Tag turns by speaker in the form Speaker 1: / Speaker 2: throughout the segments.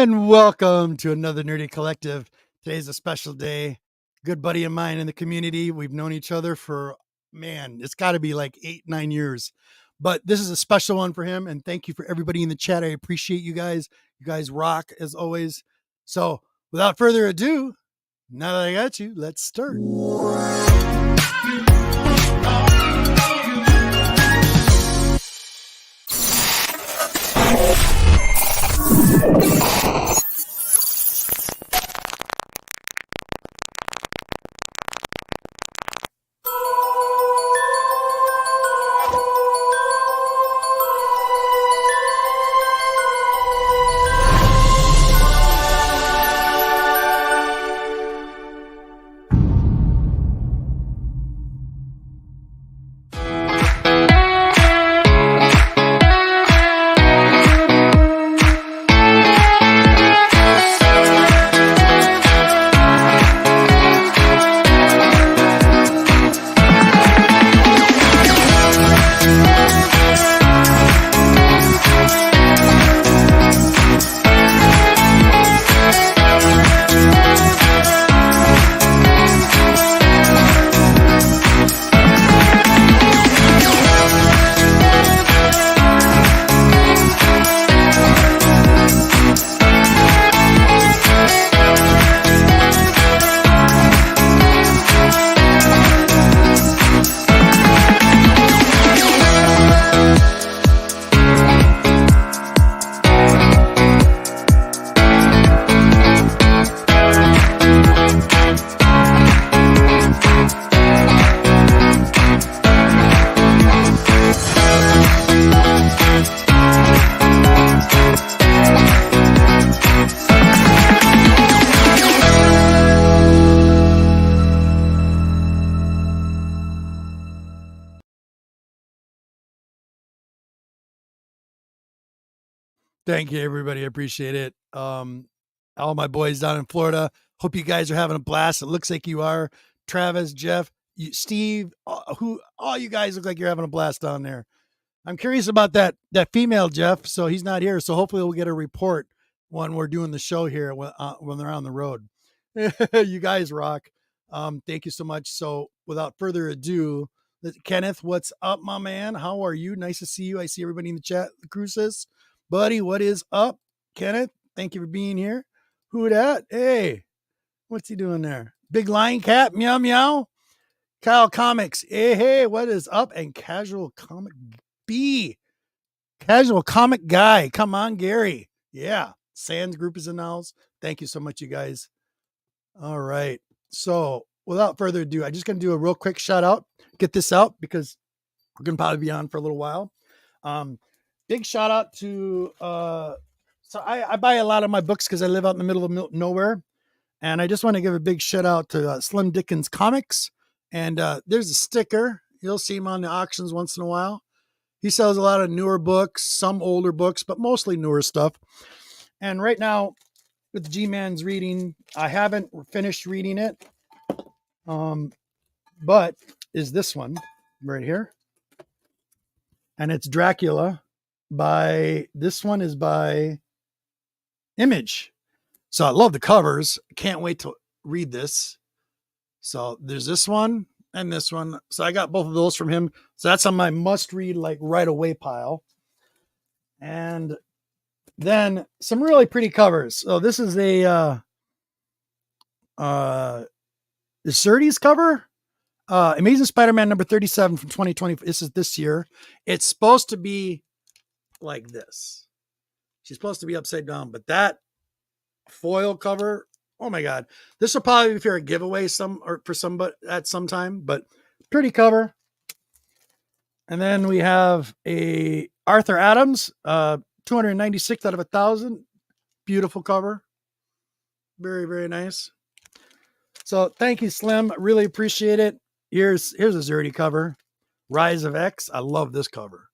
Speaker 1: And welcome to another Nerdy Collective. Today's a special day. Good buddy of mine in the community. We've known each other for, it's got to be like 8-9 years. But this is a special one for him. And thank you for everybody in the chat. I appreciate you guys. You guys rock as always. So without further ado, now that I got you, let's start. Thank you, everybody. I appreciate it. All my boys down in Florida. Hope you guys are having a blast. It looks like you are. Travis, Jeff, Steve, all you guys look like you're having a blast down there. I'm curious about that female Jeff. So he's not here. So hopefully we'll get a report when we're doing the show here when they're on the road. You guys rock. Thank you so much. So without further ado, Kenneth, what's up, my man? How are you? Nice to see you. I see everybody in the chat. Cruces. Buddy, what is up? Kenneth, thank you for being here. WhoDat? Hey, what's he doing there? Big Lion Cat, meow meow. Kyle Comics, hey, what is up? And Casual Comic B. Casual Comic Guy. Come on, Gary. Yeah. Sands Group is in the house. Thank you so much, you guys. All right. So without further ado, I'm just going to do a real quick shout out. Get this out because we're going to probably be on for a little while. Big shout out to, so I buy a lot of my books because I live out in the middle of nowhere. And I just want to give a big shout out to Slim Dickens Comics. And there's a sticker. You'll see him on the auctions once in a while. He sells a lot of newer books, some older books, but mostly newer stuff. And right now with G-Man's reading, I haven't finished reading it. But is this one right here. And it's Dracula. This one is by Image. So I love the covers. Can't wait to read this. So there's this one and this one. So I got both of those from him. So that's on my must read, like right away pile. And then some really pretty covers. So this is a, the Surtees cover. Amazing Spider-Man number 37 from 2020. This is this year. It's supposed to be like this. She's supposed to be upside down, but that foil cover, oh my God, this will probably be for a giveaway for somebody at some time, but pretty cover. And then we have a Arthur Adams, 296 out of 1,000. Beautiful cover. Very, very nice. So thank you, Slim. Really appreciate it. Here's a Zerty cover. Rise of X. I love this cover.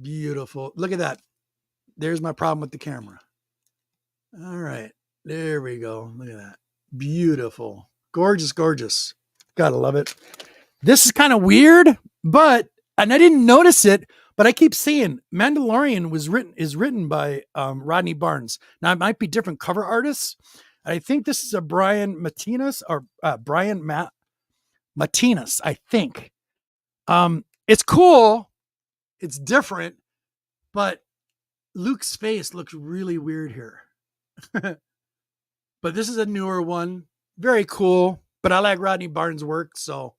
Speaker 1: Beautiful. Look at that. There's my problem with the camera. All right. There we go. Look at that. Beautiful. Gorgeous, gorgeous. Gotta love it. This is kind of weird, and I didn't notice it, But I keep seeing Mandalorian is written by Rodney Barnes. Now it might be different cover artists. I think this is a Brian Matinas or Matinas, I think. It's cool. It's different, but Luke's face looks really weird here. But this is a newer one. Very cool. But I like Rodney Barnes' work, so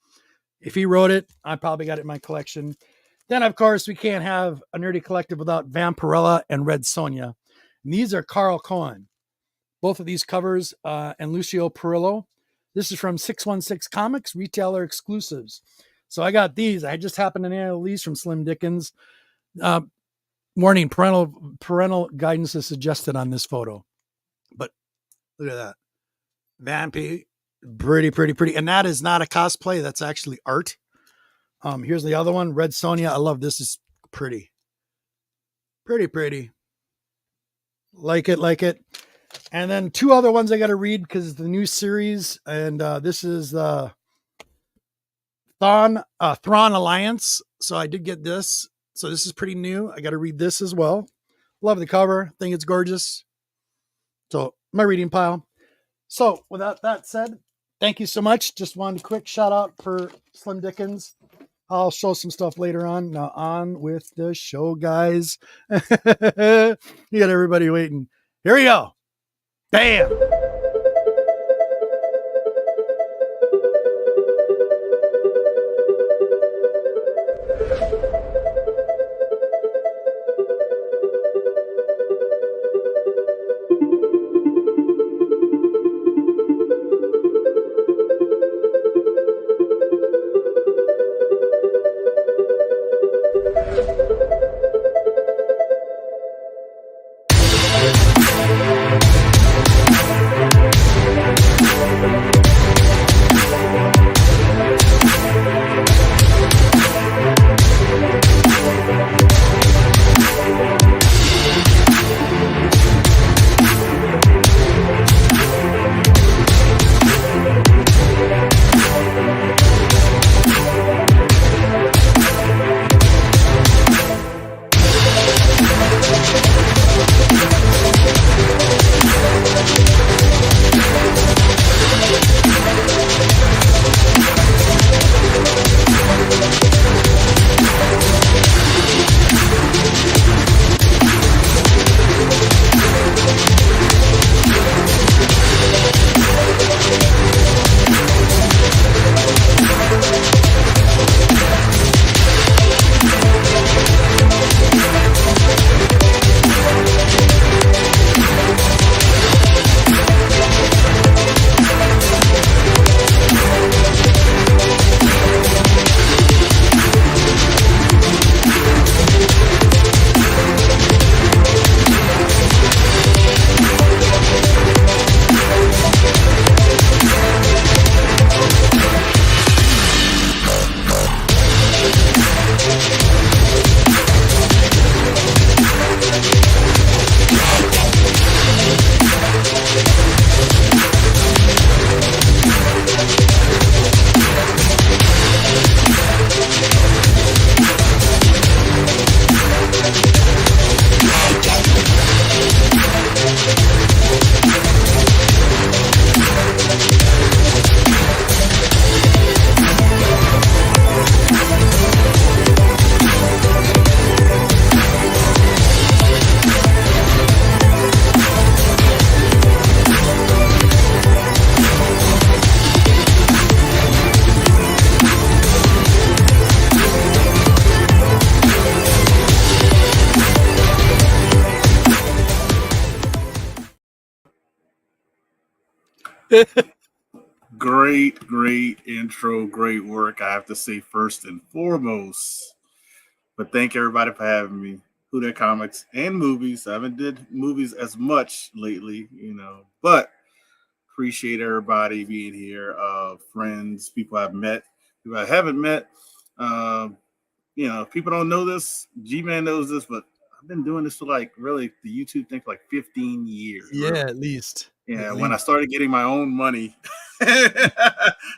Speaker 1: if he wrote it, I probably got it in my collection. Then, of course, we can't have a Nerdy Collective without Vampirella and Red Sonja. And these are Carl Cohen. Both of these covers and Lucio Perillo. This is from 616 Comics, retailer exclusives. So I got these. I just happened to nail these from Slim Dickens. Warning, parental guidance is suggested on this photo. But look at that. Vampy, pretty. And that is not a cosplay. That's actually art. Here's the other one, Red Sonja. I love this. Is pretty. Pretty. Like it. And then two other ones I got to read because it's the new series. And this is the Thrawn Alliance. So I did get this. So this is pretty new. I got to read this as well. Love the cover. Think it's gorgeous. So my reading pile. So without that said, thank you so much. Just one quick shout out for Slim Dickens. I'll show some stuff later on. Now on with the show, guys. You got everybody waiting. Here we go. Bam.
Speaker 2: Great intro, great work. I have to say first and foremost, but thank everybody for having me. WhoDat Comics and movies. I haven't did movies as much lately, but appreciate everybody being here. Friends, people I've met, people I haven't met. People don't know this. G-Man knows this, but I've been doing this for really the YouTube thing for 15 years.
Speaker 1: Yeah,
Speaker 2: really.
Speaker 1: at least.
Speaker 2: Yeah, when I started getting my own money and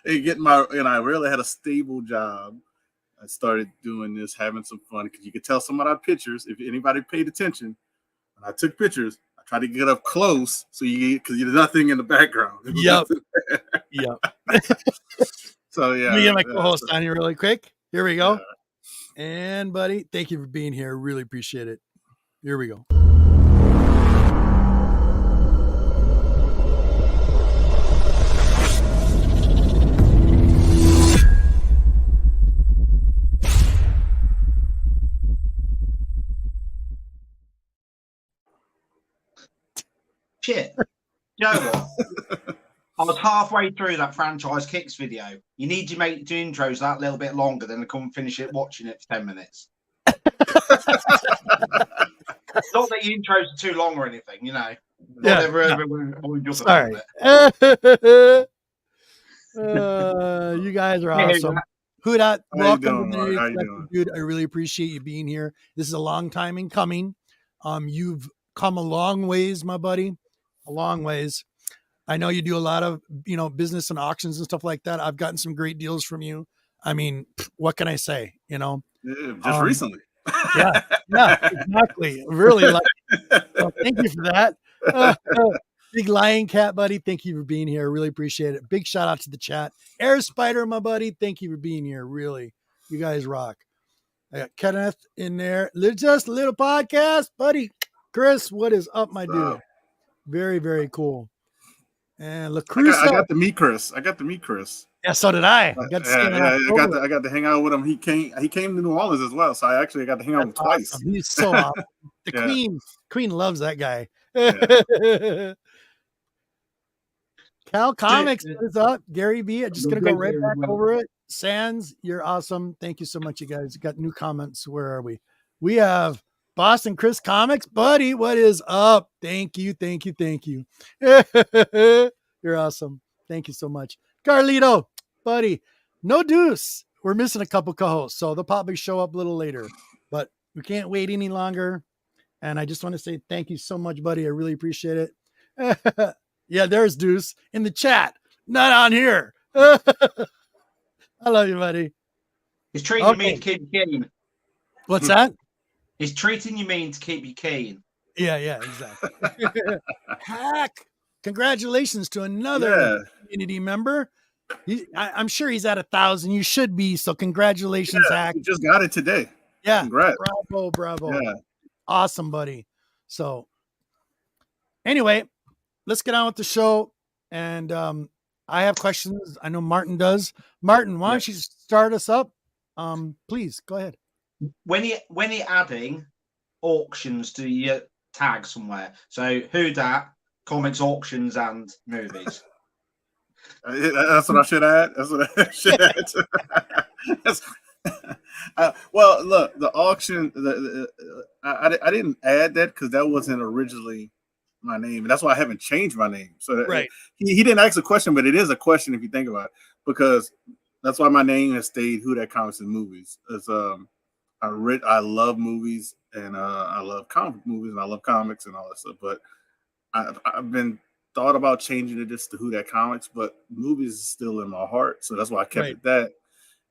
Speaker 2: I really had a stable job. I started doing this, having some fun, because you could tell some of our pictures, if anybody paid attention, when I took pictures, I tried to get up close because there's nothing in the background.
Speaker 1: Yep. Yep.
Speaker 2: So yeah.
Speaker 1: Let me get my co-host on here really quick. Here we go.
Speaker 2: Yeah.
Speaker 1: And buddy, thank you for being here. Really appreciate it. Here we go.
Speaker 3: Shit. You know what? I was halfway through that Franchise Kicks video. You need to make your intros that little bit longer than to come finish it watching it for 10 minutes. Not that your intros are too long or anything, you know.
Speaker 1: Sorry. You guys are awesome. WhoDat, welcome to the dude. I really appreciate you being here. This is a long time in coming. You've come a long ways, my buddy. A long ways. I know you do a lot of, business and auctions and stuff like that. I've gotten some great deals from you. I mean, what can I say?
Speaker 2: Just recently.
Speaker 1: Yeah, exactly. Really like it. So thank you for that. Big Lion Cat, buddy. Thank you for being here. Really appreciate it. Big shout out to the chat. Air Spider, my buddy. Thank you for being here. Really, you guys rock. I got Kenneth in there. Just a little podcast, buddy. Chris, what is up, my dude? Very, very cool. And LaCruz.
Speaker 2: I got to meet Chris.
Speaker 1: Yeah, so did I.
Speaker 2: I got to hang out with him. He came to New Orleans as well, so I actually got to hang out with him twice.
Speaker 1: Awesome. He's so awesome. The Queen loves that guy. Yeah. Cal Comics, what is up? Gary B. I'm just gonna go right back over it. Sands, you're awesome. Thank you so much, you guys. Got new comments. Where are we? We have Boston Chris Comics, buddy. What is up? Thank you. You're awesome. Thank you so much. Carlito, buddy. No Deuce. We're missing a couple co-hosts, so they'll probably show up a little later, but we can't wait any longer. And I just want to say thank you so much, buddy. I really appreciate it. Yeah, there's Deuce in the chat. Not on here. I love you, buddy.
Speaker 3: He's treating you mean to keep you keen.
Speaker 1: What's that?
Speaker 3: He's treating you mean to keep you keen.
Speaker 1: Yeah, exactly. Hack. Congratulations to another community member. I'm sure he's at 1,000. You should be. So congratulations, Hack.
Speaker 2: You just got it today.
Speaker 1: Yeah.
Speaker 2: Congrats.
Speaker 1: Bravo.
Speaker 2: Yeah.
Speaker 1: Awesome, buddy. So anyway, let's get on with the show. And I have questions. I know Martin does. Martin, why don't you start us up? Please go ahead.
Speaker 3: When you're adding auctions to your tag somewhere, so WhoDat, comics, auctions, and movies.
Speaker 2: That's what I should add. That's what I should add. Well, look, the auction. I didn't add that because that wasn't originally my name, and that's why I haven't changed my name. So
Speaker 1: right,
Speaker 2: he didn't ask a question, but it is a question if you think about it, because that's why my name has stayed WhoDat Comics and Movies. It's I love movies, and I love comic movies, and I love comics and all that stuff. But I've been thought about changing it just to WhoDat Comics, but movies is still in my heart, so that's why I kept it that.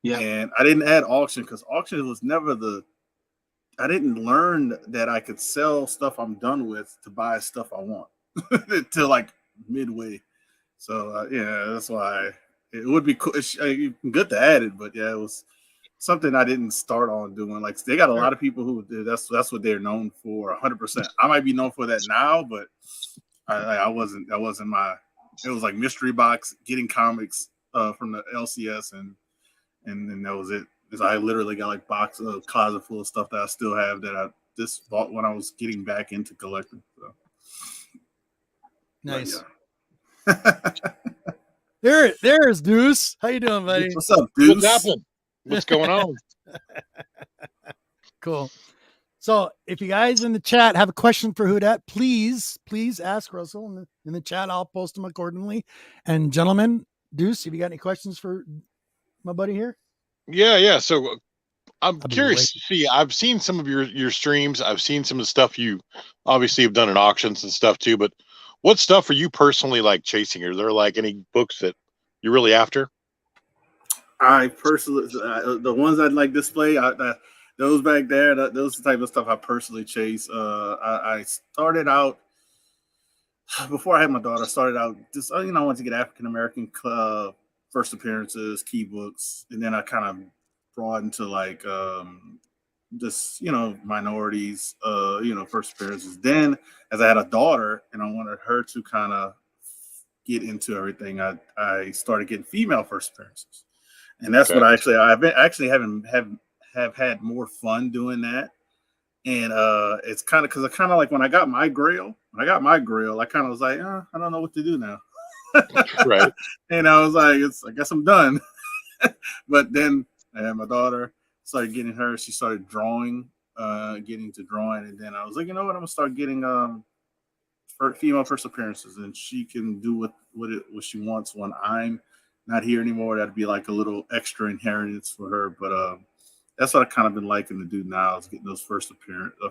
Speaker 2: Yeah, and I didn't add auction because auction was never I didn't learn that I could sell stuff I'm done with to buy stuff I want till like midway. So that's why it would be cool. It's good to add it, but it was something I didn't start on doing. Like they got a lot of people who that's what they're known for. 100%. I might be known for that now, but I wasn't. That wasn't my. It was like mystery box, getting comics from the LCS, and then that was it. Because I literally got like closet full of stuff that I still have that I just bought when I was getting back into collecting. So.
Speaker 1: Nice. There's Deuce. How you doing, buddy?
Speaker 2: What's up, Deuce?
Speaker 4: What's happening? What's going on?
Speaker 1: Cool. So if you guys in the chat have a question for WhoDat, please ask Russell in the chat. I'll post them accordingly. And gentlemen, Deuce, have you got any questions for my buddy here?
Speaker 4: Yeah. So I'm curious to see. I've seen some of your streams. I've seen some of the stuff you obviously have done in auctions and stuff too. But what stuff are you personally like chasing? Are there like any books that you're really after?
Speaker 2: I personally, the ones I'd like display, those back there, those type of stuff I personally chase. I started out before I had my daughter. I started out just I wanted to get African American first appearances, key books, and then I kind of broadened to like just minorities, first appearances. Then as I had a daughter and I wanted her to kind of get into everything, I started getting female first appearances. And that's what I've been actually have had more fun doing that. And it's kind of because I kind of like when I got my grail, I kind of was like, I don't know what to do now.
Speaker 4: Right.
Speaker 2: And I was like, I guess I'm done. But then I had my daughter, started getting her, she started drawing, getting to drawing, and then I was like, you know what, I'm gonna start getting female first appearances, and she can do what she wants when I'm not here anymore. That'd be like a little extra inheritance for her. But that's what I kind of been liking to do now is getting those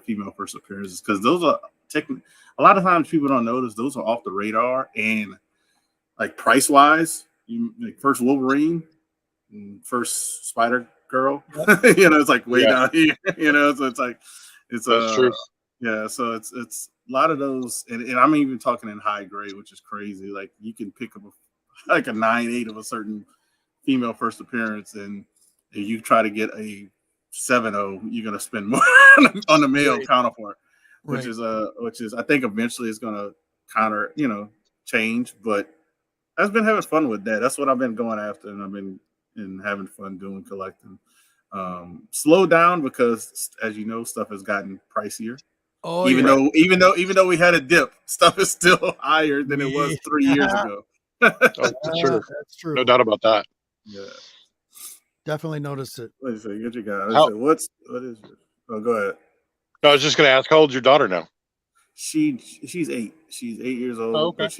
Speaker 2: female first appearances, because those are a lot of times people don't notice those are off the radar, and like price wise, you like first Wolverine, first Spider Girl, it's like way down here, so it's like
Speaker 4: that's true.
Speaker 2: Yeah, so it's a lot of those, and I'm even talking in high grade, which is crazy. Like you can pick up like a 9.8 of a certain female first appearance, and if you try to get a 7.0, you're gonna spend more on the male counterpart, which is I think eventually is gonna change. But I've been having fun with that. That's what I've been going after, and I've been having fun doing collecting. Slow down because, as you know, stuff has gotten pricier.
Speaker 1: Oh,
Speaker 2: even though we had a dip, stuff is still higher than it was 3 years ago.
Speaker 4: Sure.
Speaker 1: That's true.
Speaker 4: No doubt about that.
Speaker 2: Yeah,
Speaker 1: definitely noticed it.
Speaker 2: what is it? Get your guy. What is it? Oh, go ahead.
Speaker 4: No, I was just going to ask, how old's your daughter now?
Speaker 2: She's 8. She's 8 years old.
Speaker 4: Oh, okay.
Speaker 2: But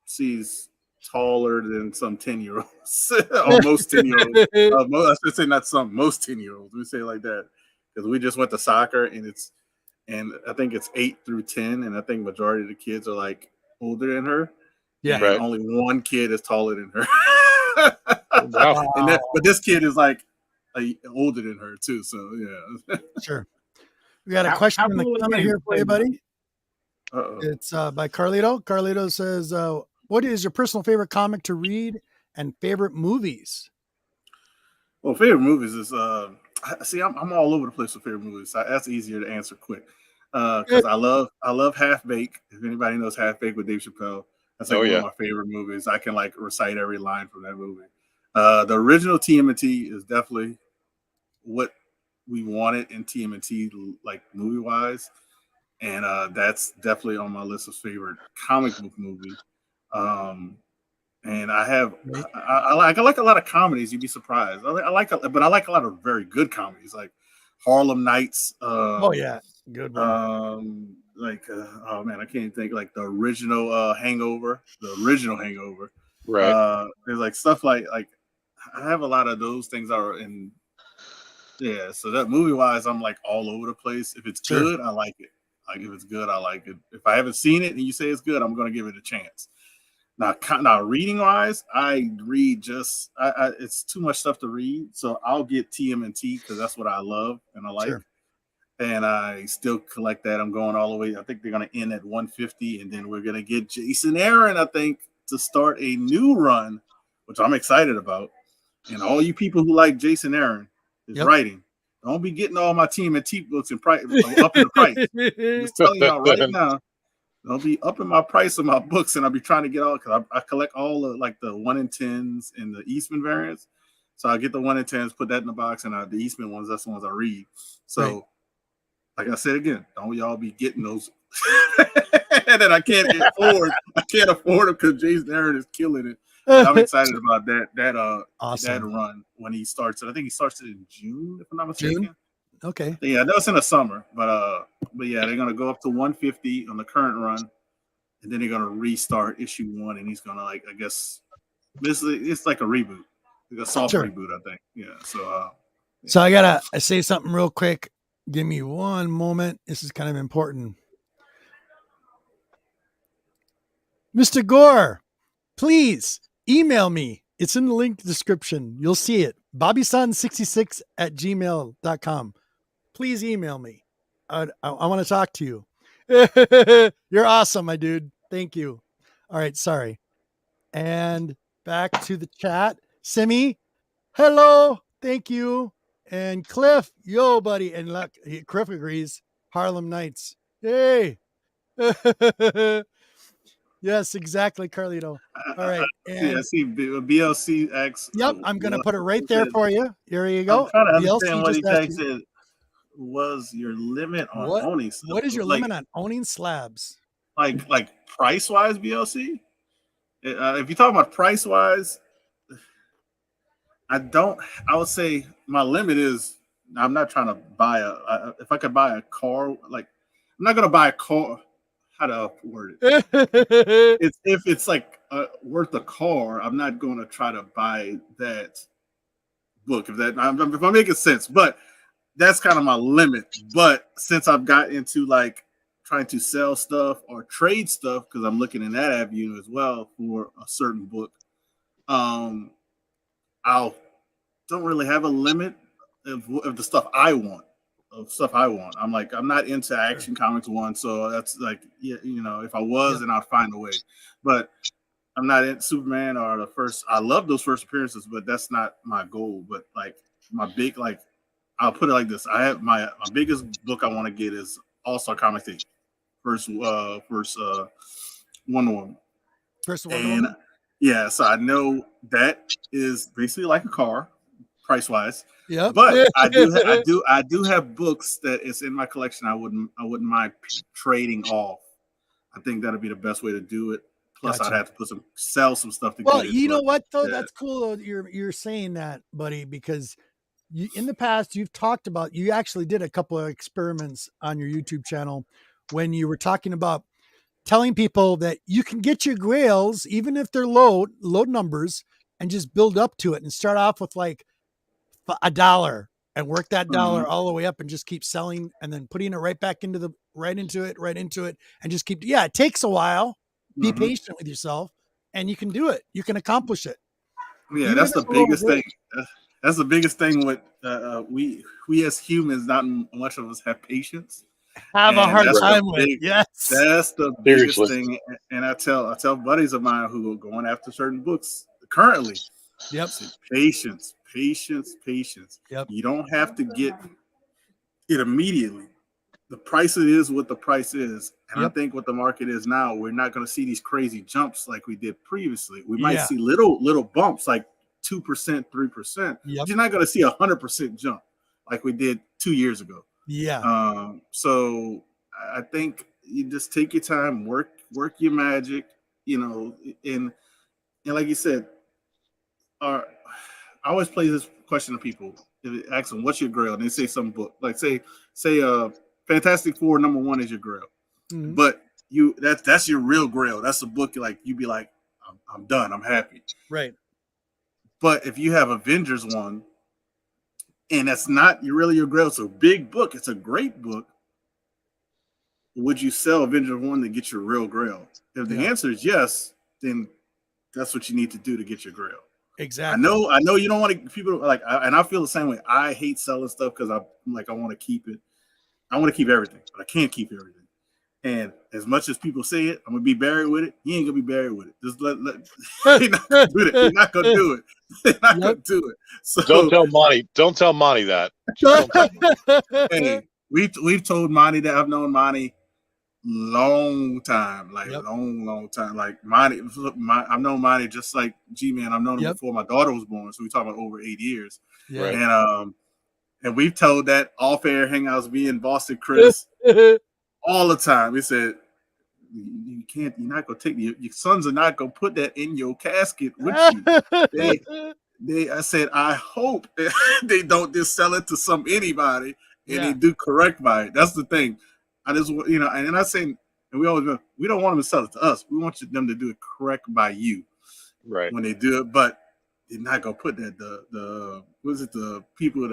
Speaker 2: she's taller than some 10-year-olds, almost 10-year-olds. I should say not some, most 10-year-olds. We say it like that because we just went to soccer, and I think it's 8 through 10, and I think majority of the kids are like older than her.
Speaker 1: Yeah,
Speaker 2: and only one kid is taller than her.
Speaker 4: Wow.
Speaker 2: But this kid is like older than her too. So yeah.
Speaker 1: Sure. We got a question in the comment here for you, buddy. It's by Carlito. Carlito says, what is your personal favorite comic to read and favorite movies?
Speaker 2: Well, favorite movies is see, I'm all over the place with favorite movies. So that's easier to answer quick. Because I love Half Baked. If anybody knows Half Baked with Dave Chappelle, that's like one of my favorite movies. I can like recite every line from that movie. The original TMNT is definitely what we wanted in TMNT, like movie wise, and that's definitely on my list of favorite comic book movie. And I like a lot of comedies. You'd be surprised. But I like a lot of very good comedies, like Harlem Nights.
Speaker 1: Good one.
Speaker 2: Oh man, I can't think, like the original Hangover.
Speaker 4: Right.
Speaker 2: There's like stuff like I have a lot of those things are in. Yeah, so that movie wise, I'm like all over the place. If it's good, I like it. Like if it's good, I like it. If I haven't seen it and you say it's good, I'm gonna give it a chance. Now reading wise, I read it's too much stuff to read, so I'll get TMNT because that's what I love and I like. Sure. And I still collect that. I'm going all the way. I think they're going to end at 150, and then we're going to get Jason Aaron, I think, to start a new run, which I'm excited about. And all you people who like Jason Aaron is writing, don't be getting all my TMNT books and up in the price. I'm just telling y'all right now, don't be upping my price of my books, and I'll be trying to get all, because I collect all the like the 1 in 10s and the Eastman variants. So I get the 1 in 10s, put that in the box, and the Eastman ones, that's the ones I read. So. Like I said again, don't y'all be getting those, and then I can't afford them because Jason Aaron is killing it. And I'm excited about that run when he starts it. I think he starts it in June, if I'm not mistaken.
Speaker 1: June? Okay.
Speaker 2: Yeah, that's in the summer, but yeah, they're gonna go up to 150 on the current run, and then they're gonna restart issue 1, and he's gonna like, I guess it's like a reboot, like a soft reboot, I think. Yeah. So
Speaker 1: I gotta say something real quick. Give me one moment. This is kind of important. Mr. Gore, please email me It's in the link description. You'll see it. BobbySun66@gmail.com. Please email me. I want to talk to you. You're awesome, my dude. Thank you. All right, sorry. And back to the chat. Simi, hello. Thank you. And Cliff, yo, buddy. And look, Cliff agrees. Harlem Nights. Hey. Yes, exactly, Carlito. All right.
Speaker 2: I see BLC X.
Speaker 1: Yep, I'm going to put it right there for you. Here you go.
Speaker 2: I'm trying to
Speaker 1: BLC
Speaker 2: understand what he
Speaker 1: just
Speaker 2: said. Was your limit on
Speaker 1: What-
Speaker 2: owning stuff?
Speaker 1: What is your
Speaker 2: like,
Speaker 1: limit on owning slabs?
Speaker 2: Like price wise, BLC? If you're talking about price wise, I would say my limit is I'm not trying to buy if I could buy a car, like I'm not gonna buy a car. How to word it? It's if it's like worth a car, I'm not gonna try to buy that book. If I'm making sense, but that's kind of my limit. But since I've got into like trying to sell stuff or trade stuff, because I'm looking in that avenue as well for a certain book, I don't really have a limit of the stuff I want. I'm not into Action Comics 1, so that's like, yeah, if I was, then I'd find a way. But I'm not in Superman or the first. I love those first appearances, but that's not my goal. But like my big, like, I'll put it like this: I have my biggest book I want to get is All-Star Comics 8, first Wonder Woman.
Speaker 1: First Wonder
Speaker 2: And
Speaker 1: Woman?
Speaker 2: yeah, so I know that is basically like a car, price wise.
Speaker 1: Yeah,
Speaker 2: but I do have books that is in my collection. I wouldn't mind trading off. I think that'd be the best way to do it. Plus,
Speaker 1: Gotcha.
Speaker 2: I'd have to sell some stuff to
Speaker 1: well,
Speaker 2: get it.
Speaker 1: you know
Speaker 2: but,
Speaker 1: what though?
Speaker 2: yeah.
Speaker 1: That's cool. You're saying that, buddy, because in the past you've talked about, you actually did a couple of experiments on your YouTube channel when you were talking about telling people that you can get your grails even if they're low numbers and just build up to it and start off with like $1 and work that dollar all the way up and just keep selling and then putting it right back into it and just keep. Yeah, it takes a while. Be patient with yourself and you can do it. You can accomplish it.
Speaker 2: Yeah,
Speaker 1: Even
Speaker 2: that's
Speaker 1: if
Speaker 2: the
Speaker 1: it's a little
Speaker 2: biggest
Speaker 1: bit.
Speaker 2: thing. That's the biggest thing with we as humans. Not much of us have patience.
Speaker 1: Have a
Speaker 2: And
Speaker 1: hard
Speaker 2: that's the
Speaker 1: time with.
Speaker 2: big-
Speaker 1: Yes.
Speaker 2: That's the biggest
Speaker 4: Seriously.
Speaker 2: thing. And I tell buddies of mine who are going after certain books currently.
Speaker 1: Yep.
Speaker 2: Patience.
Speaker 1: Yep.
Speaker 2: You don't have to get it immediately. The price it is what the price is. And
Speaker 1: Yep.
Speaker 2: I think what the market is now, we're not going to see these crazy jumps like we did previously. We might
Speaker 1: Yeah.
Speaker 2: see little bumps like 2%, 3%.
Speaker 1: Yep.
Speaker 2: But you're not going to see 100% jump like we did 2 years ago.
Speaker 1: Yeah.
Speaker 2: So I think you just take your time, work your magic, and like you said, I always play this question to people. If I ask them, "What's your grail?" and they say some book, like say Fantastic Four #1 is your grail,
Speaker 1: Mhm.
Speaker 2: but that's your real grail. That's the book you'd be like, I'm done, I'm happy.
Speaker 1: Right.
Speaker 2: But if you have Avengers 1, and that's not really your grail, it's a big book, it's a great book. Would you sell Avengers 1 to get your real grail? If the answer is yes, then that's what you need to do to get your grail.
Speaker 1: Exactly.
Speaker 2: I know you don't want to people like, and I feel the same way. I hate selling stuff because I'm like, I want to keep it. I want to keep everything, but I can't keep everything. And as much as people say it, I'm gonna be buried with it. You ain't gonna be buried with it. Just let you're not gonna do it. You're not gonna do it. You're not gonna do it. So
Speaker 4: Don't tell Monty that. Just don't tell Monty.
Speaker 2: hey, we've told Monty that. I've known Monty long time, like long time. Like Monty, I've known Monty just like G-Man. I've known him before my daughter was born. So we're talking about over 8 years.
Speaker 1: Yeah.
Speaker 2: Right. And we've told that off-air hangouts, me and Boston Chris, all the time. We said, you can't. You're not gonna take your sons are not gonna put that in your casket with you. I said, I hope they don't just sell it to anybody and they do correct by it. That's the thing. I just and I say, and we don't want them to sell it to us. We want them to do it correct by you,
Speaker 4: right?
Speaker 2: When they do it, but they're not gonna put that the people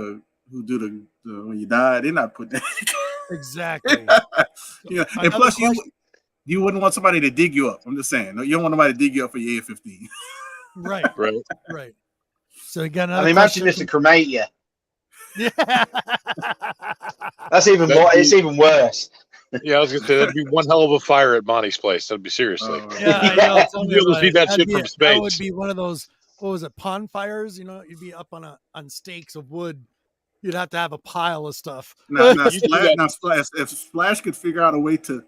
Speaker 2: who do the when you die, they're not putting that.
Speaker 1: Exactly.
Speaker 2: And plus you wouldn't want somebody to dig you up. I'm just saying, you don't want somebody to dig you up for your AR-15.
Speaker 1: Right. Right. So you got another
Speaker 3: And imagine
Speaker 1: question
Speaker 3: this to cremate you.
Speaker 1: Yeah.
Speaker 3: That's even more. It's even worse.
Speaker 4: Yeah, I was gonna say that'd be one hell of a fire at Monty's place. That'd be seriously.
Speaker 1: Yeah, I know. Tell
Speaker 4: You'd
Speaker 1: me
Speaker 4: be able to
Speaker 1: about
Speaker 4: see
Speaker 1: it.
Speaker 4: that shit from
Speaker 1: That
Speaker 4: space.
Speaker 1: would be one of those, what was it, pond fires? You know, you'd be up on stakes of wood. You'd have to have a pile of stuff.
Speaker 2: Now,
Speaker 4: You do that.
Speaker 2: Splash, if Splash could figure out a way to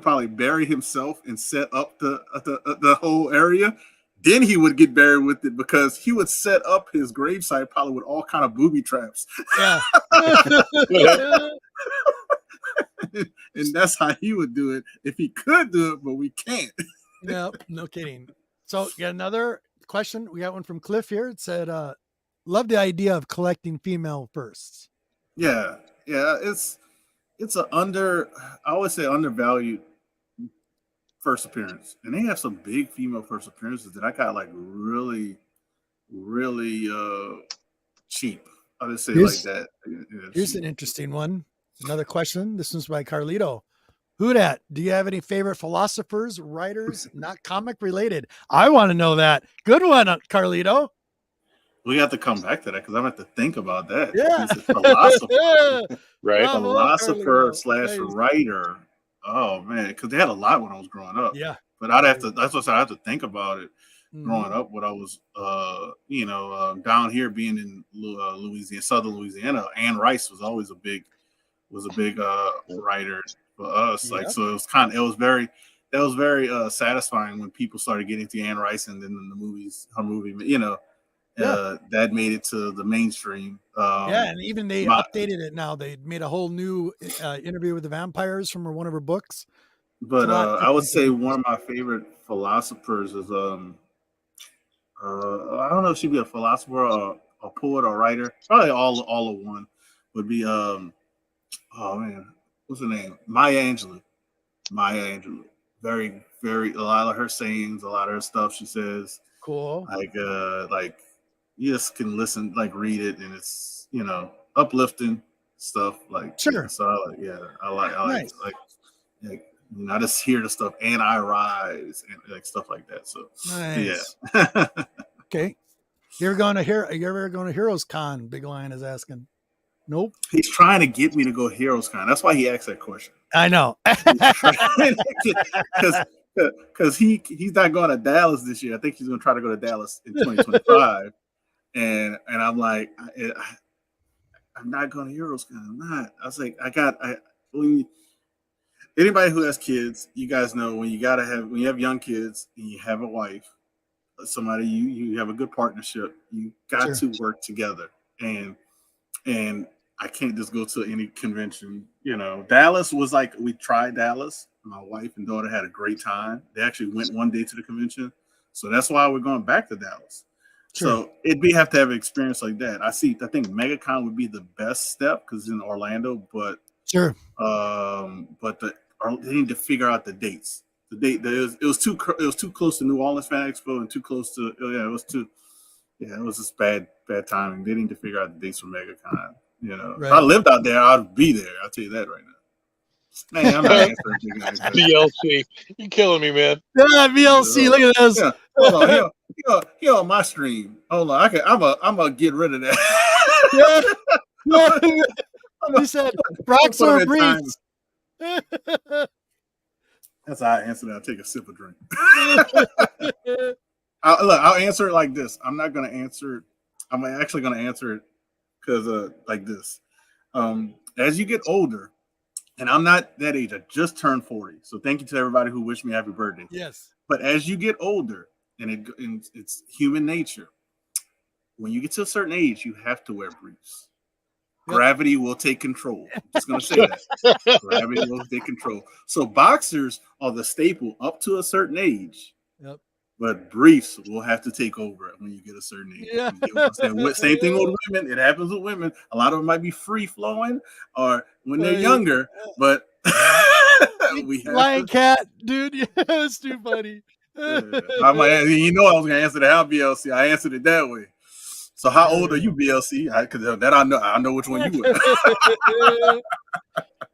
Speaker 2: probably bury himself and set up the whole area, then he would get buried with it, because he would set up his gravesite probably with all kind of booby traps.
Speaker 1: Yeah.
Speaker 2: And that's how he would do it if he could do it, but we can't.
Speaker 1: No, no kidding. So got another question. We got one from Cliff here. It said, love the idea of collecting female firsts.
Speaker 2: Yeah. It's I always say undervalued first appearance. And they have some big female first appearances that I got like really, really cheap. I'll just say like that.
Speaker 1: Here's an interesting one. Another question. This one's by Carlito. WhoDat, do you have any favorite philosophers, writers, not comic related? I want to know that. Good one, Carlito.
Speaker 2: We have to come back to that because I'm going to have to think about that.
Speaker 1: Yeah.
Speaker 2: He's a philosopher.
Speaker 4: Right.
Speaker 1: Bravo,
Speaker 2: Philosopher
Speaker 1: Carlito.
Speaker 2: / writer. Oh man, because they had a lot when I was growing up.
Speaker 1: Yeah.
Speaker 2: But I'd have to. That's what I have to think about it. Growing up, when I was, down here, being in Louisiana, Southern Louisiana, Anne Rice was always a big writer for us. Like, so it was very satisfying when people started getting to Anne Rice, and then in the movies, her movie, that made it to the mainstream.
Speaker 1: And even they updated it now. They made a whole new Interview with the Vampires from one of her books.
Speaker 2: But I would say one of my favorite philosophers is I don't know if she'd be a philosopher or a poet or writer. Probably all of one would be oh man, what's her name? Maya Angelou. Very, very, a lot of her sayings, a lot of her stuff she says.
Speaker 1: Cool.
Speaker 2: Like you just can listen, like read it, and it's uplifting stuff. Like
Speaker 1: sure.
Speaker 2: So I like I just hear the stuff, and I rise, and like stuff like that. So
Speaker 1: nice.
Speaker 2: Yeah.
Speaker 1: Okay. You ever going to Heroes Con? Big Lion is asking. Nope.
Speaker 2: He's trying to get me to go Heroes Con. That's why he asked that question.
Speaker 1: I know.
Speaker 2: Because he's not going to Dallas this year. I think he's going to try to go to Dallas in 2025. and I'm like, I'm not going to Heroes Con. I'm not. I was like, anybody who has kids, you guys know when you have young kids and you have a wife, somebody you have a good partnership, you got to work together. And I can't just go to any convention. Dallas was like, we tried Dallas. My wife and daughter had a great time. They actually went one day to the convention. So that's why we're going back to Dallas. Sure. So have to have an experience like that. I think MegaCon would be the best step because it's in Orlando, but
Speaker 1: sure.
Speaker 2: But they need to figure out the dates. The date it was too close to New Orleans Fan Expo and too close to it was just bad timing. They need to figure out the dates for MegaCon. Right. If I lived out there, I'd be there. I'll tell you that right now. Man, I'm not answering
Speaker 4: VLC. You're killing me, man.
Speaker 1: Yeah, VLC. Look at this.
Speaker 2: Yeah. Hold on. He on my stream. Hold on. I'm gonna get rid of that.
Speaker 1: He said, "Rocks or briefs."
Speaker 2: That's how I answer that. I'll take a sip of drink. I'll answer it like this. I'm not gonna answer it. I'm actually gonna answer it because like this. As you get older, and I'm not that age, I just turned 40. So thank you to everybody who wished me happy birthday.
Speaker 1: Yes.
Speaker 2: But as you get older, and it's human nature, when you get to a certain age, you have to wear briefs. Gravity will take control. I'm just going to say that. Gravity will take control. So boxers are the staple up to a certain age. Yep. But briefs will have to take over when you get a certain age.
Speaker 1: Yeah.
Speaker 2: Same thing with women. It happens with women. A lot of them might be free flowing or when they're younger, but we have
Speaker 1: Lion Cat, dude. That's too funny.
Speaker 2: I was going to answer the how BLC. I answered it that way. So how old are you, BLC? Because that I know which one you were.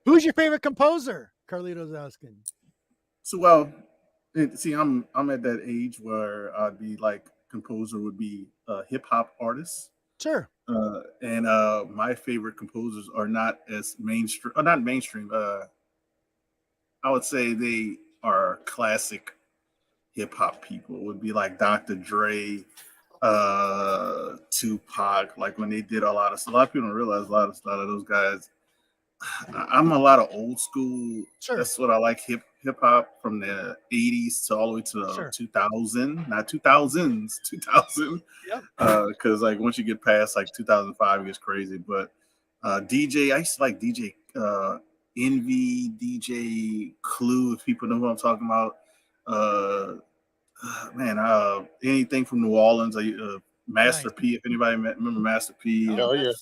Speaker 1: Who's your favorite composer? Carlito's asking.
Speaker 2: So I'm at that age where I'd be like composer would be hip hop artists.
Speaker 1: Sure.
Speaker 2: And my favorite composers are not as mainstream, not mainstream. I would say they are classic hip hop people. It would be like Dr. Dre, Tupac. Like when they did a lot of people don't realize a lot of those guys. I'm a lot of old school.
Speaker 1: Sure.
Speaker 2: That's what I like, hip hop from the 80s to all the way to the 2000, not 2000s, 2000.
Speaker 1: Yep.
Speaker 2: Because like once you get past like 2005, it gets crazy. But DJ, I used to like DJ Envy, DJ Clue, if people know who I'm talking about. Anything from New Orleans, Master P, if anybody remember Master P.
Speaker 4: Oh, yeah.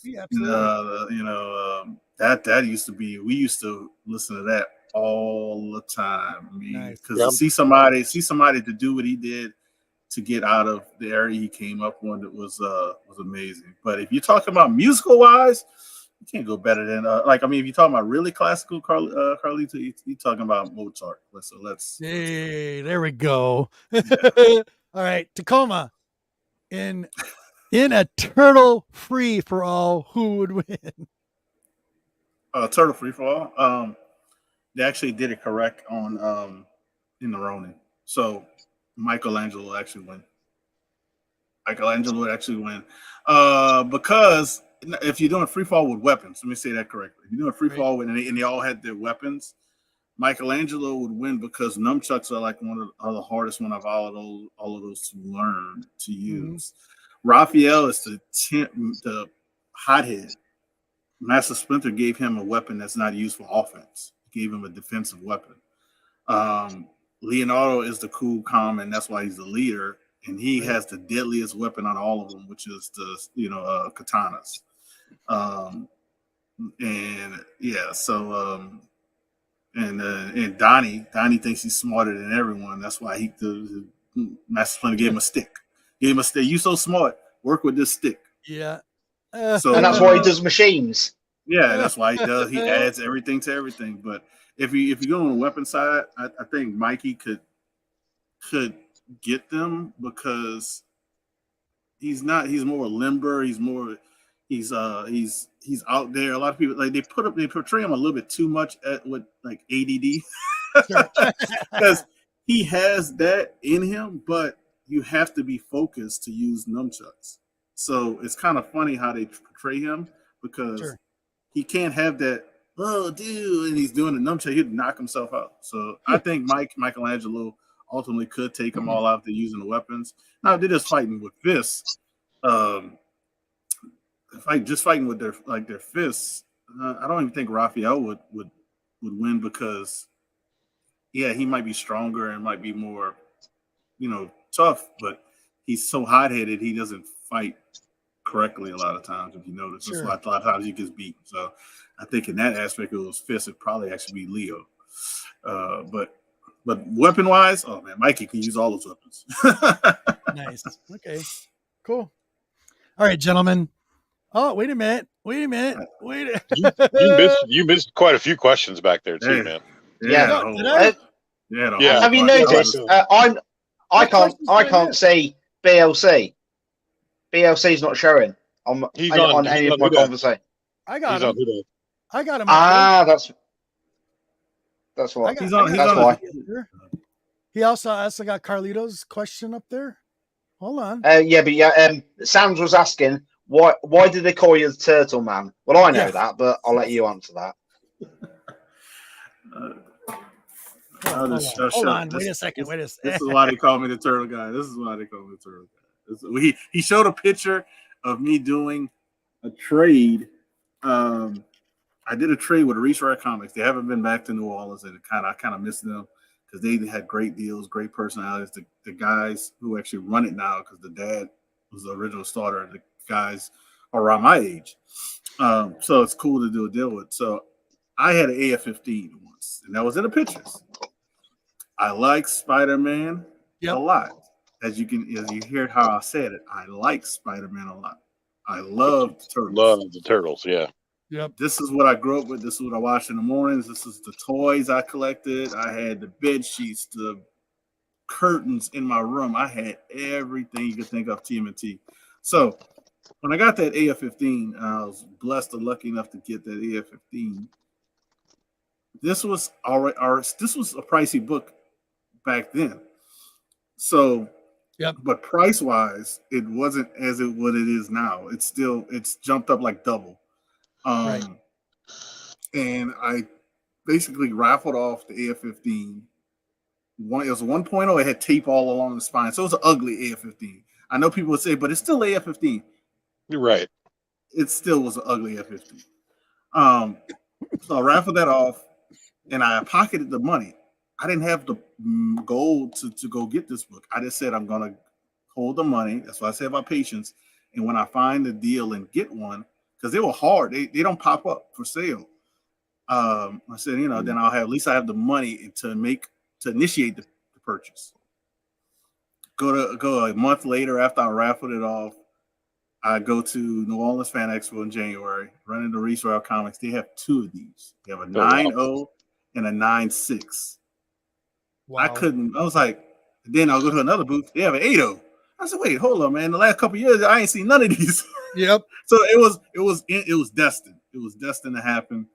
Speaker 2: That used to be, we used to listen to that all the time. Because
Speaker 1: Nice.
Speaker 2: to see somebody to do what he did to get out of the area he came up on, it was amazing. But if you're talking about musical wise, you can't go better than if you're talking about really classical, Carlito, you're talking about Mozart. So let's.
Speaker 1: Hey, there we go.
Speaker 2: Yeah.
Speaker 1: All right, Tacoma. In a turtle free for all, who would win?
Speaker 2: Turtle free for all. They actually did it correct on in the Ronin. So Michelangelo would actually win. Because if you're doing free fall with weapons, let me say that correctly. If you're doing free fall with, and they all had their weapons, Michelangelo would win because nunchucks are like the hardest one of all of those to learn to use. Raphael is the hothead. Master Splinter gave him a weapon that's not used for offense. He gave him a defensive weapon. Leonardo is the cool, calm, and that's why he's the leader. And he has the deadliest weapon on all of them, which is the katanas. And Donnie thinks he's smarter than everyone. That's why the Master Splinter gave him a stick. You so smart. Work with this stick.
Speaker 1: Yeah.
Speaker 3: And that's why he does machines.
Speaker 2: Yeah, that's why he does. He adds everything to everything. But if you go on the weapon side, I think Mikey could get them because he's more limber. He's out there. A lot of people they portray him a little bit too much with like ADD because he has that in him, but you have to be focused to use nunchucks. So it's kind of funny how they portray him because he can't have that, oh, dude, and he's doing the nunchuck, he'd knock himself out. So I think Michelangelo ultimately could take them all out if they're using the weapons. Now, if they're just fighting with fists, fighting with their fists, I don't even think Raphael would win because, he might be stronger and might be more, tough, but he's so hot-headed he doesn't fight correctly a lot of times. If you notice, that's why a lot of times he gets beat. So I think in that aspect of those fists, it'd probably actually be Leo. But weapon-wise, oh man, Mikey can use all those weapons.
Speaker 1: Nice. Okay. Cool. All right, gentlemen. Oh, wait a minute. You
Speaker 4: missed quite a few questions back there too, man.
Speaker 3: Have you noticed? I can't see BLC. BLC's not showing on any of my conversation.
Speaker 1: I got him. I got him.
Speaker 3: That's why.
Speaker 1: He's
Speaker 3: on. That's why.
Speaker 1: He also got Carlito's question up there. Hold on.
Speaker 3: Sans was asking why did they call you the Turtle Man? Well, I know that, but I'll let you answer that.
Speaker 1: Hold on. Wait a second.
Speaker 2: This is why they call me the Turtle Guy. He showed a picture of me doing a trade. I did a trade with Reach Rare Comics. They haven't been back to New Orleans, and I kind of miss them because they had great deals, great personalities. The guys who actually run it now, because the dad was the original starter. The guys are around my age, so it's cool to do a deal with. So I had an AF-15 once, and that was in the pictures. I like Spider-Man a lot. As you heard how I said it, I like Spider-Man a lot. I love the Turtles.
Speaker 4: Love the Turtles, yeah.
Speaker 1: Yep.
Speaker 2: This is what I grew up with. This is what I watched in the mornings. This is the toys I collected. I had the bed sheets, the curtains in my room. I had everything you could think of TMNT. So when I got that AF-15, I was blessed and lucky enough to get that AF-15. This was this was a pricey book back then. So,
Speaker 1: Yep.
Speaker 2: But price wise, it wasn't as what it is now. It's jumped up like double.
Speaker 1: Right.
Speaker 2: And I basically raffled off the AF-15. It was a 1.0. It had tape all along the spine, so it was an ugly AF-15. I know people would say, but it's still AF-15.
Speaker 4: You're right.
Speaker 2: It still was an ugly AF-15. So I raffled that off, and I pocketed the money. I didn't have the gold to go get this book. I just said I'm gonna hold the money. That's why I said about patience. And when I find the deal and get one, because they were hard, they don't pop up for sale. I said, then I'll have, at least I have the money to initiate the purchase. Go a month later after I raffled it off, I go to New Orleans Fan Expo in January, run into Reese Royal Comics. They have two of these. They have a 9.0 and a 9.6. Wow. I was like, then I'll go to another booth. They have an 8.0. I said, wait, hold on, man. The last couple of years, I ain't seen none of these.
Speaker 1: Yep.
Speaker 2: So it was destined. It was destined to happen.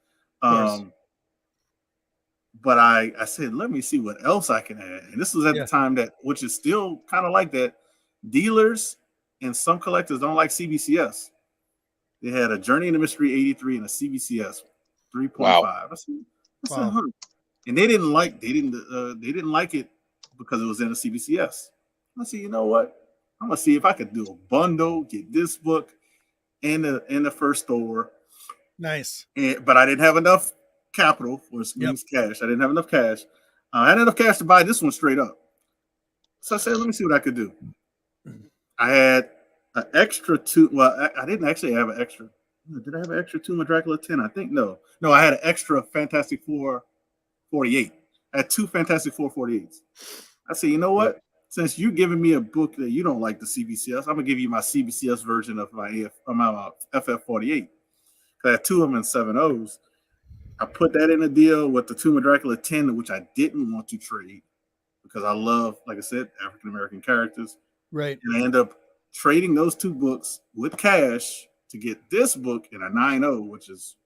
Speaker 2: But I said, let me see what else I can add. And this was at the time which is still kind of like that. Dealers and some collectors don't like CBCS. They had a Journey into Mystery 83 and a CBCS 3.5. Wow. I said, and they didn't like it because it was in a CBCS. I said, you know what? I'm gonna see if I could do a bundle, get this book in the first store.
Speaker 1: Nice.
Speaker 2: But I didn't have enough capital, or means cash. I didn't have enough cash. I had enough cash to buy this one straight up. So I said, let me see what I could do. I had an extra two. Well, I didn't actually have an extra. Did I have an extra Tomb of Dracula 10? I think no. No, I had an extra Fantastic Four 48. I had two Fantastic Four 48s. I said, you know what? Since you're giving me a book that you don't like the CBCS, I'm gonna give you my CBCS version of my FF48. I had two of them in 7.0s. I put that in a deal with the Tomb of Dracula 10, which I didn't want to trade because I love, like I said, African American characters.
Speaker 1: Right.
Speaker 2: And I end up trading those two books with cash to get this book in a 9.0, which is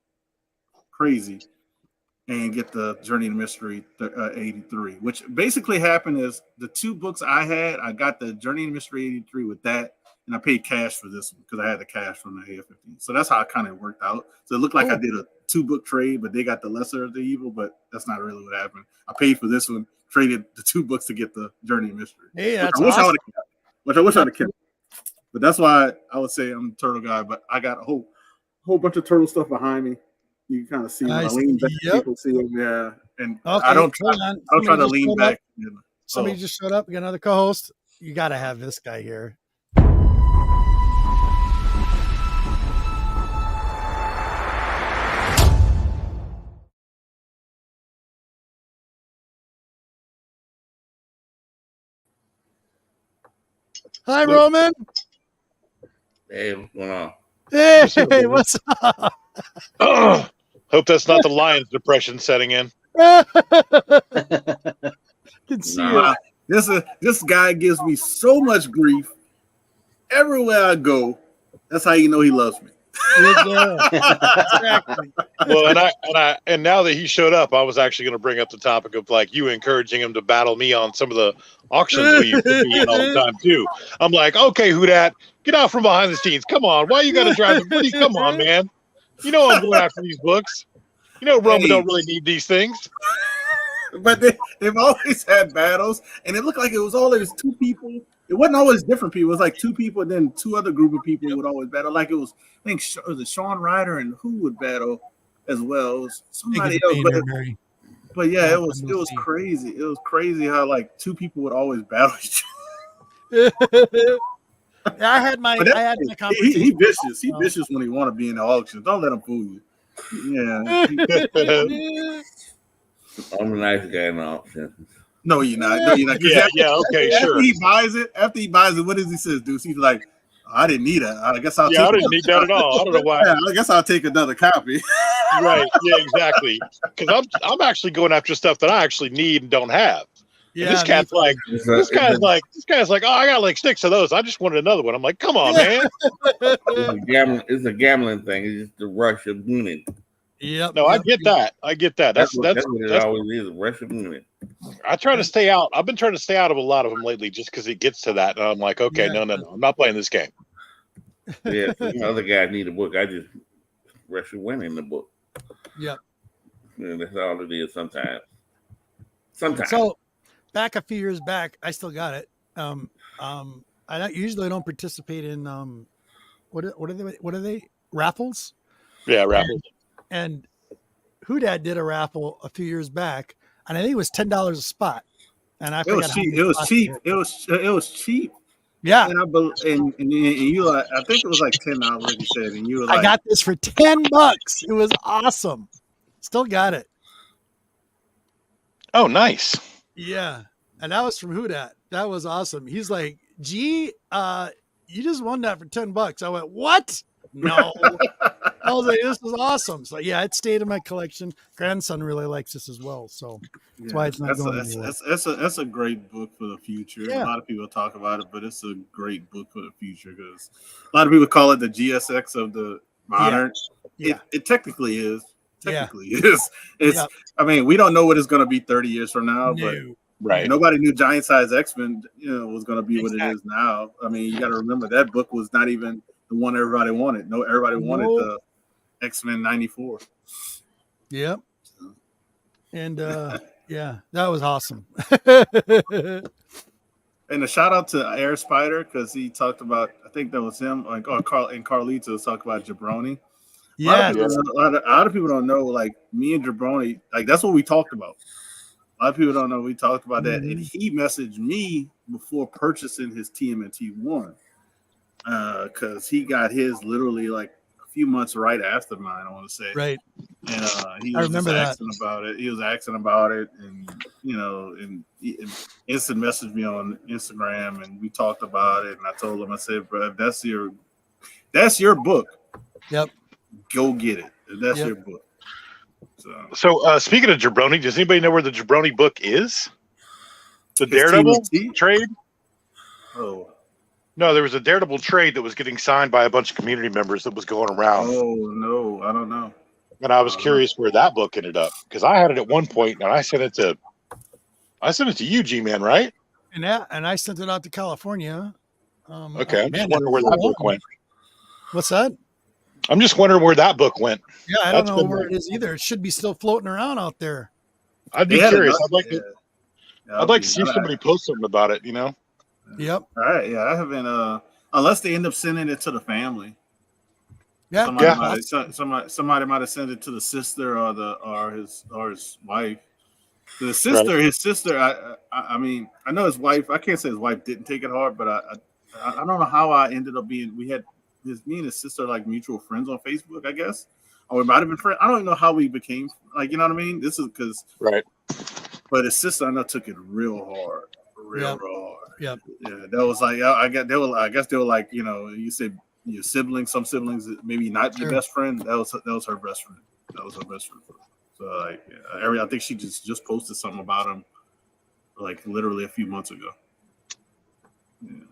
Speaker 2: crazy, and get the Journey to Mystery 83, which basically happened is the two books I had, I got the Journey to Mystery 83 with that, and I paid cash for this one because I had the cash from the AF-15. So that's how it kind of worked out. So it looked like I did a 2-book trade, but they got the lesser of the evil, but that's not really what happened. I paid for this one, traded the 2 books to get the Journey to Mystery.
Speaker 1: Hey, that's awesome.
Speaker 2: Which I wish I'd have kept. But that's why I would say I'm a turtle guy, but I got a whole bunch of turtle stuff behind me. You can kind of see when I lean back, people see them there. And I don't try to lean back.
Speaker 1: Somebody just showed up. We got another co-host. You got to have this guy here. Hi, Roman.
Speaker 5: Hey, what's going on?
Speaker 1: Hey, what's up?
Speaker 4: Hope that's not the Lions depression setting in.
Speaker 1: Can see it.
Speaker 2: This guy gives me so much grief everywhere I go. That's how you know he loves me.
Speaker 1: Exactly.
Speaker 4: Well, and now that he showed up, I was actually going to bring up the topic of like you encouraging him to battle me on some of the auctions we used to be in all the time too. I'm like, okay, WhoDat, get out from behind the scenes. Come on, why you got to drive the? Come on, man. You know I'm going after these books. You know Roman don't really need these things.
Speaker 2: But they've always had battles, and it looked like it was always 2 people. It wasn't always different people. It was like 2 people, and then 2 other group of people would always battle. Like it was, I think, was it Sean Ryder and who would battle as well? It was somebody else. But yeah, it was crazy. It was crazy how like 2 people would always battle each other.
Speaker 1: I had my competition.
Speaker 2: He vicious. He vicious when he want to be in the auctions. Don't let him fool you. Yeah.
Speaker 5: I'm a nice guy in the auction.
Speaker 2: No, you're not. No, you're not.
Speaker 4: Okay, sure.
Speaker 2: After he buys it, what does he say, Deuce? He's like, I didn't need it. I guess I
Speaker 4: didn't need that at all. I don't know why.
Speaker 2: Yeah, I guess I'll take another copy.
Speaker 4: Right. Yeah, exactly. Because I'm actually going after stuff that I actually need and don't have.
Speaker 1: Yeah,
Speaker 4: this cat's like,
Speaker 5: It's
Speaker 4: this guy's like, oh, I got like 6 of those. I just wanted another one. I'm like, come on, man.
Speaker 5: it's a gambling thing. It's just the rush of winning.
Speaker 1: Yep.
Speaker 4: No, I get that. I get that.
Speaker 5: That's what it always is, a rush of winning.
Speaker 4: I try to stay out. I've been trying to stay out of a lot of them lately just because it gets to that. And I'm like, okay, no. I'm not playing this game.
Speaker 5: Yeah, other guys need a book. I just rush of winning the book.
Speaker 1: Yep.
Speaker 5: Yeah, that's all it is sometimes.
Speaker 1: So back a few years back, I still got it. I usually don't participate in what are they raffles?
Speaker 4: Yeah, raffles.
Speaker 1: And WhoDat did a raffle a few years back, and I think it was $10 a spot. And I
Speaker 2: It was cheap. It was cheap.
Speaker 1: Yeah.
Speaker 2: And you, I think it was like $10, like you said, and you were like,
Speaker 1: I got this for $10. It was awesome. Still got it.
Speaker 4: Oh, nice.
Speaker 1: Yeah. And that was from WhoDat. That was awesome. He's like, gee, you just won that for $10. I went, what? No. I was like, this is awesome. So yeah, it stayed in my collection. Grandson really likes this as well. So that's why it's not going anywhere.
Speaker 2: That's a great book for the future.
Speaker 1: Yeah.
Speaker 2: A lot of people talk about it, but it's a great book for the future because a lot of people call it the GSX of the modern.
Speaker 1: Yeah.
Speaker 2: It technically is. It's
Speaker 1: Yeah.
Speaker 2: I mean, we don't know what it's going to be 30 years from now, but
Speaker 4: Right.
Speaker 2: nobody knew Giant Size X-Men, was going to be what it is now. I mean, you got to remember that book was not even the one everybody wanted. No, everybody wanted the X-Men 94.
Speaker 1: Yep. And yeah, that was awesome.
Speaker 2: And a shout out to Air Spider because he talked about, I think that was him, like Carlitos talked about Jabroni.
Speaker 1: Yeah.
Speaker 2: A lot of people don't know, like me and Jabroni, like that's what we talked about. A lot of people don't know we talked about that. And he messaged me before purchasing his TMNT 1 because he got his literally like a few months right after mine, I want to say.
Speaker 1: Right.
Speaker 2: And he was asking about it. He was asking about it, and and he instant messaged me on Instagram, and we talked about it. And I told him, I said, bro, if that's your book.
Speaker 1: Yep.
Speaker 2: Go get it. If that's your book.
Speaker 4: So speaking of Jabroni, does anybody know where the Jabroni book is? The Daredevil trade?
Speaker 2: Oh.
Speaker 4: No, there was a Daredevil trade that was getting signed by a bunch of community members that was going around.
Speaker 2: Oh, no. I don't know.
Speaker 4: And I was curious where that book ended up because I had it at one point and I sent it to you, G-Man, right?
Speaker 1: And I sent it out to California.
Speaker 4: Okay. I'm just wondering where that book went.
Speaker 1: What's that?
Speaker 4: I'm just wondering where that book went.
Speaker 1: Yeah, I don't know where it is either. It should be still floating around out there.
Speaker 4: I'd be curious. I'd like to see somebody post something about it,
Speaker 1: Yep.
Speaker 2: All right. Yeah, I haven't unless they end up sending it to the family.
Speaker 1: Yeah.
Speaker 2: Somebody might have sent it to the sister or his wife. His sister. I mean, I know his wife. I can't say his wife didn't take it hard, but I don't know how I ended up being. We had me and his sister like mutual friends on Facebook, I guess, or we might have been friends. I don't even know how we became like. You know what I mean? This is because But his sister, I know, took it real hard, real hard.
Speaker 1: Yep.
Speaker 2: Yeah, that was like I guess they were like, you said your siblings, some siblings maybe not your best friend. That was her best friend. That was her best friend. So like, I think she just posted something about him, like literally a few months ago. Yeah.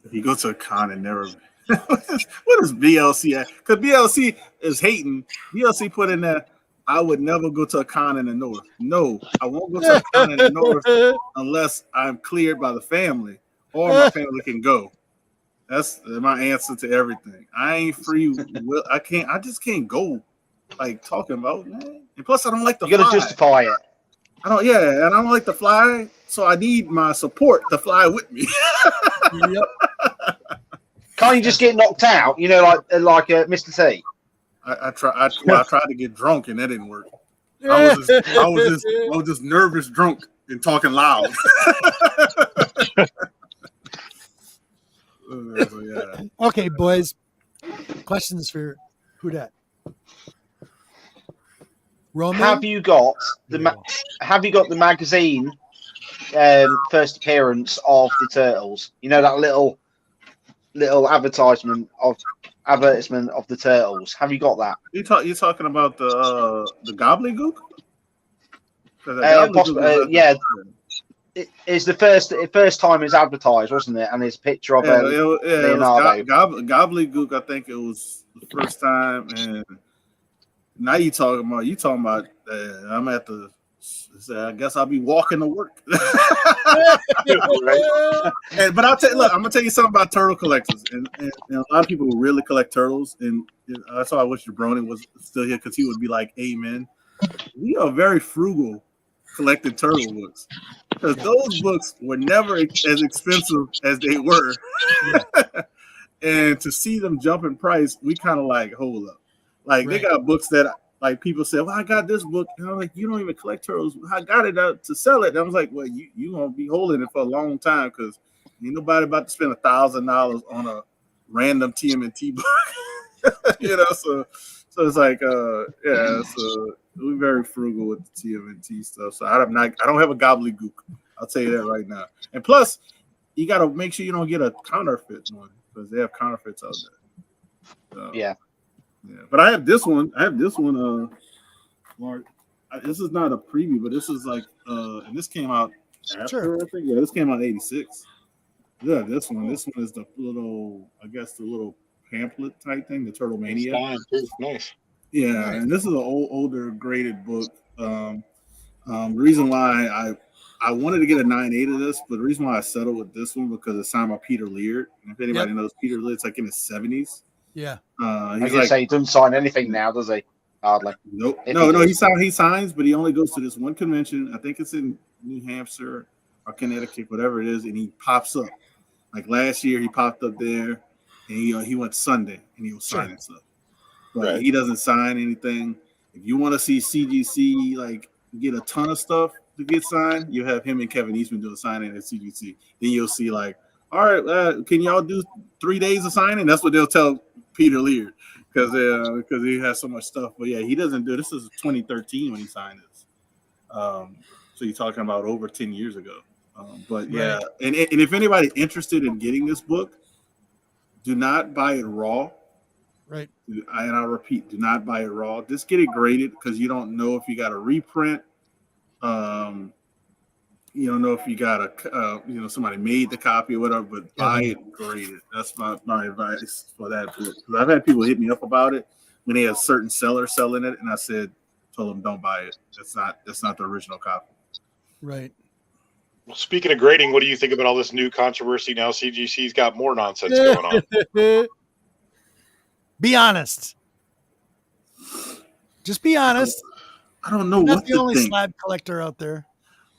Speaker 2: If you go to a con and never, what is BLC at? Because BLC is hating. BLC put in there, I would never go to a con in the north. No, I won't go to a con in the north unless I'm cleared by the family or my family can go. That's my answer to everything. I ain't free. I just can't go. Like talking about, man. And plus, I don't like the.
Speaker 3: You got to justify it.
Speaker 2: And I don't like to fly, so I need my support to fly with me.
Speaker 1: Yep.
Speaker 2: Can't
Speaker 3: you just get knocked out? Like Mr. T.
Speaker 2: I tried to get drunk and that didn't work. I was just nervous, drunk, and talking loud. Yeah.
Speaker 1: Okay, boys. Questions for WhoDat? Roman?
Speaker 3: Have you got the magazine first appearance of the Turtles? You know that little advertisement of the Turtles. Have you got that?
Speaker 2: You talking about the gobbledygook?
Speaker 3: Yeah. It's the first time it's advertised, wasn't it? And it's a picture of Leonardo.
Speaker 2: It was Gobbledygook. I think it was the first time. And now you talking about. I'm at the. I guess I'll be walking to work. But I'll tell you, look, I'm gonna tell you something about turtle collectors, and a lot of people really collect turtles, and that's why I wish Jabroni was still here because he would be like, "Amen." We are very frugal collecting turtle books because those books were never as expensive as they were, and to see them jump in price, we kind of like hold up. Like they got books that. Like people say, well, I got this book. And I'm like, you don't even collect turtles. I got it out to sell it. And I was like, well, you gonna be holding it for a long time because ain't nobody about to spend $1,000 on a random TMNT book. So it's like, so we're very frugal with the TMNT stuff. So I don't have a gobbledygook. I'll tell you that right now. And plus, you got to make sure you don't get a counterfeit one because they have counterfeits out there. So, yeah, but I have this one. Mark. This is not a preview, but this is like, and this came out after. I think. Yeah, this came out in '86. Yeah, this one. This one is the little pamphlet type thing, the Turtle Mania.
Speaker 4: Nice.
Speaker 2: Yeah, nice. And this is an older graded book. The reason why I wanted to get a 9.8 of this, but the reason why I settled with this one because it's signed by Peter Laird. And if anybody knows Peter Laird, it's like in his 70s.
Speaker 3: Yeah. I was gonna say he doesn't sign anything now, does he? Hardly.
Speaker 2: Nope. No. He signs, but he only goes to this one convention. I think it's in New Hampshire or Connecticut, whatever it is, and he pops up. Like last year, he popped up there, and he went Sunday, and he was signing stuff. But he doesn't sign anything. If you want to see CGC like get a ton of stuff to get signed, you have him and Kevin Eastman do a signing at CGC. Then you'll see like, all right, can y'all do 3 days of signing? That's what they'll tell Peter Laird because he has so much stuff. But yeah, he doesn't do this. Is 2013 when he signed this. So you're talking about over 10 years ago. But yeah, and if anybody interested in getting this book, do not buy it raw. Right. And I repeat, do not buy it raw. Just get it graded because you don't know if you got a reprint. You don't know if you got somebody made the copy or whatever, but buy it graded. That's my advice for that book. Because I've had people hit me up about it when they have certain sellers selling it, and I told them don't buy it. That's not the original copy. Right.
Speaker 4: Well, speaking of grading, what do you think about all this new controversy now? CGC's got more nonsense going on.
Speaker 1: Be honest. Just be honest.
Speaker 2: I don't know.
Speaker 1: You're
Speaker 2: what
Speaker 1: not the only slab collector out there.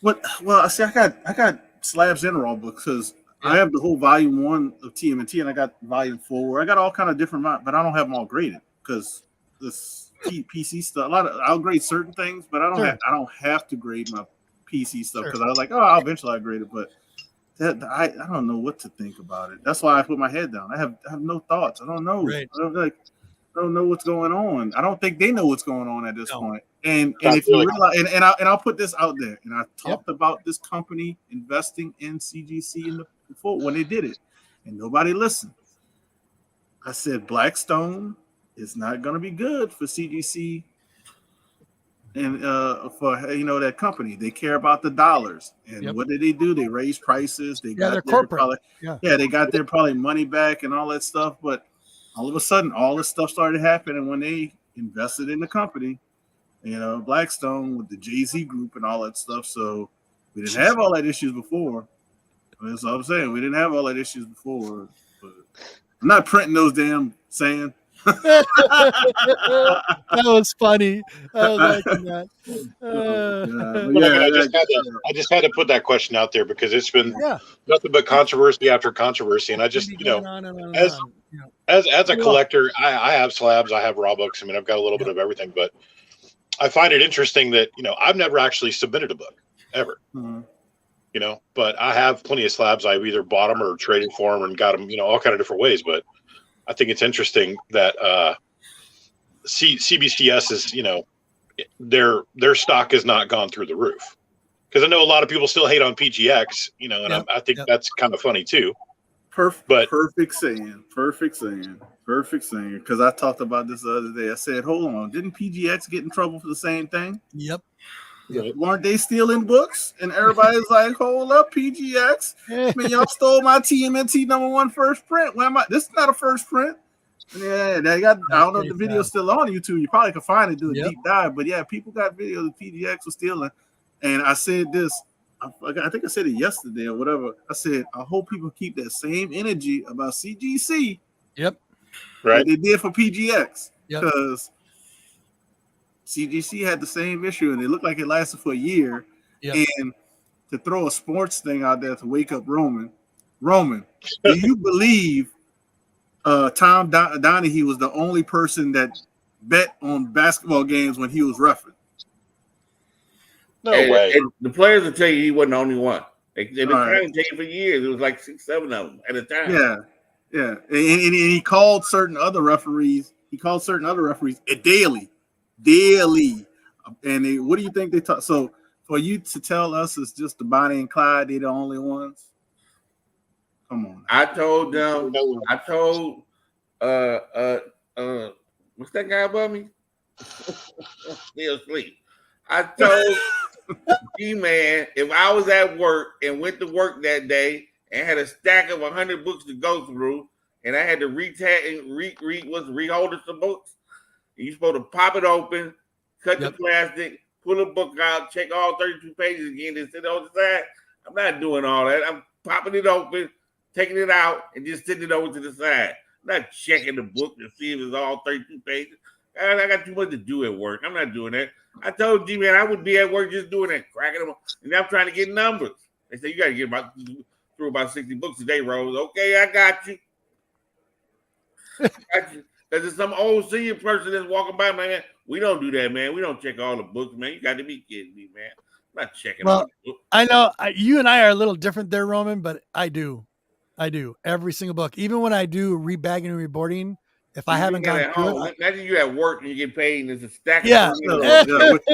Speaker 2: What? Well, see, I got slabs in raw books because I have the whole volume 1 of TMNT and I got volume 4. I got all kind of different, but I don't have them all graded because this PC stuff. I'll grade certain things, but I don't have to grade my PC stuff because I was like, I'll eventually grade it, but I don't know what to think about it. That's why I put my head down. I have no thoughts. I don't know. Right. I don't know what's going on. I don't think they know what's going on at this point. And if you realize, and I'll put this out there, and I talked about this company investing in CGC before when they did it, and nobody listened. I said Blackstone is not going to be good for CGC, and for that company. They care about the dollars, and what did they do? They raised prices. They got
Speaker 1: they're corporate.
Speaker 2: They got their probably money back and all that stuff, but all of a sudden, all this stuff started happening when they invested in the company. Blackstone with the Jay-Z group and all that stuff. So we didn't have all that issues before. That's all I'm saying. We didn't have all that issues before. But I'm not printing those damn saying.
Speaker 1: That was funny. I was liking that.
Speaker 4: I just had to put that question out there because it's been nothing but controversy after controversy, and I just as a collector, I have slabs, I have raw books. I mean, I've got a little bit of everything, but I find it interesting that I've never actually submitted a book ever. Mm-hmm. But I have plenty of slabs. I've either bought them or traded for them and got them, all kind of different ways. But I think it's interesting that CBCS is, their stock has not gone through the roof. Because I know a lot of people still hate on PGX, and I think that's kind of funny too.
Speaker 2: Perfect saying. Because I talked about this the other day. I said, hold on, didn't PGX get in trouble for the same thing?
Speaker 1: Yep.
Speaker 2: Weren't they stealing books? And everybody's like, hold up, PGX. Man, y'all stole my TMNT #1 first print. Where am I? This is not a first print. Yeah, they got. I don't know if the video's still on YouTube. You probably can find it, do a deep dive. But yeah, people got videos of PGX was stealing. And I said this. I think I said it yesterday or whatever. I said I hope people keep that same energy about CGC.
Speaker 1: Yep.
Speaker 4: Right.
Speaker 2: They did for PGX because CGC had the same issue and it looked like it lasted for a year. Yep. And to throw a sports thing out there to wake up Roman, do you believe Tom Donahue was the only person that bet on basketball games when he was reffing?
Speaker 4: No way.
Speaker 5: And the players will tell you he wasn't the only one. They've been trying to take it for years. It was like 6, 7 of them at a time.
Speaker 2: Yeah. And he called certain other referees. Daily. And what do you think they talk? So for you to tell us it's just the Bonnie and Clyde, they're the only ones. Come on.
Speaker 5: I told them. What's that guy above me? Still asleep. I told G-Man if I was at work and went to work that day and had a stack of 100 books to go through, and I had to rehold some books, and you're supposed to pop it open, cut the plastic, pull a book out, check all 32 pages again, and sit on the side. I'm not doing all that. I'm popping it open, taking it out, and just sitting it over to the side. I'm not checking the book to see if it's all 32 pages. I got too much to do at work. I'm not doing that. I told G-Man I would be at work just doing that, cracking them up. And I'm trying to get numbers. They say, you got to get through about 60 books a day, Rose. Okay, I got you. Because there's some old senior person that's walking by, man. We don't do that, man. We don't check all the books, man. You got to be kidding me, man. I'm not checking all the books.
Speaker 1: I know you and I are a little different there, Roman, but I do. Every single book. Even when I do rebagging and reboarding, if I haven't gone through it.
Speaker 5: Imagine you at work and you get paid and there's a stack of books.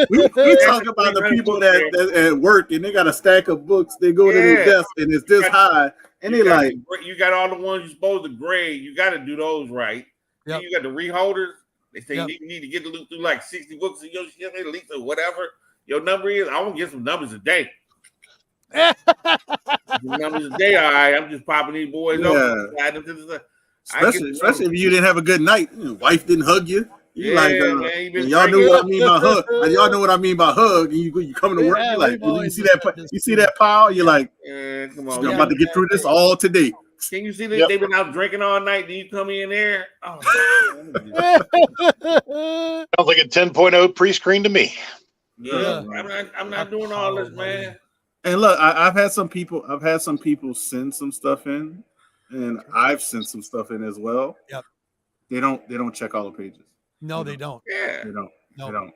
Speaker 2: We talk about the people that at work and they got a stack of books. They go to their desk and it's this high. And they like,
Speaker 5: you got all the ones you're supposed to grade. You got to do those right. Yep. You got the reholders. They say you need to get through like 60 books of your shit, at least, or whatever your number is. I want to get some numbers a day. Numbers a day, all right. I'm just popping these boys over.
Speaker 2: Especially if you didn't have a good night, your wife didn't hug you. Y'all know what I mean by hug. Y'all know what I mean by hug. And you coming to work, you're like, you see that pile, you're like, come on, I'm about to get through this all today.
Speaker 5: Can you see that they've been out drinking all night? Do you come in there? Oh,
Speaker 4: sounds like a 10.0 pre-screen to me.
Speaker 5: Yeah, I'm not doing all this, man.
Speaker 2: And look, I've had some people send some stuff in. And I've sent some stuff in as well. Yep. They don't check all the pages.
Speaker 1: No, they don't.
Speaker 5: Yeah.
Speaker 2: They don't.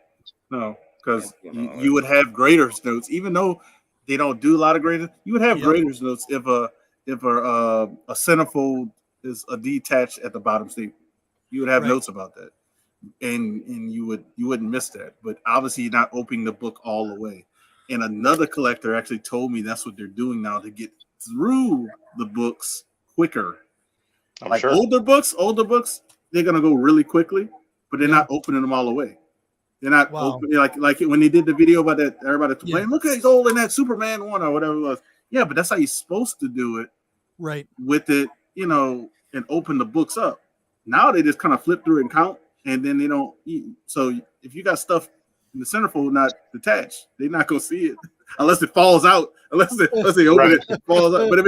Speaker 2: No, because you would have graders notes, even though they don't do a lot of graders. You would have graders notes if a centerfold is a detached at the bottom staple. You would have notes about that, and you wouldn't miss that. But obviously, you're not opening the book all the way. And another collector actually told me that's what they're doing now to get through the books quicker. Like older books, they're gonna go really quickly, but they're not opening them all the way. They're not opening like when they did the video about that. Everybody complaining, look at he's old in that Superman one or whatever it was. Yeah, but that's how you're supposed to do it,
Speaker 1: right?
Speaker 2: With it, and open the books up. Now they just kind of flip through and count, and then they don't. So if you got stuff in the centerfold not detached, they're not gonna see it. Unless it falls out, unless they open it falls out. But if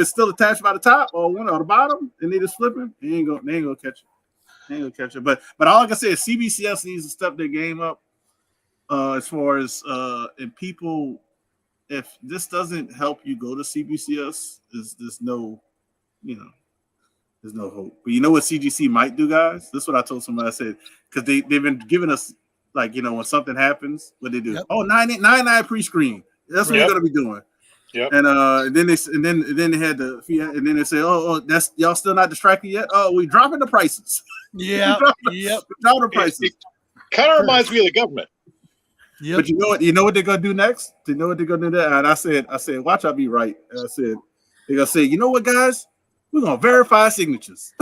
Speaker 2: it's still attached by the top or one or the bottom, and they just flip it, they ain't gonna catch it. But all I can say is CBCS needs to step their game up as far as and people. If this doesn't help you go to CBCS, there's no hope. But you know what CGC might do, guys? This is what I told somebody. I said because they've been giving us. Like, when something happens, what they do? Yep. Oh, 99 pre-screen. That's what we're gonna be doing. Yep. And then they had the and then they say, oh, that's y'all still not distracted yet? Oh, we dropping the prices.
Speaker 1: Yeah.
Speaker 2: Dropping the prices.
Speaker 4: It kind of reminds me of the government.
Speaker 2: Yep. But you know what they're gonna do next? They know what they're gonna do next. And I said, watch, I'll be right. And I said, they're gonna say, you know what, guys? We're gonna verify signatures.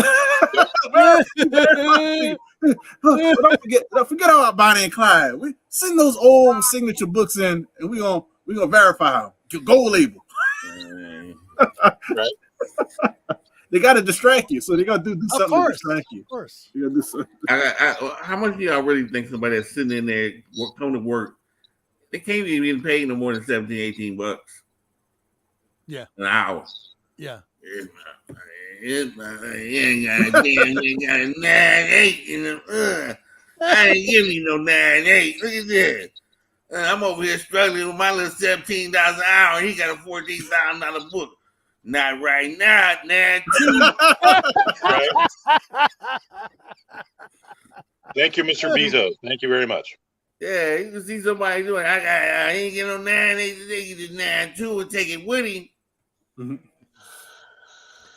Speaker 2: Don't forget about Bonnie and Clyde. We send those old signature books in, and we gonna verify them. Gold label.
Speaker 4: Right.
Speaker 2: They got to distract you, so they got to do something to distract you.
Speaker 1: Of course.
Speaker 2: You gotta do something.
Speaker 5: How much do y'all really think somebody that's sitting in there come to work? They can't even get paid no more than 17, 18 bucks.
Speaker 1: Yeah.
Speaker 5: An hour.
Speaker 1: Yeah.
Speaker 5: I ain't giving you no 9.8. Look at this. I'm over here struggling with my little $17 an hour. He got a $14,000 book. Not right now,
Speaker 4: Right. Thank you, Mr. Bezos. Thank you very much.
Speaker 5: Yeah, you can see somebody doing. I ain't get no 9.8 today. Get this 9.2 and take it with him.
Speaker 2: Mm-hmm.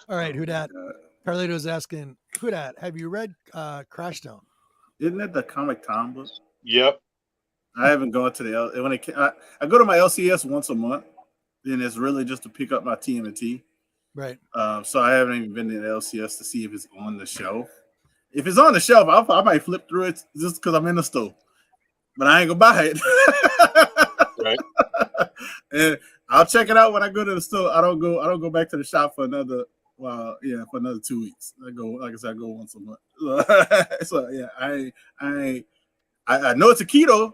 Speaker 1: All right, WhoDat? Carlito's asking, WhoDat, have you read Crashdown?
Speaker 2: Isn't that the Comic Tom book?
Speaker 4: Yep.
Speaker 2: I haven't gone to the I go to my LCS once a month, and it's really just to pick up my TMNT.
Speaker 1: Right.
Speaker 2: So I haven't even been to the LCS to see if it's on the shelf. If it's on the shelf, I might flip through it just because I'm in the store, but I ain't gonna buy it.
Speaker 4: Right.
Speaker 2: And I'll check it out when I go to the store. I don't go back to the shop for another. For another 2 weeks. I go, like I said, I go once a month. So yeah, I know it's a keto.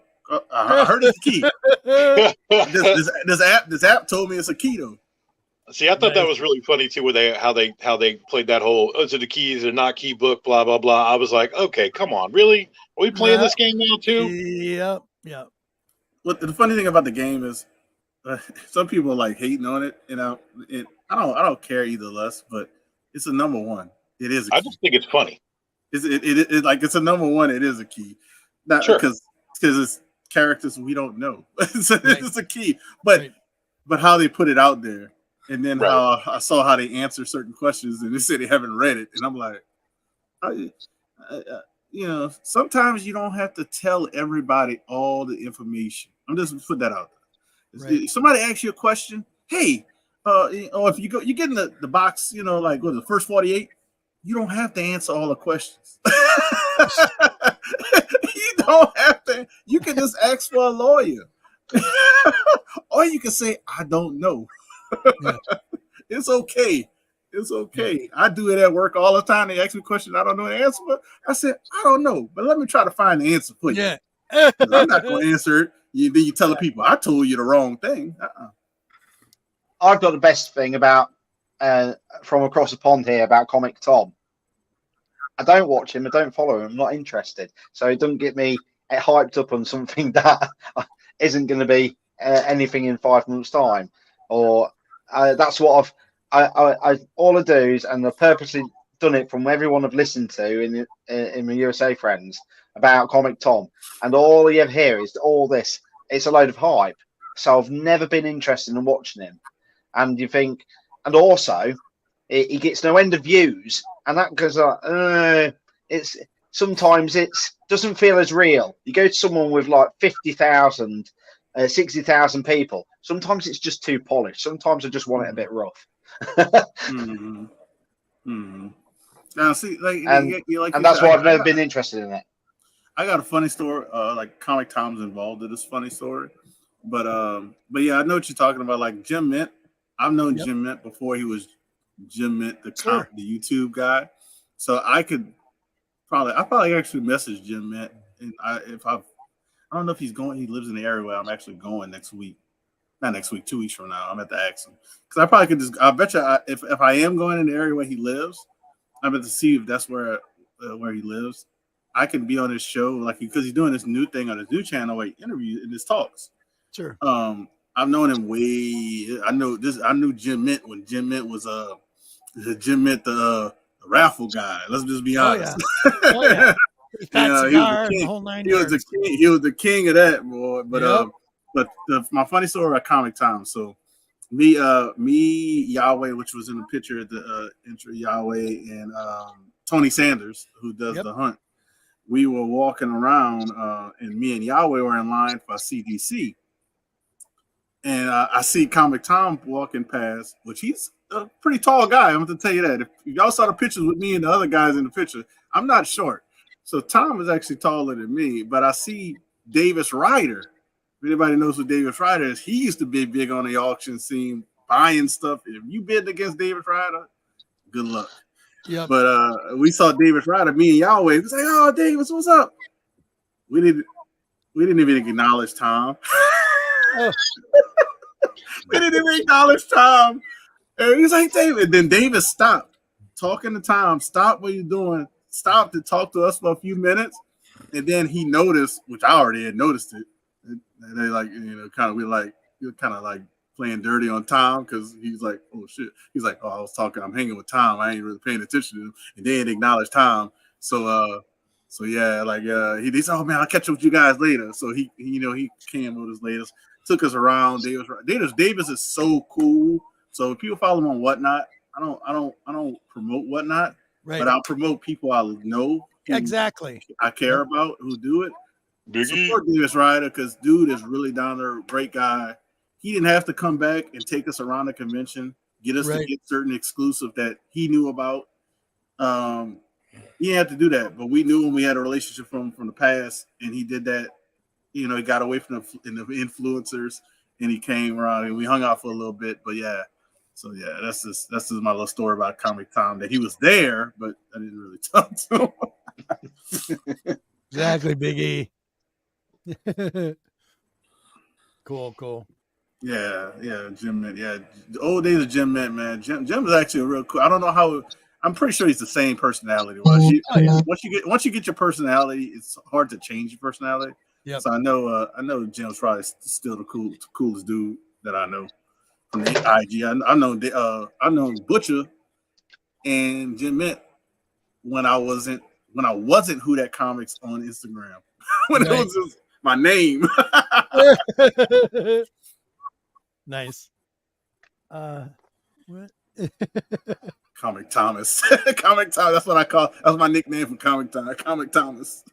Speaker 2: I heard it's a key. This app told me it's a keto.
Speaker 4: See, I thought that was really funny too, where how they played that whole to the keys or not key book, blah blah blah. I was like, okay, come on, really? Are we playing this game now too?
Speaker 1: Yep.
Speaker 2: But the funny thing about the game is, some people are like hating on it, and I don't care either less, but it's a number one. It is.
Speaker 4: I just think it's funny.
Speaker 2: It's a number one. It is a key, not because it's characters we don't know. It's a key, but how they put it out there, and then how I saw how they answer certain questions, and they say they haven't read it, and I'm like, sometimes you don't have to tell everybody all the information. I'm just put that out there. If somebody asks you a question, hey, or if you get in the box, like the first 48, you don't have to answer all the questions. You don't have to. You can just ask for a lawyer, or you can say, I don't know. Yeah. It's okay. It's okay. Yeah. I do it at work all the time. They ask me questions I don't know the answer, but I said, I don't know, but let me try to find the answer for you. Yeah. I'm not going to answer it. Then you tell the people, I told you the wrong thing.
Speaker 3: I've got the best thing about from across the pond here about Comic Tom. I don't watch him. I don't follow him. I'm not interested. So it doesn't get me hyped up on something that isn't going to be anything in 5 months' time. Or that's what all I do is, and I've purposely done it from everyone I've listened to in my USA friends about Comic Tom, and all you hear is all this. It's a load of hype. So I've never been interested in watching him. And you think, and also he gets no end of views, and that goes it's sometimes doesn't feel as real. You go to someone with like 50,000, 60,000 people. Sometimes it's just too polished. Sometimes I just want it a bit rough.
Speaker 2: Mm-hmm. Mm-hmm. Now, see,
Speaker 3: and that's why I've never been interested in it.
Speaker 2: I got a funny story. Like Comic Tom's involved in this funny story, but yeah, I know what you're talking about. Like Jim Mint, I've known Jim Mint before he was Jim Mint, the YouTube guy. So I probably actually message Jim Mint, and I don't know if he's going. He lives in the area where I'm actually going next week. Not next week, 2 weeks from now. I'm at the ask him because I probably could just. I bet you if I am going in the area where he lives, I bet to see if that's where he lives. I can be on his show, like because he's doing this new thing on his new channel where he interviews and his talks.
Speaker 1: Sure.
Speaker 2: I've known him way. I knew Jim Mint when Jim Mint was Jim Mint the raffle guy. Let's just be honest.
Speaker 1: Oh yeah.
Speaker 2: He was the king.
Speaker 1: The whole 9
Speaker 2: he was the king. He was the king of that, boy. But my funny story about Comic Tom. So me Yahweh, which was in the picture at the intro, Yahweh and Tony Sanders, who does the hunt. We were walking around, and me and Yahweh were in line for CDC. And I see Comic Tom walking past, which he's a pretty tall guy. I'm going to tell you that. If y'all saw the pictures with me and the other guys in the picture, I'm not short. So Tom is actually taller than me, but I see Davis Ryder. If anybody knows who Davis Ryder is, he used to be big on the auction scene, buying stuff. If you bid against Davis Ryder, good luck.
Speaker 1: Yep.
Speaker 2: But we saw Davis Ryder, me and Yahweh. It was like, oh, Davis, what's up? We didn't even acknowledge Tom.
Speaker 1: Oh.
Speaker 2: We didn't even acknowledge Tom. And he's like, David. Then David stopped talking to Tom, stopped what he's doing, stopped to talk to us for a few minutes. And then he noticed, which I already had noticed it. And they like, we were kind of like playing dirty on Tom because he's like, oh shit. He's like, oh, I'm hanging with Tom. I ain't really paying attention to him. And they didn't acknowledge Tom. So yeah, he said, oh man, I'll catch up with you guys later. So he came with us later, took us around. Davis is so cool. So if people follow him on Whatnot, I don't promote Whatnot, right. But I'll promote people I know.
Speaker 1: Exactly.
Speaker 2: I care about who do it. Support Davis Ryder because dude is really down there, great guy. He didn't have to come back and take us around the convention, get us to get certain exclusive that he knew about. He didn't have to do that, but we knew him. We had a relationship from the past, and he did that. He got away from the influencers, and he came around, and we hung out for a little bit. But yeah, so yeah, that's just my little story about Comic Tom, that he was there, but I didn't really talk to him.
Speaker 1: Exactly, Big E. Cool.
Speaker 2: Yeah, Jim Mint. Yeah, the old days of Jim Mint, man. Jim is actually a real cool. I don't know how. I'm pretty sure he's the same personality. Once you get your personality, it's hard to change your personality. Yep. So I know Jim's probably still the coolest dude that I know from the IG. I know Butcher and Jim Mint when I wasn't WhoDat Comics on Instagram. When it was just my name.
Speaker 1: Nice. What?
Speaker 2: Comic Thomas. Comic Thomas. That's what I call. That's my nickname for Comic Thomas. Comic Thomas.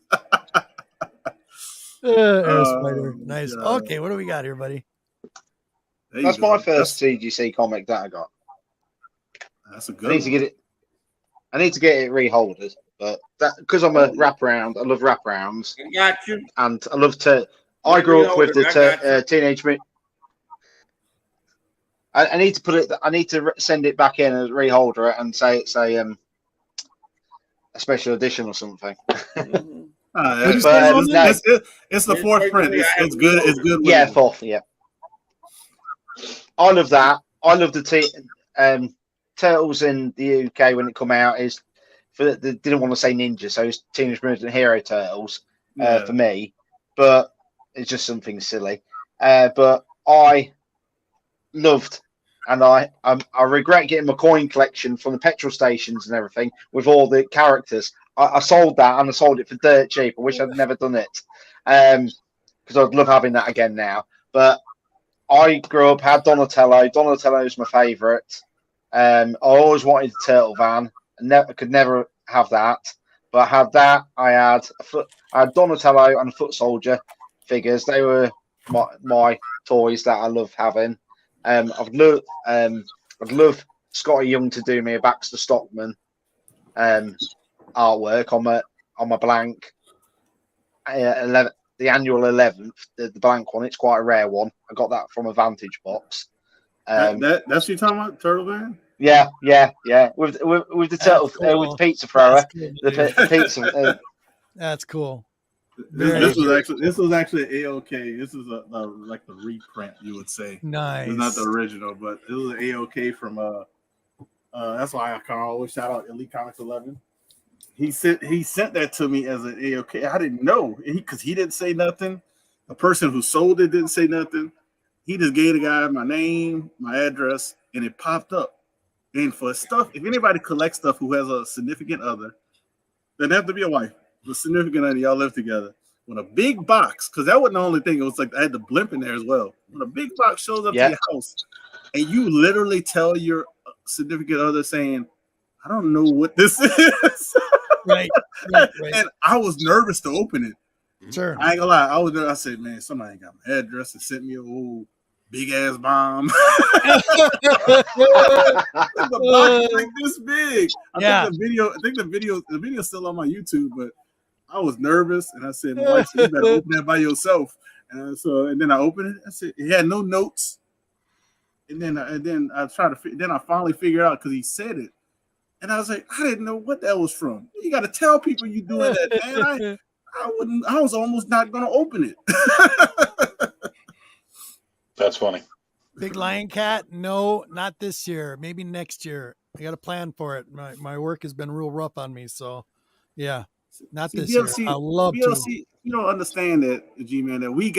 Speaker 1: Air Spider. Nice.
Speaker 2: Yeah.
Speaker 1: Okay, what do we got here, buddy?
Speaker 3: That's my first CGC comic that I got.
Speaker 2: That's a good.
Speaker 3: I need to get it reholded, but that because I'm a wraparound. I love wraparounds.
Speaker 5: Got you.
Speaker 3: And I love to. I grew up with the Teenage Mutant. I need to put it. I need to send it back in and reholder it and say it's a special edition or something.
Speaker 2: It's the fourth print. It's good. It's good.
Speaker 3: Yeah, fourth. Yeah. I love that. I love the Turtles in the UK when it come out. Is they didn't want to say ninja, so it's Teenage Mutant Hero Turtles for me. But it's just something silly. But I loved, and I regret getting my coin collection from the petrol stations and everything with all the characters. I sold that and I sold it for dirt cheap. I wish I'd never done it because I'd love having that again now. But I grew up, had Donatello. Donatello's my favourite. I always wanted a turtle van. I could never have that. But I had that. I had Donatello and a Foot Soldier figures. They were my toys that I love having. I'd love Scotty Young to do me a Baxter Stockman artwork on my blank 11, the annual 11th, the blank one. It's quite a rare one. I got that from a Vantage box.
Speaker 2: That's what you're talking about, Turtle Van?
Speaker 3: Yeah. With the turtle, cool. With the pizza thrower, the pizza.
Speaker 1: That's cool.
Speaker 2: This was actually AOK. This is like the reprint, you would say.
Speaker 1: Nice.
Speaker 2: It's not the original, but it was an AOK from that's why I can always shout out Elite Comics 11. He sent that to me as an AOK. I didn't know because he didn't say nothing. The person who sold it didn't say nothing. He just gave the guy my name, my address, and it popped up. And for stuff, if anybody collects stuff who has a significant other, doesn't have to be a wife. The significant other, y'all live together. When a big box, because that wasn't the only thing, it was like I had the blimp in there as well. When a big box shows up to your house and you literally tell your significant other saying, I don't know what this is.
Speaker 1: Right.
Speaker 2: And I was nervous to open it.
Speaker 1: Sure.
Speaker 2: I ain't gonna lie. I said, man, somebody got my address and sent me a old big ass bomb. The box is like this big. I think the video's still on my YouTube, but I was nervous and I said, my wife said, you better open that by yourself. And then I opened it. I said it had no notes. And then I finally figured out because he said it. And I was like, I didn't know what that was from. You got to tell people you're doing that, man. I was almost not going to open it.
Speaker 4: That's funny.
Speaker 1: Big lion cat? No, not this year. Maybe next year. I got a plan for it. My work has been real rough on me, so yeah, not this year. I love to.
Speaker 2: You don't understand that, G-Man. That we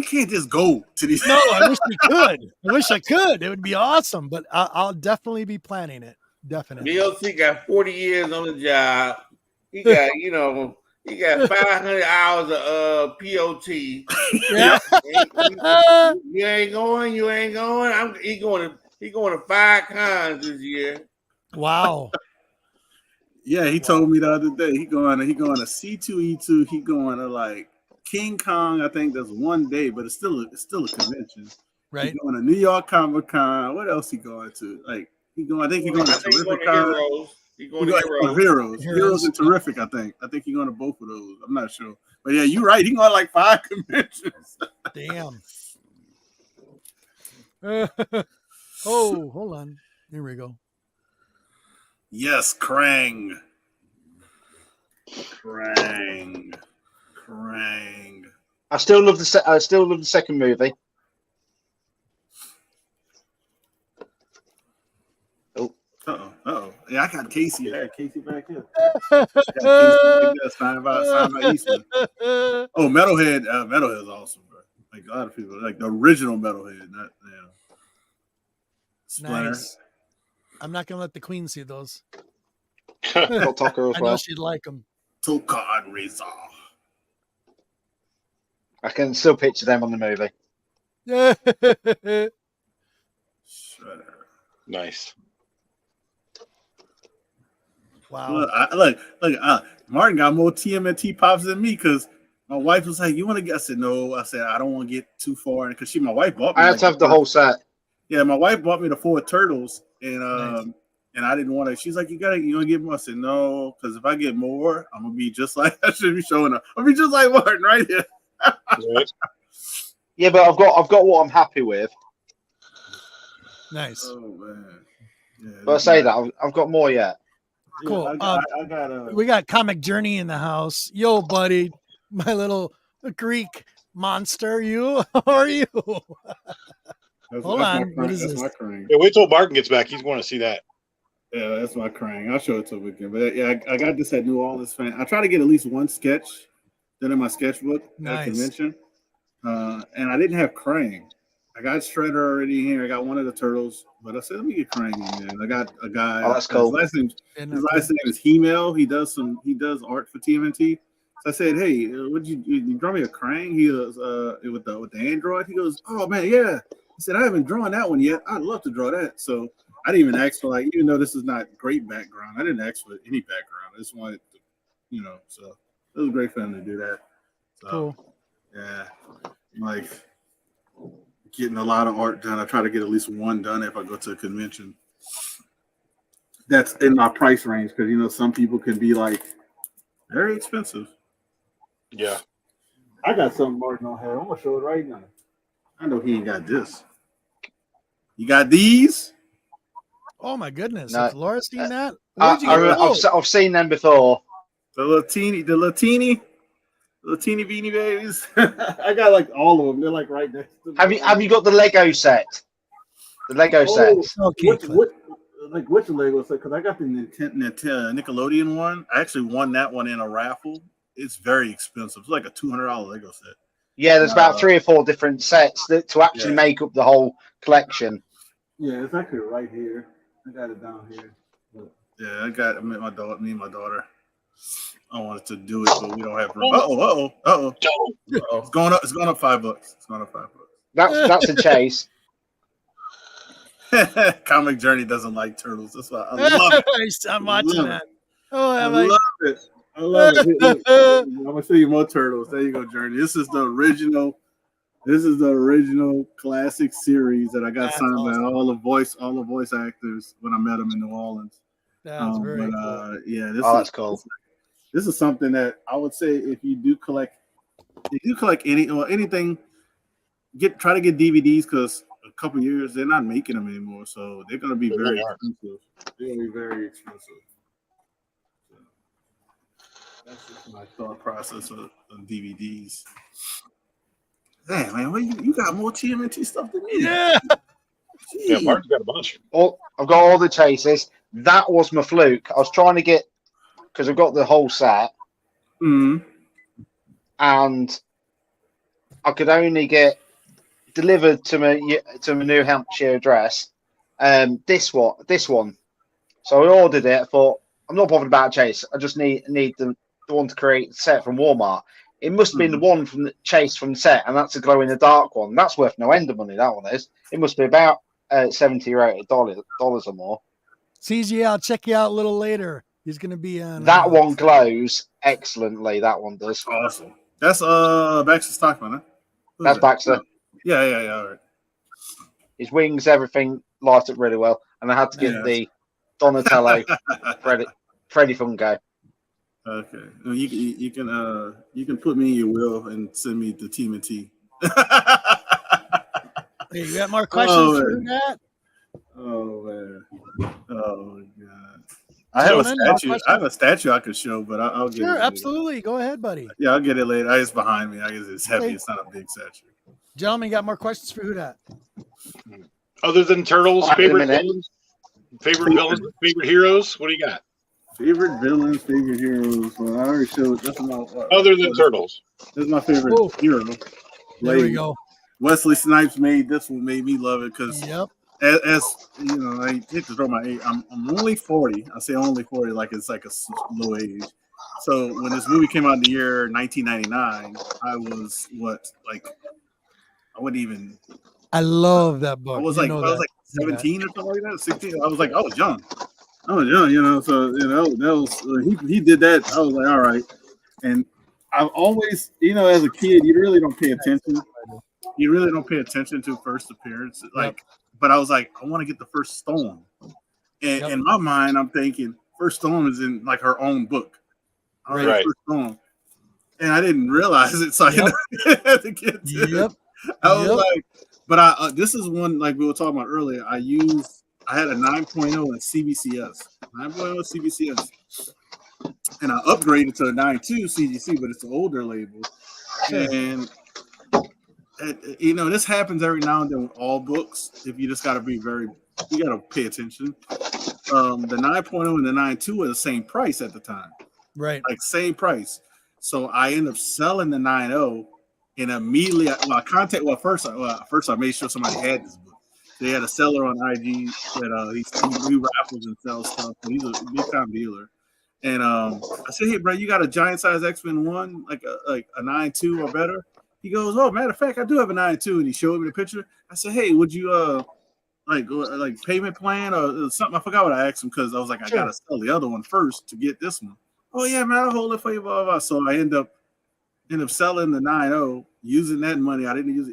Speaker 2: can't just go to these.
Speaker 1: No, I wish we could. I wish I could. It would be awesome, but I'll definitely be planning it. Definitely.
Speaker 5: DLC got 40 years on the job. He got, he got 500 hours of POT.
Speaker 1: Yeah.
Speaker 5: You ain't going. He going to 5 cons this year.
Speaker 1: Wow.
Speaker 2: Yeah, he told me the other day he going to C2E2. He going to like King Kong. I think that's one day, but it's still a convention.
Speaker 1: Right.
Speaker 2: He's going to New York Comic Con. What else he going to? Like I think he's going to Terrific Con.
Speaker 5: He's going to
Speaker 2: Heroes and Terrific. I think he's going to both of those. I'm not sure, but yeah, you're right. He's going to like 5 conventions.
Speaker 1: Damn. Oh, hold on. Here we go.
Speaker 2: Yes, Krang.
Speaker 3: I still love the second movie.
Speaker 2: Uh-oh. Yeah, I got Casey. I got Casey back here. Signed by Eastman. Oh, Metalhead. Metalhead's awesome, bro. Like a lot of people like the original Metalhead, not Splinter.
Speaker 1: Nice. I'm not gonna let the Queen see those.
Speaker 3: Got Tucker as
Speaker 1: I
Speaker 3: well.
Speaker 1: know she'd like them.
Speaker 2: Tokad Razor.
Speaker 3: I can still picture them on the movie.
Speaker 2: Shredder.
Speaker 4: Nice.
Speaker 1: Wow.
Speaker 2: Look, Martin got more TMNT pops than me because my wife was like, "You want to get?" I said, "No." I said, "I don't want to get too far," because my wife bought me.
Speaker 3: I had to have the whole set.
Speaker 2: Yeah, my wife bought me the 4 turtles, and
Speaker 1: Nice.
Speaker 2: and I didn't want to. She's like, "You want to get more?" I said, "No," because if I get more, I'm gonna be just like I should be showing up. I'll be just like Martin right here.
Speaker 3: Yeah, but I've got what I'm happy with.
Speaker 1: Nice.
Speaker 2: Oh man. Yeah,
Speaker 3: But I say that I've got more yet.
Speaker 1: Cool.
Speaker 2: I got
Speaker 1: We got Comic Journey in the house. Yo, buddy, my little Greek monster. How are you? Hold on. What is this?
Speaker 2: My Krang.
Speaker 4: Yeah, wait till Martin gets back. He's going to see that.
Speaker 2: Yeah, that's my Krang. I'll show it to him again. But yeah, I got this at New Orleans fan. I try to get at least one sketch done in my sketchbook at a convention. And I didn't have Krang. I got Shredder already here. I got one of the turtles, but I said, let me get Krang in there. I got a guy.
Speaker 3: Oh, that's cool.
Speaker 2: His last name is Hemel. He does art for TMNT. So I said, hey, would you draw me a Krang? He was with the Android. He goes, oh man, yeah. He said, I haven't drawn that one yet. I'd love to draw that. So I didn't even ask for even though this is not great background, I didn't ask for any background. I just wanted to, so it was great for him to do that. So,
Speaker 1: Cool.
Speaker 2: Yeah, like getting a lot of art done. I try to get at least one done if I go to a convention. That's in my price range because some people can be like very expensive.
Speaker 4: Yeah.
Speaker 2: I got something Martin on here. I'm gonna show it right now. I know he ain't got this. You got these?
Speaker 1: Oh my goodness!
Speaker 3: No.
Speaker 1: Has Laura seen that? Where'd you get those?
Speaker 3: I've seen them before.
Speaker 2: The Latini Beanie Babies. I got like all of them. They're like right next to me.
Speaker 3: Have you got the Lego set? The Lego set.
Speaker 1: Okay,
Speaker 2: which Lego set? Because I got the Nickelodeon one. I actually won that one in a raffle. It's very expensive. It's like a $200 Lego set.
Speaker 3: Yeah, there's about 3 or 4 different sets to actually make up the whole collection.
Speaker 2: Yeah, it's actually right here. I got it down here. Yeah, I got it. Me and my daughter. I wanted to do it, but we don't have room. Uh-oh. It's going up. It's going up $5. It's going up $5.
Speaker 3: That's a chase.
Speaker 2: Comic Journey doesn't like turtles. That's why I love it.
Speaker 1: I'm watching that. Oh,
Speaker 2: I love it. I love it. I'm gonna show you more turtles. There you go, Journey. This is the original This is the original classic series that I got
Speaker 1: That's
Speaker 2: signed by
Speaker 1: awesome.
Speaker 2: all the voice actors when I met them in New Orleans.
Speaker 1: That's very cool.
Speaker 2: Yeah,
Speaker 3: That's cool.
Speaker 2: This is something that I would say if you do collect anything, try to get DVDs because a couple years they're not making them anymore, so they're gonna be very expensive. They're gonna be very expensive. So that's just my thought process of DVDs. Damn, man, you got more TMNT stuff than me.
Speaker 1: Yeah.
Speaker 4: Yeah, Martin's got a bunch.
Speaker 3: I've got all the chases. That was my fluke. I was trying to get, because I've got the whole set,
Speaker 2: Mm-hmm.
Speaker 3: and I could only get delivered to my New Hampshire address. This one. So I ordered it. I thought I'm not bothered about Chase. I just need the one to create the set from Walmart. It must have been the one from the Chase from the set, and that's a glow in the dark one. That's worth no end of money. That one is. It must be about $70 or $80 or more.
Speaker 1: CG, I'll check you out a little later. He's gonna be on.
Speaker 3: That one glows excellently. That one does.
Speaker 2: Awesome. That's Baxter Stockman, huh?
Speaker 3: That's Baxter.
Speaker 2: Yeah. All right.
Speaker 3: His wings, everything light up really well, and I had to get the Donatello Freddy Funko.
Speaker 2: Okay, you can put me in your will and send me the TMNT.
Speaker 1: Hey, you got more questions for that?
Speaker 2: Oh man! Oh god! I have a statue I could show, but I'll get it.
Speaker 1: Sure, absolutely. Go ahead, buddy.
Speaker 2: Yeah, I'll get it later. It's behind me. I guess it's heavy. Okay. It's not a big statue.
Speaker 1: Gentlemen, you got more questions for WhoDat?
Speaker 4: Other than Turtles, favorite villains, favorite heroes. What do you got?
Speaker 2: Favorite villains, favorite heroes. Well, I already showed. That's my.
Speaker 4: Other than Turtles,
Speaker 2: this is my favorite hero.
Speaker 1: There we go.
Speaker 2: Wesley Snipes made me love it because as you know, I hate to throw my age. I'm only 40. I say only 40 like it's like a low age. So when this movie came out in the year 1999, I was I wouldn't even.
Speaker 1: I love that book.
Speaker 2: I was like 17 or something like that, 16. I was young. You know. So that was he did that. I was like, all right. And I've always, as a kid, you really don't pay attention. You really don't pay attention to first appearance. But I was like, I want to get the first Storm. And in my mind, I'm thinking first Storm is in like her own book. Right. First Storm. And I didn't realize it, so I had to get to it. I was like, but this is one like we were talking about earlier. I had a 9.0 in CBCS. 9.0 CBCS. And I upgraded to a 9.2 CGC, but it's an older label. And this happens every now and then with all books. If you just got to you got to pay attention. The 9.0 and the 9.2 were the same price at the time.
Speaker 1: Right.
Speaker 2: Like same price. So I end up selling the 9.0 and immediately, first I made sure somebody had this book. They had a seller on IG that he raffles and sells stuff. So he's a big time dealer. And I said, hey, bro, you got a giant size X-Men 1, like a 9.2 or better? He goes, oh, matter of fact, I do have a 9.2, and he showed me the picture. I said, hey, would you like payment plan or something? I forgot what I asked him because I was like, I gotta sell the other one first to get this one. Oh yeah, man, I'll hold it for you, blah blah blah. So I end up selling the 9.0, using that money. I didn't use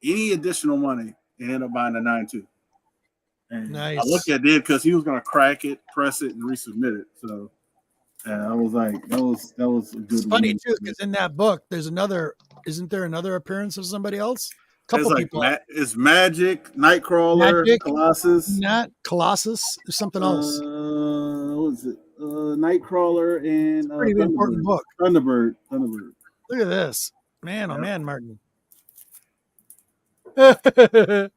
Speaker 2: any additional money, and ended up buying the 9.2. And nice. I looked at it because he was gonna crack it, press it, and resubmit it. So. And I was like, that was a good. It's
Speaker 1: funny too, because in that book, isn't there another appearance of somebody else?
Speaker 2: Couple people. It's Magic, Nightcrawler, Colossus.
Speaker 1: Not Colossus. There's something else.
Speaker 2: What was it? Nightcrawler and
Speaker 1: pretty important book.
Speaker 2: Thunderbird.
Speaker 1: Look at this, man! Oh man, Martin.
Speaker 2: Martin,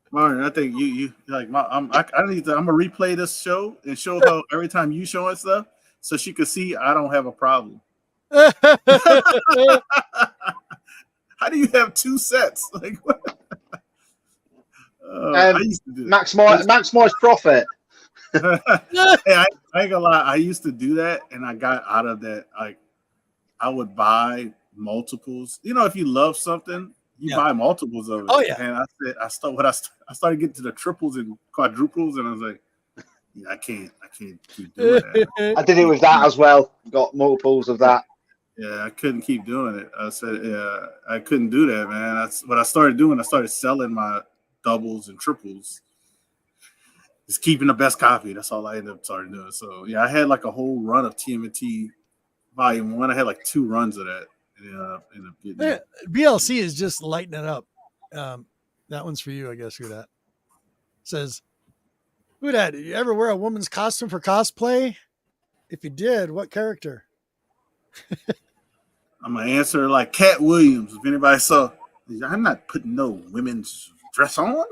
Speaker 2: I think you like I'm gonna replay this show and show how every time you show us stuff. So she could see I don't have a problem. How do you have two sets? Like what?
Speaker 3: I used to do maximize profit.
Speaker 2: Hey, I ain't gonna lie. I used to do that, and I got out of that. Like, I would buy multiples. If you love something, you buy multiples of it.
Speaker 1: Oh yeah.
Speaker 2: And I started getting to the triples and quadruples, and I was like. Yeah, I can't keep doing that.
Speaker 3: I did it with that as well. Got multiples of that.
Speaker 2: Yeah, I couldn't keep doing it. I said, yeah, I couldn't do that, man. That's what I started doing. I started selling my doubles and triples. Just keeping the best copy. That's all I ended up starting doing. So yeah, I had like a whole run of TMNT Volume 1. I had like 2 runs of that. Ended up getting it.
Speaker 1: BLC is just lighting it up. That one's for you, I guess. WhoDat says, WhoDat, did you ever wear a woman's costume for cosplay? If you did, what character?
Speaker 2: I'm gonna answer like Cat Williams. If anybody saw, I'm not putting no women's dress on.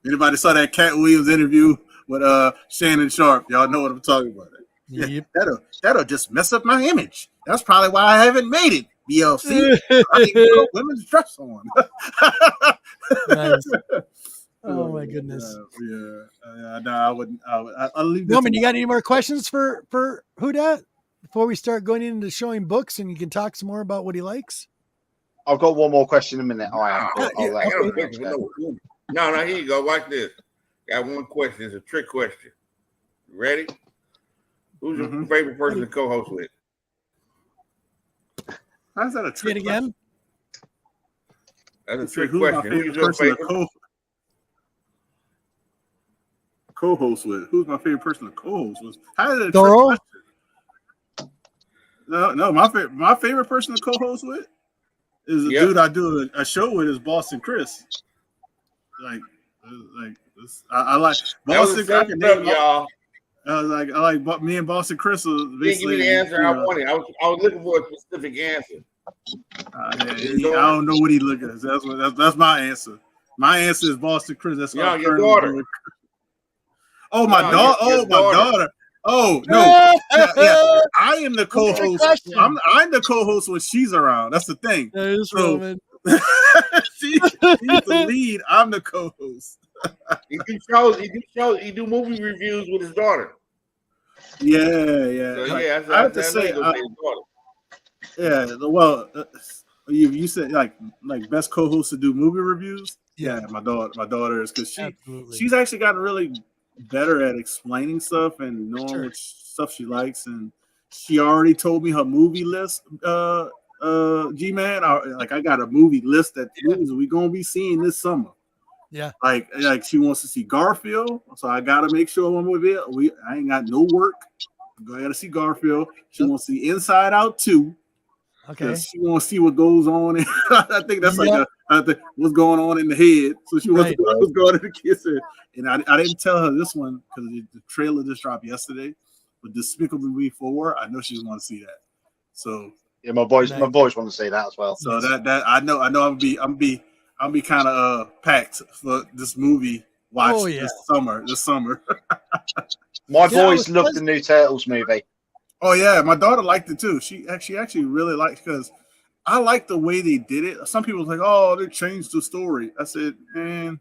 Speaker 2: Anybody saw that Cat Williams interview with Shannon Sharp? Y'all know what I'm talking about.
Speaker 1: Yep.
Speaker 2: That'll just mess up my image. That's probably why I haven't made it. BLC. I ain't put a women's dress on.
Speaker 1: Nice. Oh my goodness.
Speaker 2: No, I wouldn't. I'll leave.
Speaker 1: Roman, you got any more questions for WhoDat before we start going into showing books and you can talk some more about what he likes?
Speaker 3: I've got one more question in a minute.
Speaker 5: No, here you go. Watch this. Got one question. It's a trick question. You ready? Who's your favorite person to co-host with?
Speaker 2: How's that a trick?
Speaker 1: Say it again.
Speaker 5: That's a trick question. Who's your favorite
Speaker 2: co-host with? Who's my favorite person to co-host with? How is it a
Speaker 1: THORO?
Speaker 2: trick question? No. My favorite person to co-host with is a dude I do a show with. Is Boston Chris. I like Boston. I can name y'all. I like me and Boston Chris.
Speaker 5: Basically, give me the answer I wanted. I was looking for a specific answer.
Speaker 2: I don't know what he looking at. That's my answer. My answer is Boston Chris. That's what
Speaker 5: your daughter.
Speaker 2: Doing. Oh, my daughter. Oh, my daughter. Oh no! Yeah. I am the co-host. I'm the co-host when she's around. That's the thing.
Speaker 1: That is Roman.
Speaker 2: She's the lead. I'm the co-host.
Speaker 5: He do shows. He do movie reviews with his daughter.
Speaker 2: Yeah.
Speaker 5: So,
Speaker 2: I have to say, well, you said like best co-host to do movie reviews. Yeah, my daughter is because she's actually gotten really better at explaining stuff and knowing which stuff she likes, and she already told me her movie list. G-Man, I got a movie list that movies we gonna be seeing this summer.
Speaker 1: Yeah,
Speaker 2: like she wants to see Garfield, so I gotta make sure when I ain't got no work. I gotta see Garfield. She wants to see Inside Out 2.
Speaker 1: Okay,
Speaker 2: she wants to see what goes on. I think that's what's going on in the head. So she wants to know what's going on in the kids' head. And I didn't tell her this one because the trailer just dropped yesterday. But Despicable Me 4, I know she want to see that. So
Speaker 3: yeah, my boys want to see that as well.
Speaker 2: So that I know I'm be kind of packed for this movie watch this summer.
Speaker 3: My boys loved the new Turtles movie.
Speaker 2: Oh yeah, my daughter liked it too. She actually really liked it because I like the way they did it. Some people was like, "Oh, they changed the story." I said, "Man,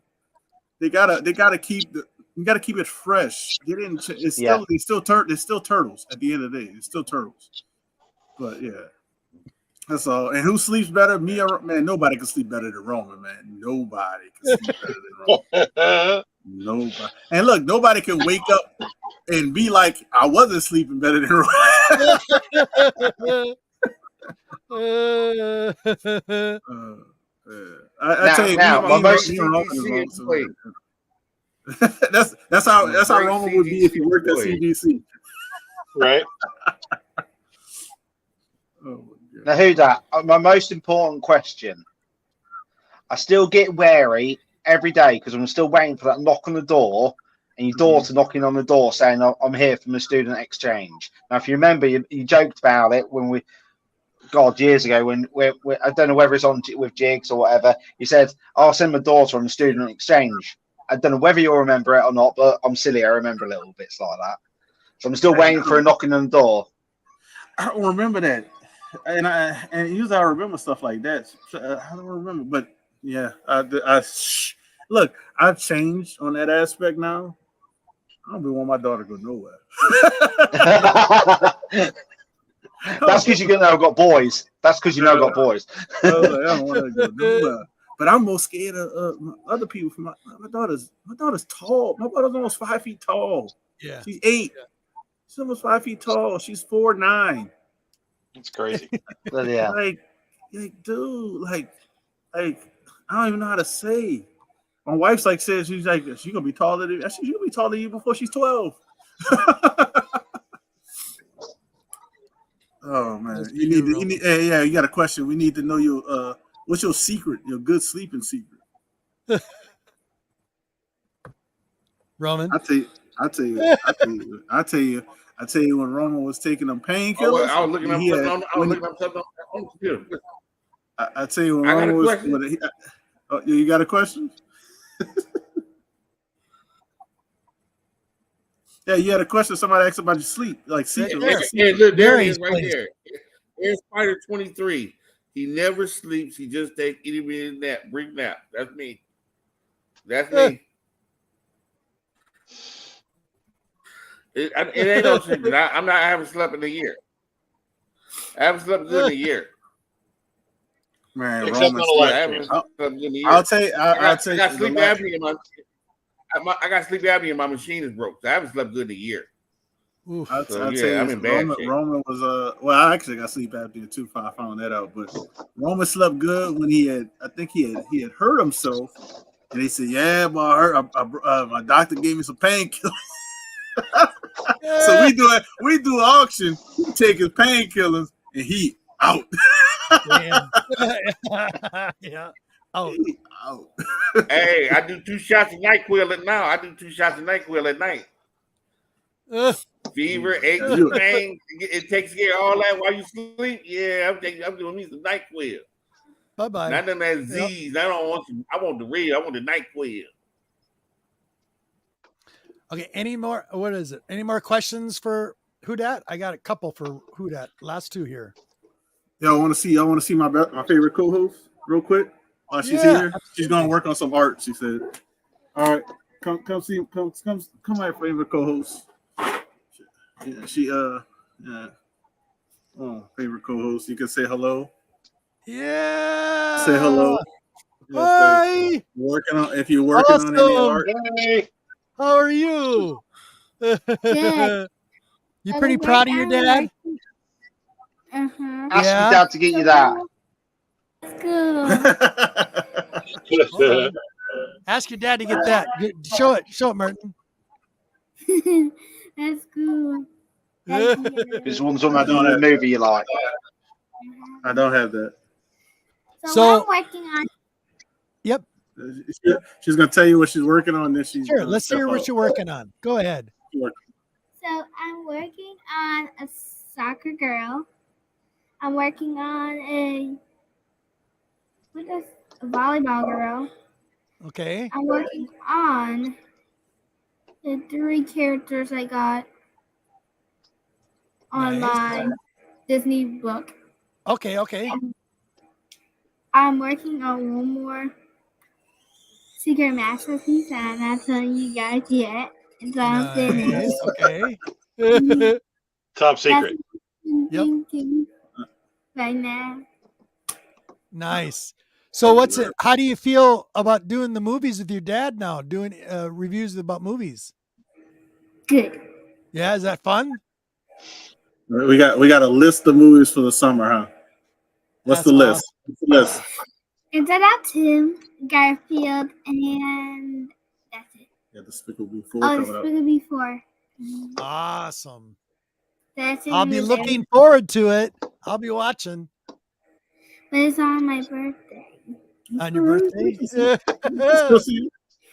Speaker 2: they gotta keep it fresh. Get in. It's still turtles at the end of the day. It's still turtles." But yeah, that's all. And who sleeps better? Me or man? Nobody can sleep better than Roman, man. Nobody can sleep better than Roman. Nobody. And look, nobody can wake up and be like, I wasn't sleeping better than Roman. I tell you, that's how Roman would be if he worked at CDC.
Speaker 4: Right.
Speaker 3: Now, WhoDat, my most important question. I still get wary every day because I'm still waiting for that knock on the door and your daughter knocking on the door saying, I'm here from a student exchange. Now, if you remember, you joked about it when years ago, when I don't know whether it's on with Jiggs or whatever, you said, I'll send my daughter on a student exchange. I don't know whether you'll remember it or not, but I'm silly. I remember little bits like that. So I'm still waiting for a knocking on the door.
Speaker 2: I don't remember that. And usually I remember stuff like that. I don't remember, but yeah, look, I've changed on that aspect now. I don't want my daughter to go nowhere.
Speaker 3: That's because you know I've got boys. That's because you know I've got boys.
Speaker 2: I don't want to go nowhere. But I'm more scared of other people. My daughter's tall. My daughter's almost 5 feet tall.
Speaker 1: Yeah,
Speaker 2: she's 8. She's almost 5 feet tall. She's 4'9".
Speaker 4: It's crazy.
Speaker 3: Yeah.
Speaker 2: Like, dude, like, I don't even know how to say. My wife's like says she's gonna be taller than. I said, she's gonna be taller than you before she's 12. Oh man, you need. Hey, yeah, you got a question. We need to know your what's your secret? Your good sleeping secret.
Speaker 1: Roman.
Speaker 2: I tell you when Roman was taking them painkillers.
Speaker 5: I was looking up something on the computer.
Speaker 2: I tell you when Roman was. You got a question? Yeah, you had a question. Somebody asked about your sleep, like sleep.
Speaker 5: There it is, right there. There's Spider 23. He never sleeps. He just takes any nap, brief nap. That's me. That's me. It ain't no secret. I haven't slept in a year. I haven't slept good in a year.
Speaker 2: Man,
Speaker 4: Except
Speaker 2: Roman,
Speaker 4: on
Speaker 5: I haven't slept good in a year.
Speaker 2: I'll tell you.
Speaker 5: I got sleep apnea in I got sleep apnea. My machine is broke. So I haven't slept good in a year.
Speaker 2: I'll tell you,
Speaker 5: I'm in bad shape.
Speaker 2: Roman was well, I actually got sleep apnea too. I found that out, but Roman slept good when he had hurt himself, and he said, "Yeah, but my doctor gave me some painkillers." So we do auction. We take his painkillers, and he out.
Speaker 1: Yeah. Out.
Speaker 5: Hey, I do 2 shots of NyQuil at night. Fever, aches, pain. It takes care of all that while you sleep. Yeah, I'm doing me some NyQuil.
Speaker 1: Bye-bye.
Speaker 5: Not them that Z's. I want the real. I want the NyQuil.
Speaker 1: Okay, any more? What is it? Any more questions for WhoDat? I got a couple for WhoDat. Last 2 here.
Speaker 2: Y'all want to see my favorite co-host real quick? Oh, she's here. She's gonna work on some art. She said, "All right, come my favorite co-host." Favorite co-host. You can say hello.
Speaker 1: Yeah.
Speaker 2: Say hello.
Speaker 1: Hi.
Speaker 2: If you're working on any art.
Speaker 3: Hey.
Speaker 1: How are you?
Speaker 6: Good.
Speaker 1: You pretty proud of your dad?
Speaker 3: Ask your dad to get you that.
Speaker 6: Cool.
Speaker 1: Ask your dad to get that. Show it, Martin.
Speaker 6: That's cool.
Speaker 3: This one's on that movie you like.
Speaker 2: I don't have that.
Speaker 6: So what I'm working on.
Speaker 1: Yep.
Speaker 2: She's gonna tell you what she's working on. Then she's
Speaker 1: sure. Let's hear what you're working on. Go ahead.
Speaker 6: So I'm working on a soccer girl. I'm working on a volleyball girl.
Speaker 1: Okay.
Speaker 6: I'm working on the 3 characters I got on my Disney book.
Speaker 1: Okay.
Speaker 6: I'm working on one more secret masterpiece, and I'm not telling you guys yet. It's all finished.
Speaker 1: Okay.
Speaker 4: Top secret.
Speaker 1: Yep.
Speaker 6: Right now.
Speaker 1: Nice. So how do you feel about doing the movies with your dad now? Doing reviews about movies?
Speaker 6: Good.
Speaker 1: Yeah, is that fun?
Speaker 2: We got a list of movies for the summer, huh? What's the list?
Speaker 6: It's about Tim, Garfield, and that's it.
Speaker 2: Yeah, Despicable 4
Speaker 6: Despicable 4.
Speaker 1: Awesome.
Speaker 6: That's it.
Speaker 1: I'll be looking forward to it. I'll be watching.
Speaker 6: But it's on my birthday.
Speaker 1: On your birthday?
Speaker 2: Let's still see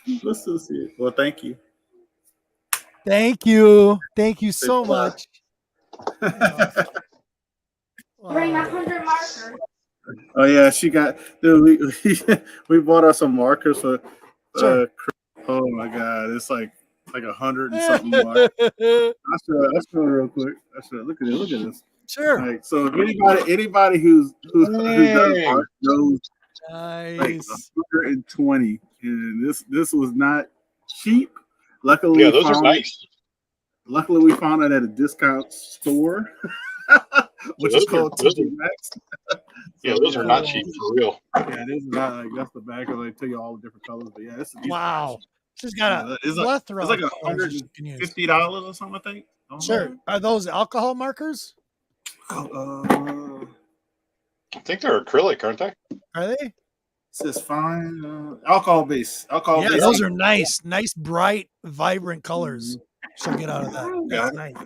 Speaker 2: it. Well, thank you.
Speaker 1: Thank you. Thank you so much.
Speaker 6: Bring my 100 marker.
Speaker 2: Oh yeah, she got. Dude, we bought her some markers for.
Speaker 1: Sure.
Speaker 2: Oh my god, it's like 100 and something markers. I'll show it real quick. Look at it. Look at this.
Speaker 1: Sure.
Speaker 2: Like, so if anybody who's done art knows,
Speaker 1: nice.
Speaker 2: Like 120, and this was not cheap. Luckily,
Speaker 4: those are nice.
Speaker 2: Luckily, we found it at a discount store, which is called TJ Maxx.
Speaker 4: Yeah, those are not cheap for real.
Speaker 2: Yeah, this is not like that's the back of. They tell you all the different colors, but yeah,
Speaker 1: wow. She's got a plethora.
Speaker 2: It's like $150 or something. I think
Speaker 1: Sure. Are those alcohol markers?
Speaker 2: Oh,
Speaker 4: I think they're acrylic, aren't they?
Speaker 1: Are they?
Speaker 2: says fine. Alcohol base. Alcohol
Speaker 1: Yeah,
Speaker 2: base.
Speaker 1: those are nice, bright, vibrant colors. She'll get out of that.
Speaker 2: Yeah.
Speaker 1: That's nice.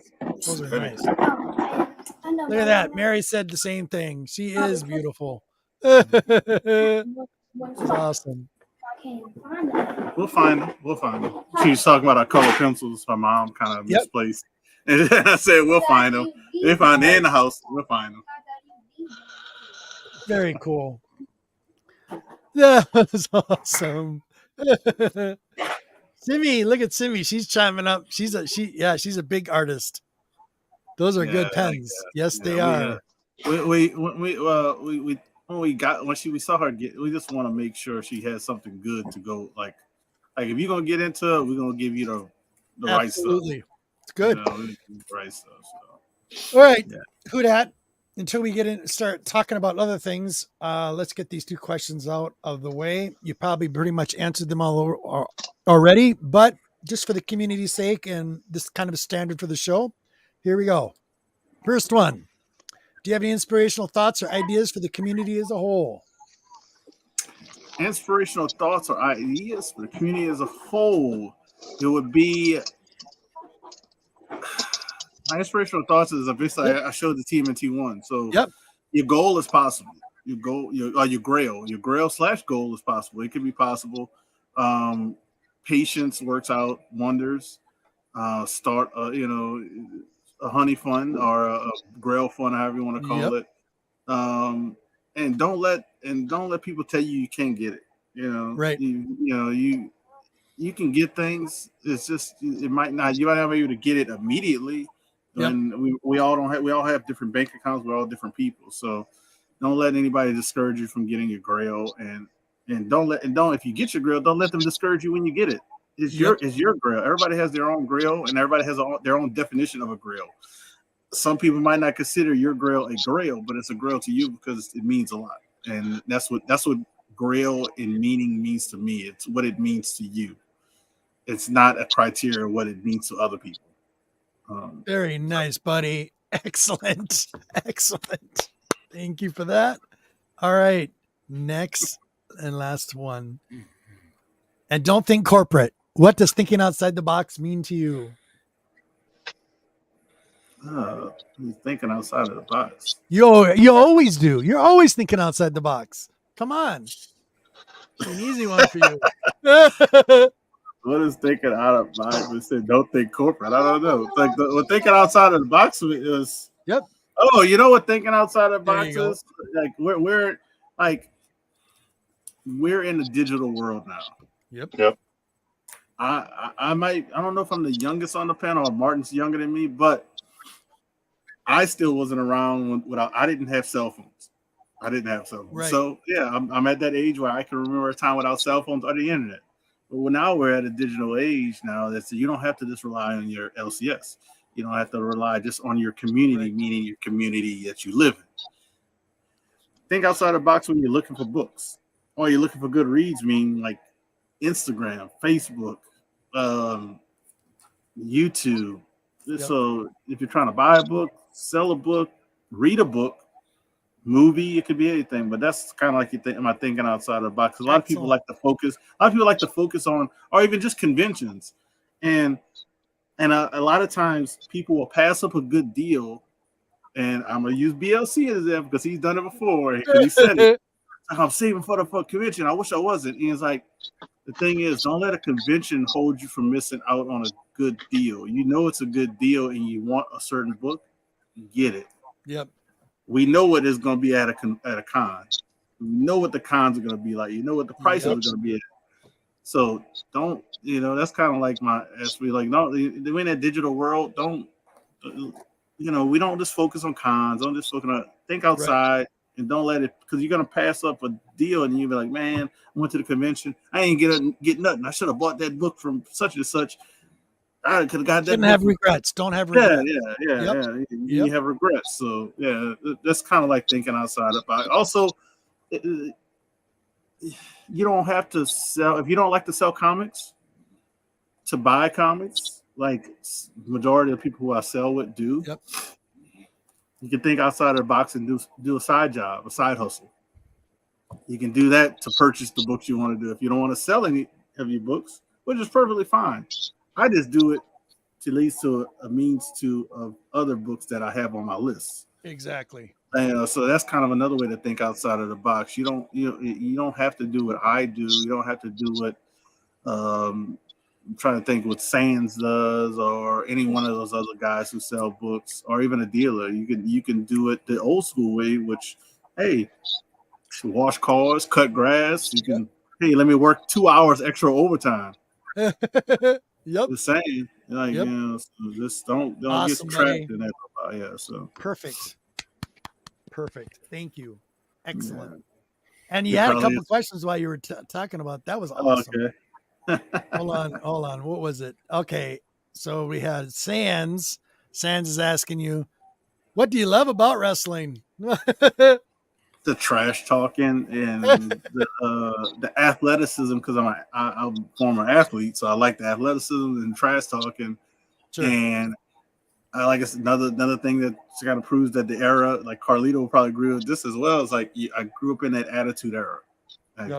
Speaker 1: Those are nice.
Speaker 6: I know.
Speaker 1: Look at that. Mary said the same thing. She is beautiful. She's awesome.
Speaker 2: We'll find them. We'll find them. She was talking about our color pencils. Her mom kind of
Speaker 1: Yep.
Speaker 2: misplaced. And I said, we'll find them. They find them in the house. We'll find them.
Speaker 1: Very cool. That was awesome. Simi, look at Simi. She's chiming up. She's a big artist. Those are good pens. Yes, they are.
Speaker 2: We saw her get, we just want to make sure she has something good to go. Like if you're gonna get into it, we're gonna give you the right stuff.
Speaker 1: Absolutely. It's good.
Speaker 2: You know, the right stuff. So.
Speaker 1: All right.
Speaker 2: Yeah.
Speaker 1: WhoDat, until we start talking about other things, let's get these 2 questions out of the way. You probably pretty much answered them all already, but just for the community's sake, and this is kind of a standard for the show, here we go. First one. Do you have any inspirational thoughts or ideas for the community as a whole?
Speaker 2: Inspirational thoughts or ideas for the community as a whole. It would be my inspirational thoughts is obviously I showed the TMNT one. So your goal is possible. Your goal, your grail/goal is possible. It can be possible. Patience works out wonders. Start a honey fund or a grail fund, however you want to call it. And don't let people tell you can't get it. You know,
Speaker 1: right?
Speaker 2: You can get things. It's just you might not be able to get it immediately. And we all have different bank accounts. We're all different people, so don't let anybody discourage you from getting your grail. And if you get your grail, don't let them discourage you when you get it. It's your grail. Everybody has their own grail, and everybody has their own definition of a grail. Some people might not consider your grail a grail, but it's a grail to you because it means a lot, and that's what grail in meaning means to me. It's what it means to you. It's not a criteria of what it means to other people.
Speaker 1: Very nice, buddy. Excellent. Thank you for that. All right, next and last one. And don't think corporate. What does thinking outside the box mean to you?
Speaker 2: Thinking outside of the box.
Speaker 1: You always do. You're always thinking outside the box. Come on. It's an easy one for you.
Speaker 2: What is thinking out of the box? We said don't think corporate. I don't know. Like thinking outside of the box is.
Speaker 1: Yep.
Speaker 2: Oh, you know what thinking outside of the box is? Like we're in the digital world now.
Speaker 1: Yep.
Speaker 2: I don't know if I'm the youngest on the panel or Martin's younger than me, but I still wasn't around I didn't have cell phones. Right. So yeah, I'm at that age where I can remember a time without cell phones or the internet. But now we're at a digital age now that you don't have to just rely on your LCS. You don't have to rely just on your community, meaning your community that you live in. Think outside the box when you're looking for books or you're looking for good reads, meaning like Instagram, Facebook, YouTube. So if you're trying to buy a book, sell a book, read a book, movie, it could be anything. But that's kind of like am I thinking outside the box? A lot of people like to focus. A lot of people like to focus on, or even just conventions, and a lot of times people will pass up a good deal. And I'm gonna use BLC as example because he's done it before. He said it. I'm saving for the convention. I wish I wasn't. And it's like, the thing is, don't let a convention hold you from missing out on a good deal. You know it's a good deal and you want a certain book, get it.
Speaker 1: Yep.
Speaker 2: We know what it's going to be at a con. We know what the cons are going to be like. You know what the prices are going to be at. So don't, that's kind of like no, in that digital world, don't, we don't just focus on cons. Don't just focus on, think outside. Right. And don't let it, because you're gonna pass up a deal, and you'll be like, "Man, I went to the convention. I ain't get nothing. I should have bought that book from such and such. I could have got that."
Speaker 1: Shouldn't have regrets. Don't have regrets.
Speaker 2: Yeah. You have regrets. So yeah, that's kind of like thinking outside the box. Also, you don't have to sell if you don't like to sell comics. To buy comics, like majority of the people who I sell with do.
Speaker 1: Yep.
Speaker 2: You can think outside of the box and do a side job, a side hustle. You can do that to purchase the books you want to do. If you don't want to sell any of your books, which is perfectly fine. I just do it to lead to a means to of other books that I have on my list.
Speaker 1: Exactly.
Speaker 2: And so that's kind of another way to think outside of the box. You don't have to do what I do. You don't have to do what I'm trying to think what Sands does, or any one of those other guys who sell books, or even a dealer. You can do it the old school way, which, hey, wash cars, cut grass. You can, hey, let me work 2 hours extra overtime.
Speaker 1: Yep.
Speaker 2: The same, like,
Speaker 1: Yep.
Speaker 2: you know, so just don't
Speaker 1: Awesome,
Speaker 2: get trapped
Speaker 1: buddy.
Speaker 2: in that. Yeah, so
Speaker 1: Perfect. Thank you. Excellent.
Speaker 2: yeah.
Speaker 1: And you
Speaker 2: It
Speaker 1: had a
Speaker 2: probably
Speaker 1: couple questions while you were talking about that. Was
Speaker 2: Oh,
Speaker 1: awesome.
Speaker 2: okay.
Speaker 1: Hold on. What was it? Okay. So we had Sands. Sands is asking you, what do you love about wrestling?
Speaker 2: The trash talking and the athleticism, because I'm a former athlete, so I like the athleticism and trash talking.
Speaker 1: Sure.
Speaker 2: And I like it's another thing that kind of proves that the era, like Carlito will probably agree with this as well, is like I grew up in that attitude era.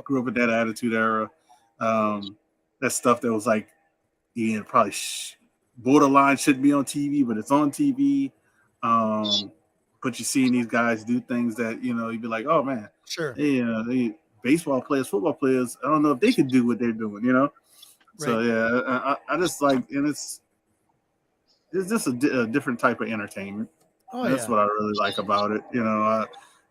Speaker 2: Grew up in that attitude era. That stuff that was like, yeah, probably borderline shouldn't be on TV, but it's on TV. But you're seeing these guys do things that, you know, you'd be like, oh man,
Speaker 1: Sure.
Speaker 2: They baseball players, football players, I don't know if they could do what they're doing, you know?
Speaker 1: Right.
Speaker 2: So yeah, I just like, and it's just a different type of entertainment.
Speaker 1: Oh,
Speaker 2: That's what I really like about it. You know,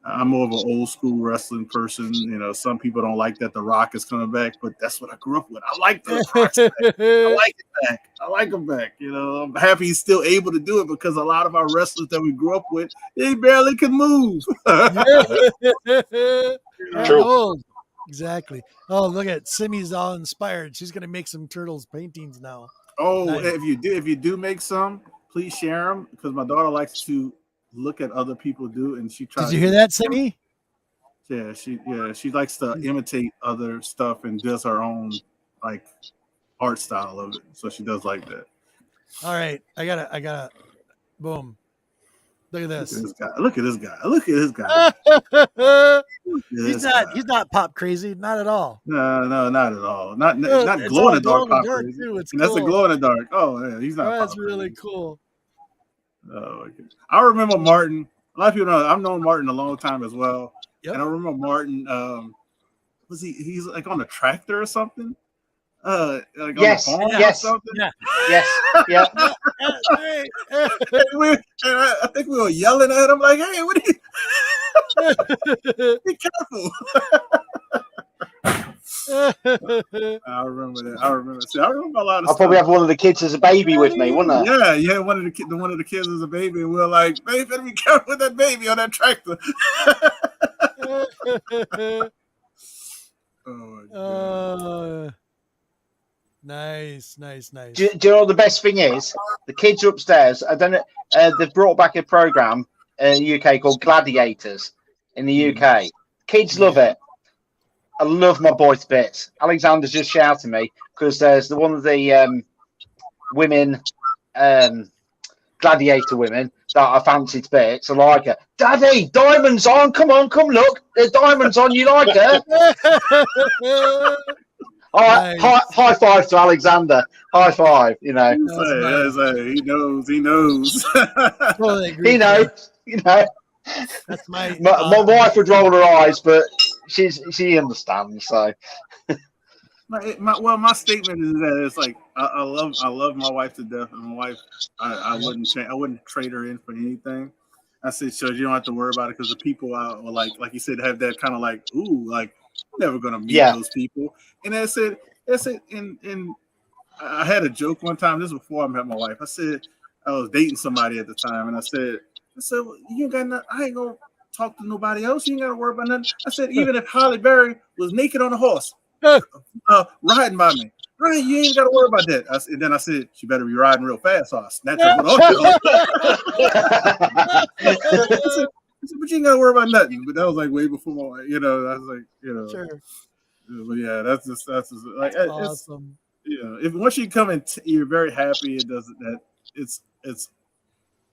Speaker 2: I'm more of an old school wrestling person. You know, some people don't like that The Rock is coming back, but that's what I grew up with. I like The Rock's back. I like it back. I like him back. You know, I'm happy he's still able to do it, because a lot of our wrestlers that we grew up with, they barely can move.
Speaker 4: True.
Speaker 1: Oh, exactly. Oh, look at Simi's all inspired. She's gonna make some turtles paintings now.
Speaker 2: Oh,
Speaker 1: Nice.
Speaker 2: if you do make some, please share them, because my daughter likes to look at other people do, and she tries.
Speaker 1: Did you hear that, Simi?
Speaker 2: Yeah, she likes to imitate other stuff and does her own like art style of it. So she does like that.
Speaker 1: All right, I gotta. Boom! Look at this.
Speaker 2: Look at this guy.
Speaker 1: He's not pop crazy, not at all.
Speaker 2: No, not at all. Not glow in the dark pop crazy.
Speaker 1: Too. It's
Speaker 2: And that's
Speaker 1: cool.
Speaker 2: a glow in the dark. Oh yeah, he's not.
Speaker 1: That's
Speaker 2: pop
Speaker 1: really
Speaker 2: crazy.
Speaker 1: cool.
Speaker 2: Oh, okay. I remember Martin. A lot of people know I've known Martin a long time as well.
Speaker 1: Yep.
Speaker 2: And I remember Martin. Was he's like on a tractor or something? Like
Speaker 3: Yes,
Speaker 2: on the farm
Speaker 3: yes.
Speaker 2: or something?
Speaker 1: Yeah.
Speaker 3: Yes, yeah.
Speaker 2: And I think we were yelling at him like, "Hey, what are you? Be careful!" I remember that. I remember a lot of
Speaker 3: I'll
Speaker 2: stuff.
Speaker 3: probably have one of the kids as a baby with me, wouldn't I?
Speaker 2: Yeah. One of the kids was a baby, and we were like, "Baby, better be careful with that baby on that tractor."
Speaker 1: Nice.
Speaker 3: Do you know what the best thing is? The kids are upstairs. I don't know. They've brought back a program in the UK called Gladiators in the UK. Kids love it. I love my boy to bits. Alexander's just shouting me because there's one of the women, gladiator women that I fancy to bits. I like her. Daddy, diamonds on. Come on, come look. There's diamonds on. You like her? All right,
Speaker 1: Nice.
Speaker 3: high five to Alexander. High five, you know.
Speaker 2: He knows.
Speaker 1: Totally agree.
Speaker 3: He knows, you know.
Speaker 1: That's my
Speaker 3: wife would roll her eyes, but she understands. So,
Speaker 2: my statement is that it's like I love my wife to death, and my wife I wouldn't trade her in for anything. I said, so you don't have to worry about it, because the people out are like you said, have that kind of like, ooh, like never gonna meet those people. And that's it. And I had a joke one time. This was before I met my wife. I said I was dating somebody at the time, and I said, well, you ain't got nothing. I ain't gonna talk to nobody else. You ain't gotta worry about nothing. I said, even if Halle Berry was naked on a horse, riding by me, right? You ain't gotta worry about that. And then I said, she better be riding real fast, so I snatch her foot off. I said, but you ain't gotta worry about nothing. But that was like way before my, I was like,
Speaker 1: Sure.
Speaker 2: But yeah, that's just like
Speaker 1: awesome.
Speaker 2: if once you come in, you're very happy. It doesn't that it's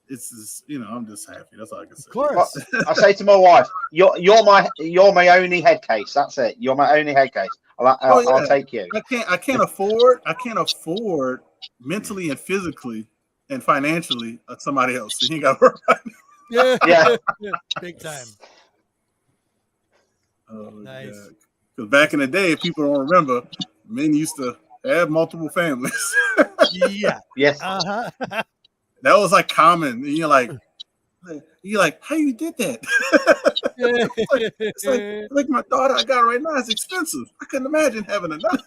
Speaker 2: just, I'm just happy. That's all I can say.
Speaker 1: Of course.
Speaker 3: I say to my wife, you're my only head case. That's it. You're my only head case. I'll take you.
Speaker 2: I can't afford mentally and physically and financially somebody else. So you got to work.
Speaker 3: Yeah.
Speaker 1: Big time.
Speaker 2: Oh,
Speaker 1: Nice.
Speaker 2: Because back in the day, if people don't remember, men used to have multiple families.
Speaker 1: Yeah.
Speaker 3: Yes.
Speaker 1: Uh-huh.
Speaker 2: That was like common. And you're like, how you did that? it's like my daughter I got right now is expensive. I couldn't imagine having another.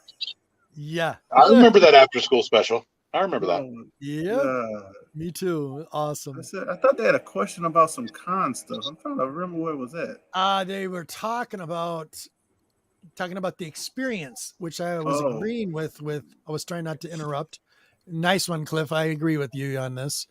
Speaker 1: Yeah.
Speaker 4: I remember that after school special. I remember that.
Speaker 1: Yeah. Me too. Awesome.
Speaker 2: I thought they had a question about some con stuff. I'm trying to remember where it was at.
Speaker 1: They were talking about the experience, which I was agreeing with. I was trying not to interrupt. Nice one, Cliff. I agree with you on this.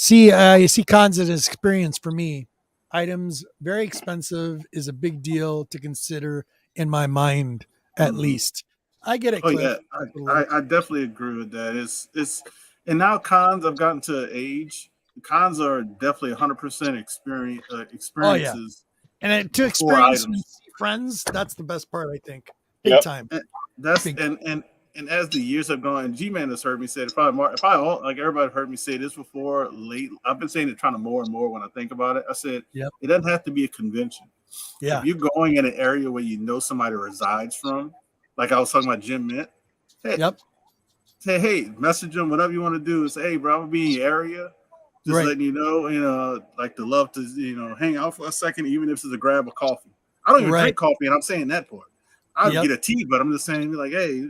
Speaker 1: You see cons as an experience for me. Items very expensive is a big deal to consider in my mind, at least. I get it, Cliff.
Speaker 2: Yeah, I definitely agree with that. It's and now cons I've gotten to an age. Cons are definitely 100% experiences.
Speaker 1: And to experience friends, that's the best part, I think. Big time.
Speaker 2: And as the years have gone, G-Man has heard me say it. If like everybody heard me say this before, I've been saying it trying to more and more when I think about it. I said, It doesn't have to be a convention.
Speaker 1: Yeah.
Speaker 2: If you're going in an area where you know somebody resides from, like I was talking about Jim Mint, say, hey, message them, whatever you want to do. Say, hey, bro, I'm going to be in your area. Just letting you know, like to love to, hang out for a second, even if it's to grab a coffee. I don't even drink coffee, and I'm saying that part. I'll get a tea, but I'm just saying, like, hey,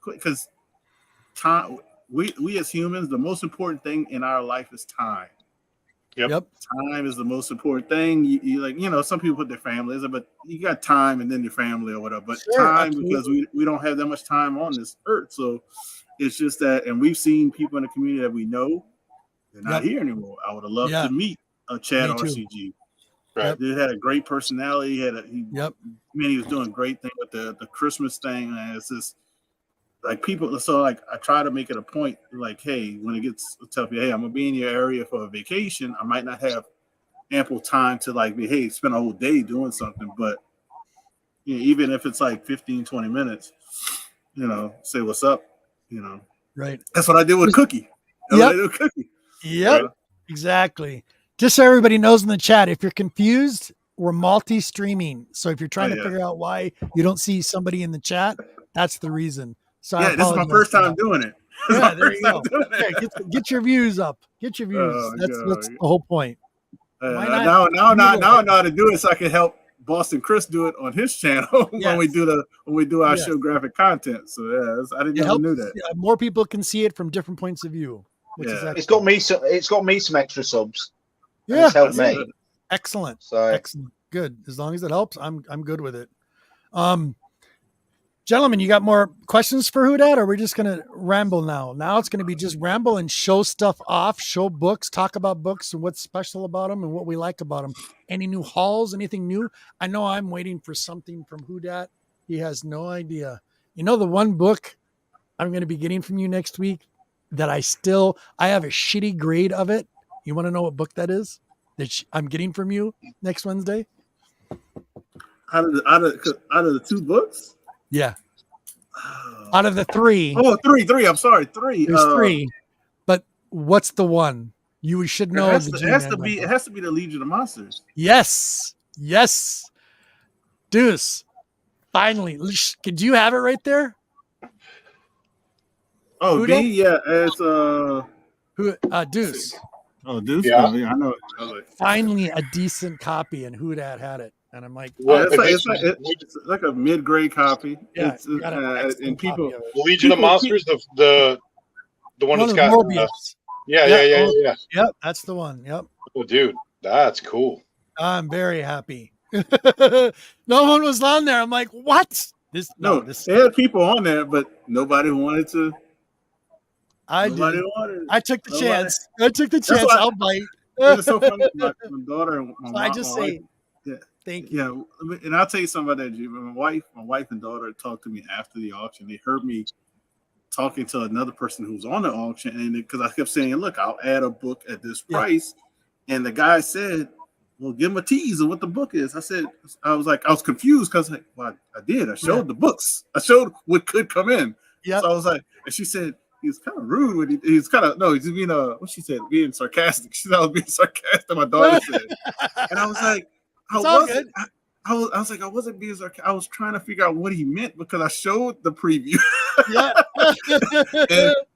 Speaker 2: because time. We as humans, the most important thing in our life is time.
Speaker 1: Yep.
Speaker 2: Time is the most important thing. You some people put their families, but you got time and then your family or whatever. But time, because we don't have that much time on this earth, so it's just that. And we've seen people in the community that we know they're not here anymore. I would have loved to meet Chad RCG. Right. He had a great personality. He was doing a great thing with the Christmas thing. And it's just like people. So like I try to make it a point, like, hey, when it gets tough, hey, I'm gonna be in your area for a vacation. I might not have ample time to spend a whole day doing something, but even if it's like 15, 20 minutes, say what's up,
Speaker 1: Right.
Speaker 2: That's what I did with Cookie.
Speaker 1: Yep. Exactly. Just so everybody knows in the chat, if you're confused, we're multi-streaming. So if you're trying to figure out why you don't see somebody in the chat, that's the reason. So
Speaker 2: this is my first time doing it.
Speaker 1: Yeah, there you go. Get your views up. Get your views. That's the whole point.
Speaker 2: Now I know how to do it, so I can help Boston Chris do it on his channel when we do our show graphic content. So I didn't even know that.
Speaker 1: Yeah, more people can see it from different points of view.
Speaker 3: It's got me some extra subs.
Speaker 1: Yeah,
Speaker 3: it's helped me.
Speaker 1: Excellent.
Speaker 3: So
Speaker 1: excellent. Good. As long as it helps, I'm good with it. Gentlemen, you got more questions for WhoDat, or are we just gonna ramble now? Now it's gonna be just ramble and show stuff off, show books, talk about books and what's special about them and what we like about them. Any new hauls, anything new? I know I'm waiting for something from WhoDat. He has no idea. The one book I'm gonna be getting from you next week that I have a shitty grade of it. You want to know what book that is that I'm getting from you next Wednesday?
Speaker 2: Out of the two books?
Speaker 1: Yeah. Out of the three.
Speaker 2: Oh, three. I'm sorry. Three.
Speaker 1: There's three. But what's the one? You should know.
Speaker 2: It has to be the Legion of Monsters.
Speaker 1: Yes. Deuce. Finally. Could you have it right there?
Speaker 2: Oh,
Speaker 1: Who
Speaker 2: D? Yeah. It's
Speaker 1: Deuce.
Speaker 2: Oh, Deuce?
Speaker 4: Yeah.
Speaker 2: I know.
Speaker 1: Finally a decent copy, and WhoDat had it. And I'm like,
Speaker 2: it's like a mid-grade copy.
Speaker 1: Yeah,
Speaker 2: and people,
Speaker 4: Legion of Monsters, the one that's got yeah.
Speaker 1: Yep, that's the one. Yep.
Speaker 4: Oh, dude, that's cool.
Speaker 1: I'm very happy. No one was on there. I'm like, what? They
Speaker 2: had people on there, but nobody wanted to.
Speaker 1: I took the chance. I'll bite.
Speaker 2: It's so funny. My daughter and my
Speaker 1: say. Thank you.
Speaker 2: Yeah, and I'll tell you something about that. My wife and daughter talked to me after the auction. They heard me talking to another person who's on the auction, and because I kept saying, "Look, I'll add a book at this price," and the guy said, "Well, give him a tease of what the book is." I was confused because well, I did. I showed the books. I showed what could come in.
Speaker 1: Yeah.
Speaker 2: So I was like, and she said he was kind of rude when he's kind of he's being what she said, being sarcastic. She said I was being sarcastic. My daughter said, and I was like, I wasn't being sarcastic. I was trying to figure out what he meant because I showed the preview.
Speaker 1: Yeah.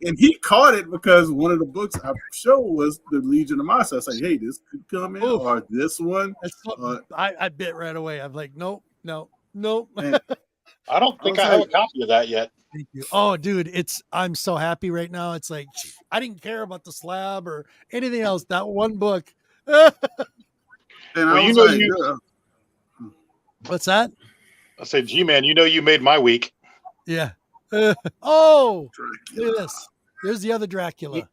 Speaker 2: and he caught it because one of the books I showed was the Legion of Monsters. I was like, hey, this could come in, or this one.
Speaker 1: I bit right away. I'm like, nope.
Speaker 4: I don't think I have a copy of that yet.
Speaker 1: Thank you. Oh, dude, I'm so happy right now. It's like I didn't care about the slab or anything else. That one book.
Speaker 2: And I was like,
Speaker 1: what's that?
Speaker 4: I said, gee, man, you made my week.
Speaker 1: Yeah. Oh, look at this. There's the other Dracula.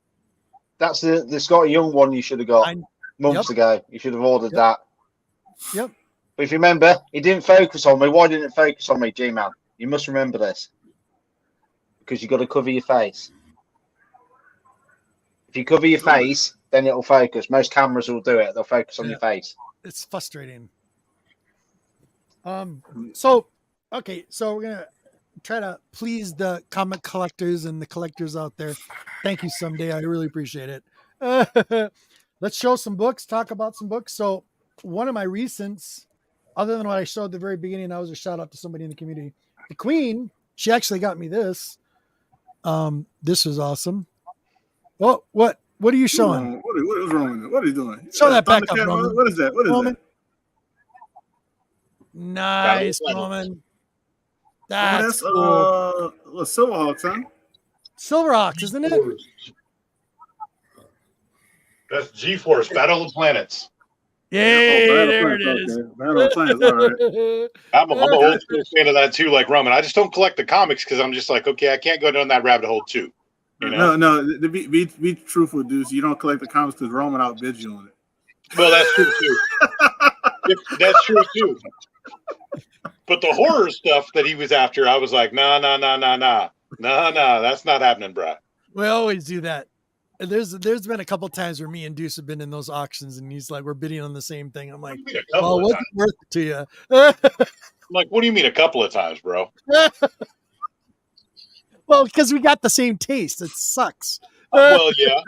Speaker 3: That's the Scott Young one you should have got months ago. You should have ordered that.
Speaker 1: Yep.
Speaker 3: But if you remember, he didn't focus on me. Why didn't it focus on me, G-Man? You must remember this. Because you got to cover your face. If you cover your face, then it'll focus. Most cameras will do it. They'll focus on your face.
Speaker 1: It's frustrating. So we're gonna try to please the comic collectors and the collectors out there. Thank you someday. I really appreciate it. Let's show some books, talk about some books. So one of my recents, other than what I showed at the very beginning, that was a shout out to somebody in the community. The Queen, she actually got me this. This was awesome. Oh, what are you showing?
Speaker 2: What is wrong? What are you doing?
Speaker 1: Show that back up, Roman.
Speaker 2: What is that? What is that?
Speaker 1: Nice, Roman. That's
Speaker 2: cool. Silverhawks, huh?
Speaker 1: Silverhawks, isn't it?
Speaker 4: That's G-Force, Battle of the Planets.
Speaker 1: Yay, there it is.
Speaker 2: Battle of the Planets, all right.
Speaker 4: I'm an old school fan of that too, like Roman. I just don't collect the comics because I'm just like, okay, I can't go down that rabbit hole too. You know?
Speaker 2: No. Be truthful, dudes. You don't collect the comics because Roman outbids you on it.
Speaker 4: Well, that's true too. That's true too. But the horror stuff that he was after, I was like, nah, that's not happening, bro.
Speaker 1: We always do that. There's been a couple times where me and Deuce have been in those auctions, and he's like, we're bidding on the same thing. I'm like, well, what's it worth it to you?
Speaker 4: I'm like, what do you mean a couple of times, bro?
Speaker 1: Well, because we got the same taste. It sucks.
Speaker 4: Well, yeah.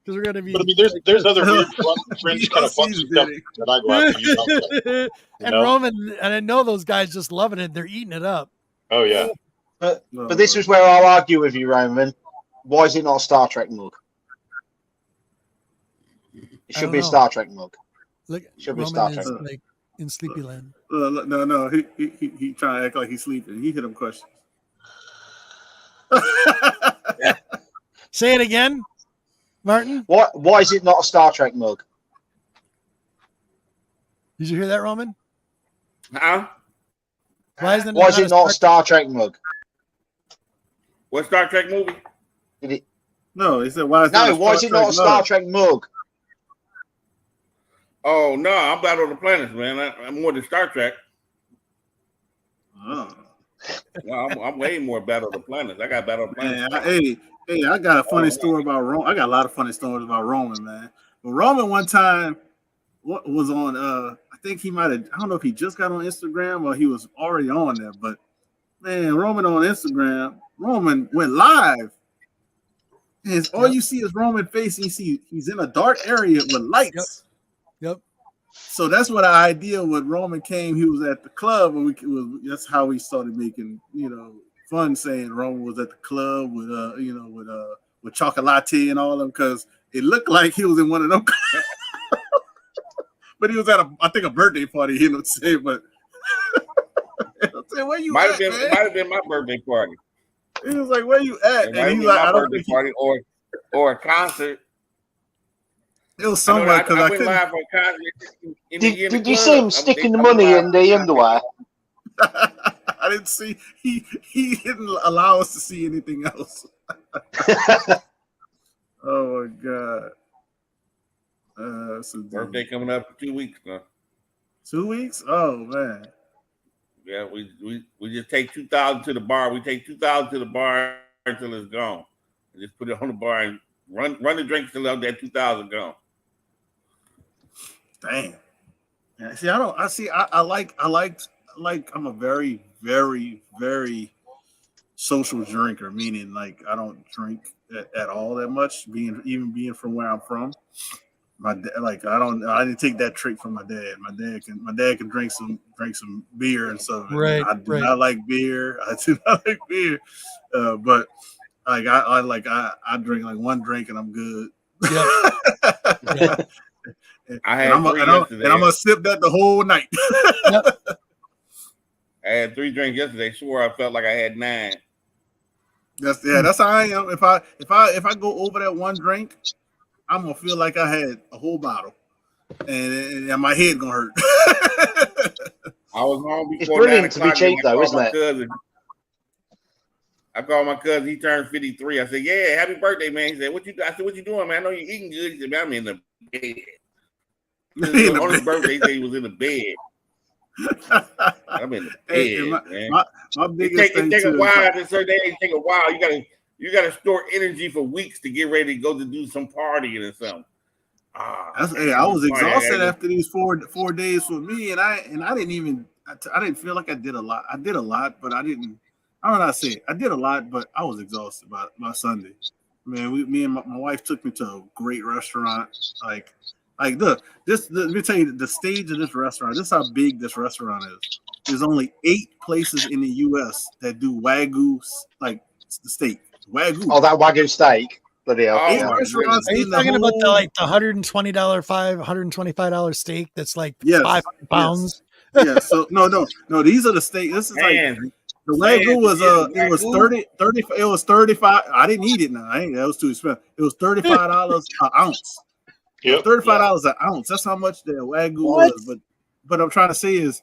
Speaker 1: Because we're gonna be.
Speaker 4: But I mean, there's other weird fringe kind of fun stuff that I go after.
Speaker 1: And Roman, and I know those guys just loving it. They're eating it up.
Speaker 4: Oh yeah.
Speaker 3: But this is where I'll argue with you, Roman. Why is it not a Star Trek mug? It should be a Star Trek mug.
Speaker 1: Look,
Speaker 3: it should be
Speaker 1: Roman
Speaker 3: a Star Trek.
Speaker 1: Like in Sleepyland.
Speaker 2: No. He trying to act like he's sleeping. He hit him questions.
Speaker 1: Say it again, Martin.
Speaker 3: Why is it not a Star Trek mug?
Speaker 1: Did you hear that, Roman?
Speaker 5: Huh?
Speaker 1: Why is
Speaker 3: it not a Star Trek mug?
Speaker 5: What Star Trek movie?
Speaker 2: No, he said why is
Speaker 3: it not a Star Trek mug?
Speaker 5: Oh no, I'm Battle of the Planets, man. I'm more than Star Trek.
Speaker 2: Oh.
Speaker 5: Well, I'm way more Battle of the Planets. I got Battle of the Planets.
Speaker 2: Hey, I got a funny story about Roman. I got a lot of funny stories about Roman, man. But Roman one time was on I think he might have, I don't know if he just got on Instagram or he was already on there, but man, Roman on Instagram, Roman went live. And all you see is Roman face, and you see he's in a dark area with lights.
Speaker 1: Yep.
Speaker 2: So that's what the idea when Roman came, he was at the club, and that's how we started making, fun saying Roman was at the club with chocolate and all of them, because it looked like he was in one of them. But he was at a birthday party, say, but where you at, man?
Speaker 5: Might have been my birthday party.
Speaker 2: He was like, where you at?
Speaker 5: And he's like, I don't think party or a concert.
Speaker 2: It was somewhere because I
Speaker 5: went live for a concert.
Speaker 3: Did you see him sticking the money in the underwear?
Speaker 2: I didn't see. He didn't allow us to see anything else. Oh my god!
Speaker 5: Birthday coming up in 2 weeks now.
Speaker 2: 2 weeks? Oh man!
Speaker 5: Yeah, we just take 2,000 to the bar. We take 2,000 to the bar until it's gone. And just put it on the bar and run the drink till that 2,000 gone.
Speaker 2: Dang. Yeah, see, I like I'm a very, very, very social drinker, meaning like I don't drink at all that much, being from where I'm from. My dad, like I didn't take that trick from my dad. My dad can drink some beer and stuff.
Speaker 1: Right.
Speaker 2: I do not like beer. I do not like beer. But like I drink like one drink and I'm good.
Speaker 1: Yeah.
Speaker 5: I had
Speaker 2: I'm gonna sip that the whole night.
Speaker 1: Yep.
Speaker 5: I had 3 drinks yesterday. Swore I felt like I had 9.
Speaker 2: That's how I am. If I go over that one drink, I'm gonna feel like I had a whole bottle, and my head gonna hurt.
Speaker 5: I was home
Speaker 3: It's
Speaker 5: before
Speaker 3: brilliant
Speaker 5: 9 o'clock.
Speaker 3: to be cheap, though, isn't it?
Speaker 5: I called my cousin. He turned 53. I said, "Yeah, happy birthday, man." He said, "What you?" I said, "What you doing, man? I know you're eating good." He said, "Man, I'm in the bed." On his birthday, he said he was in the bed. I'm in the bed, man.
Speaker 2: My biggest thing
Speaker 5: take
Speaker 2: too.
Speaker 5: a while. At a certain age, take a while. You gotta store energy for weeks to get ready to go to do some partying or something.
Speaker 2: I was exhausted after these four days for me, and I didn't feel like I did a lot. I did a lot, but I didn't. I don't know how to say it. I did a lot, but I was exhausted by Sunday. Man, me and my wife took me to a great restaurant. Like let me tell you the stage of this restaurant. This is how big this restaurant is. There's only 8 places in the U.S. that do Wagyu, like the steak. Wagyu.
Speaker 3: Oh, that Wagyu steak. Bloody hell.
Speaker 2: 8 restaurants
Speaker 1: Are you
Speaker 2: in the
Speaker 1: talking about
Speaker 2: whole...
Speaker 1: the $125 steak that's like
Speaker 2: Yes,
Speaker 1: 500 pounds?
Speaker 2: Yes. Yeah, so no. These are the steak. This is like the Wagyu was it was 30 it was 35. I didn't eat it now. That was too expensive. It was $35 an ounce.
Speaker 4: Yep.
Speaker 2: $35 an ounce. That's how much the Wagyu was. But I'm trying to say is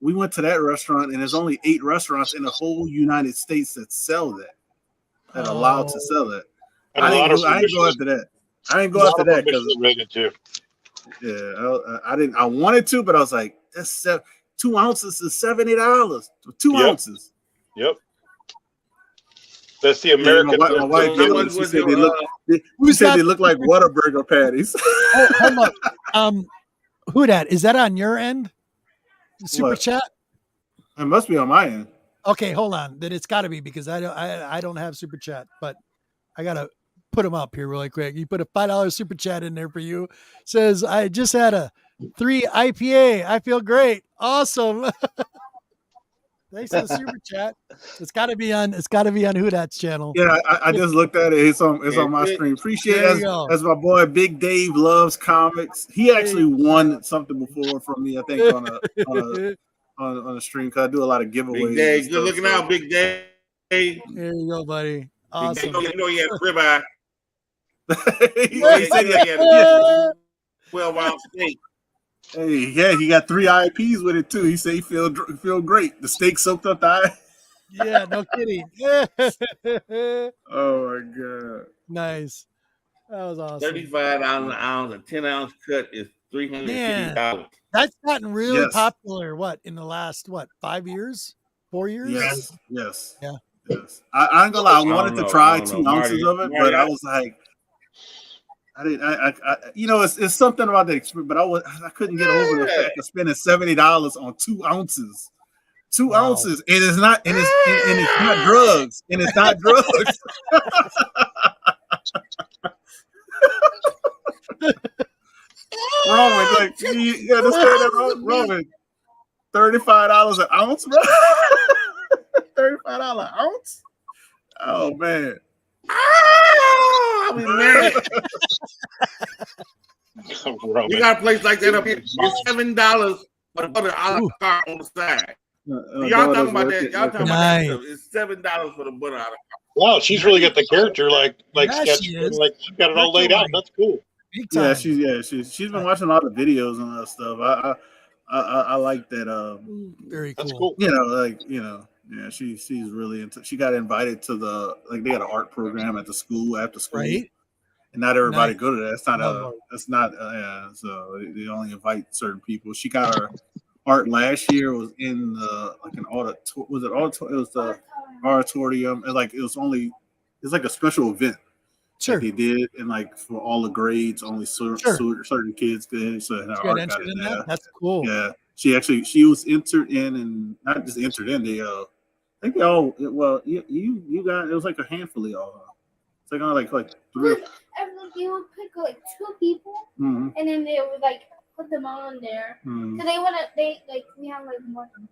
Speaker 2: we went to that restaurant and there's only 8 restaurants in the whole United States that sell that allowed to sell that. I didn't go after that. I didn't go after that because I didn't. I wanted to, but I was like, that's 2 ounces is $70. 2 ounces.
Speaker 4: Yep. That's the American.
Speaker 2: My wife she said they look like Whataburger patties.
Speaker 1: Oh, hold up. WhoDat, is that on your end? Super chat?
Speaker 2: It must be on my end.
Speaker 1: Okay, hold on. Then it's got to be because I don't have super chat, but I gotta put them up here really quick. You put a $5 super chat in there for you. Says I just had a 3 IPA. I feel great. Awesome. Thanks for the super chat. It's got to be on WhoDat's channel.
Speaker 2: Yeah, I just looked at it. It's on my screen. Appreciate it. As my boy Big Dave loves comics. He actually won something before from me. I think on a stream because I do a lot of giveaways.
Speaker 5: Big Dave, good looking out, Big Dave.
Speaker 1: There you go, buddy. Awesome.
Speaker 5: You know he had a ribeye.
Speaker 2: He said he had a
Speaker 5: 12-ounce steak.
Speaker 2: Hey, yeah, he got 3 IPs with it too. He said he feel great. The steak soaked up the eye.
Speaker 1: Yeah, no kidding.
Speaker 2: Oh my god,
Speaker 1: nice. That was awesome.
Speaker 5: 35 an ounce, a 10-ounce cut is $350.
Speaker 1: That's gotten really popular. What in the last 5 years, 4 years?
Speaker 2: Yes.
Speaker 1: Yeah.
Speaker 2: Yes. I ain't gonna lie. I wanted to try 2 ounces of it, but I was like, I didn't. It's something about the experience, but I couldn't get over the fact of spending $70 on 2 ounces. 2 ounces, and it's not, and it's not drugs, and it's not drugs. Roman, like you understand that, Roman? $35 an ounce, bro. $35 an ounce. Oh man.
Speaker 5: I mean, man. You got a place like that up here. It's $7 for the butter a la carte on the side. Y'all talking about that? Y'all talking about that stuff? It's $7 for the butter a la carte.
Speaker 4: Wow, she's really got the character like
Speaker 1: Yeah,
Speaker 4: sketch, like she's got it all laid out. That's cool.
Speaker 2: Yeah, she's been watching a lot of videos and that stuff. I like that.
Speaker 1: Very cool.
Speaker 4: That's cool.
Speaker 2: Yeah, she's really into. She got invited to they had an art program at the school after school,
Speaker 1: right?
Speaker 2: And not everybody go to that. So they only invite certain people. She got her art last year. Was in an auditorium. Was it auditorium? It was the auditorium. And it was only it's like a special event
Speaker 1: Sure.
Speaker 2: that they did, and like for all the grades, only certain kids did. So her
Speaker 1: She got
Speaker 2: art got
Speaker 1: entered
Speaker 2: in
Speaker 1: in
Speaker 2: there.
Speaker 1: that? That's cool.
Speaker 2: Yeah, she was entered in, and not just entered in. They I think they all you got it was like a handful of y'all. It's like only like three.
Speaker 6: You would pick like 2 people, and then they would like put them on there. So we have like more than a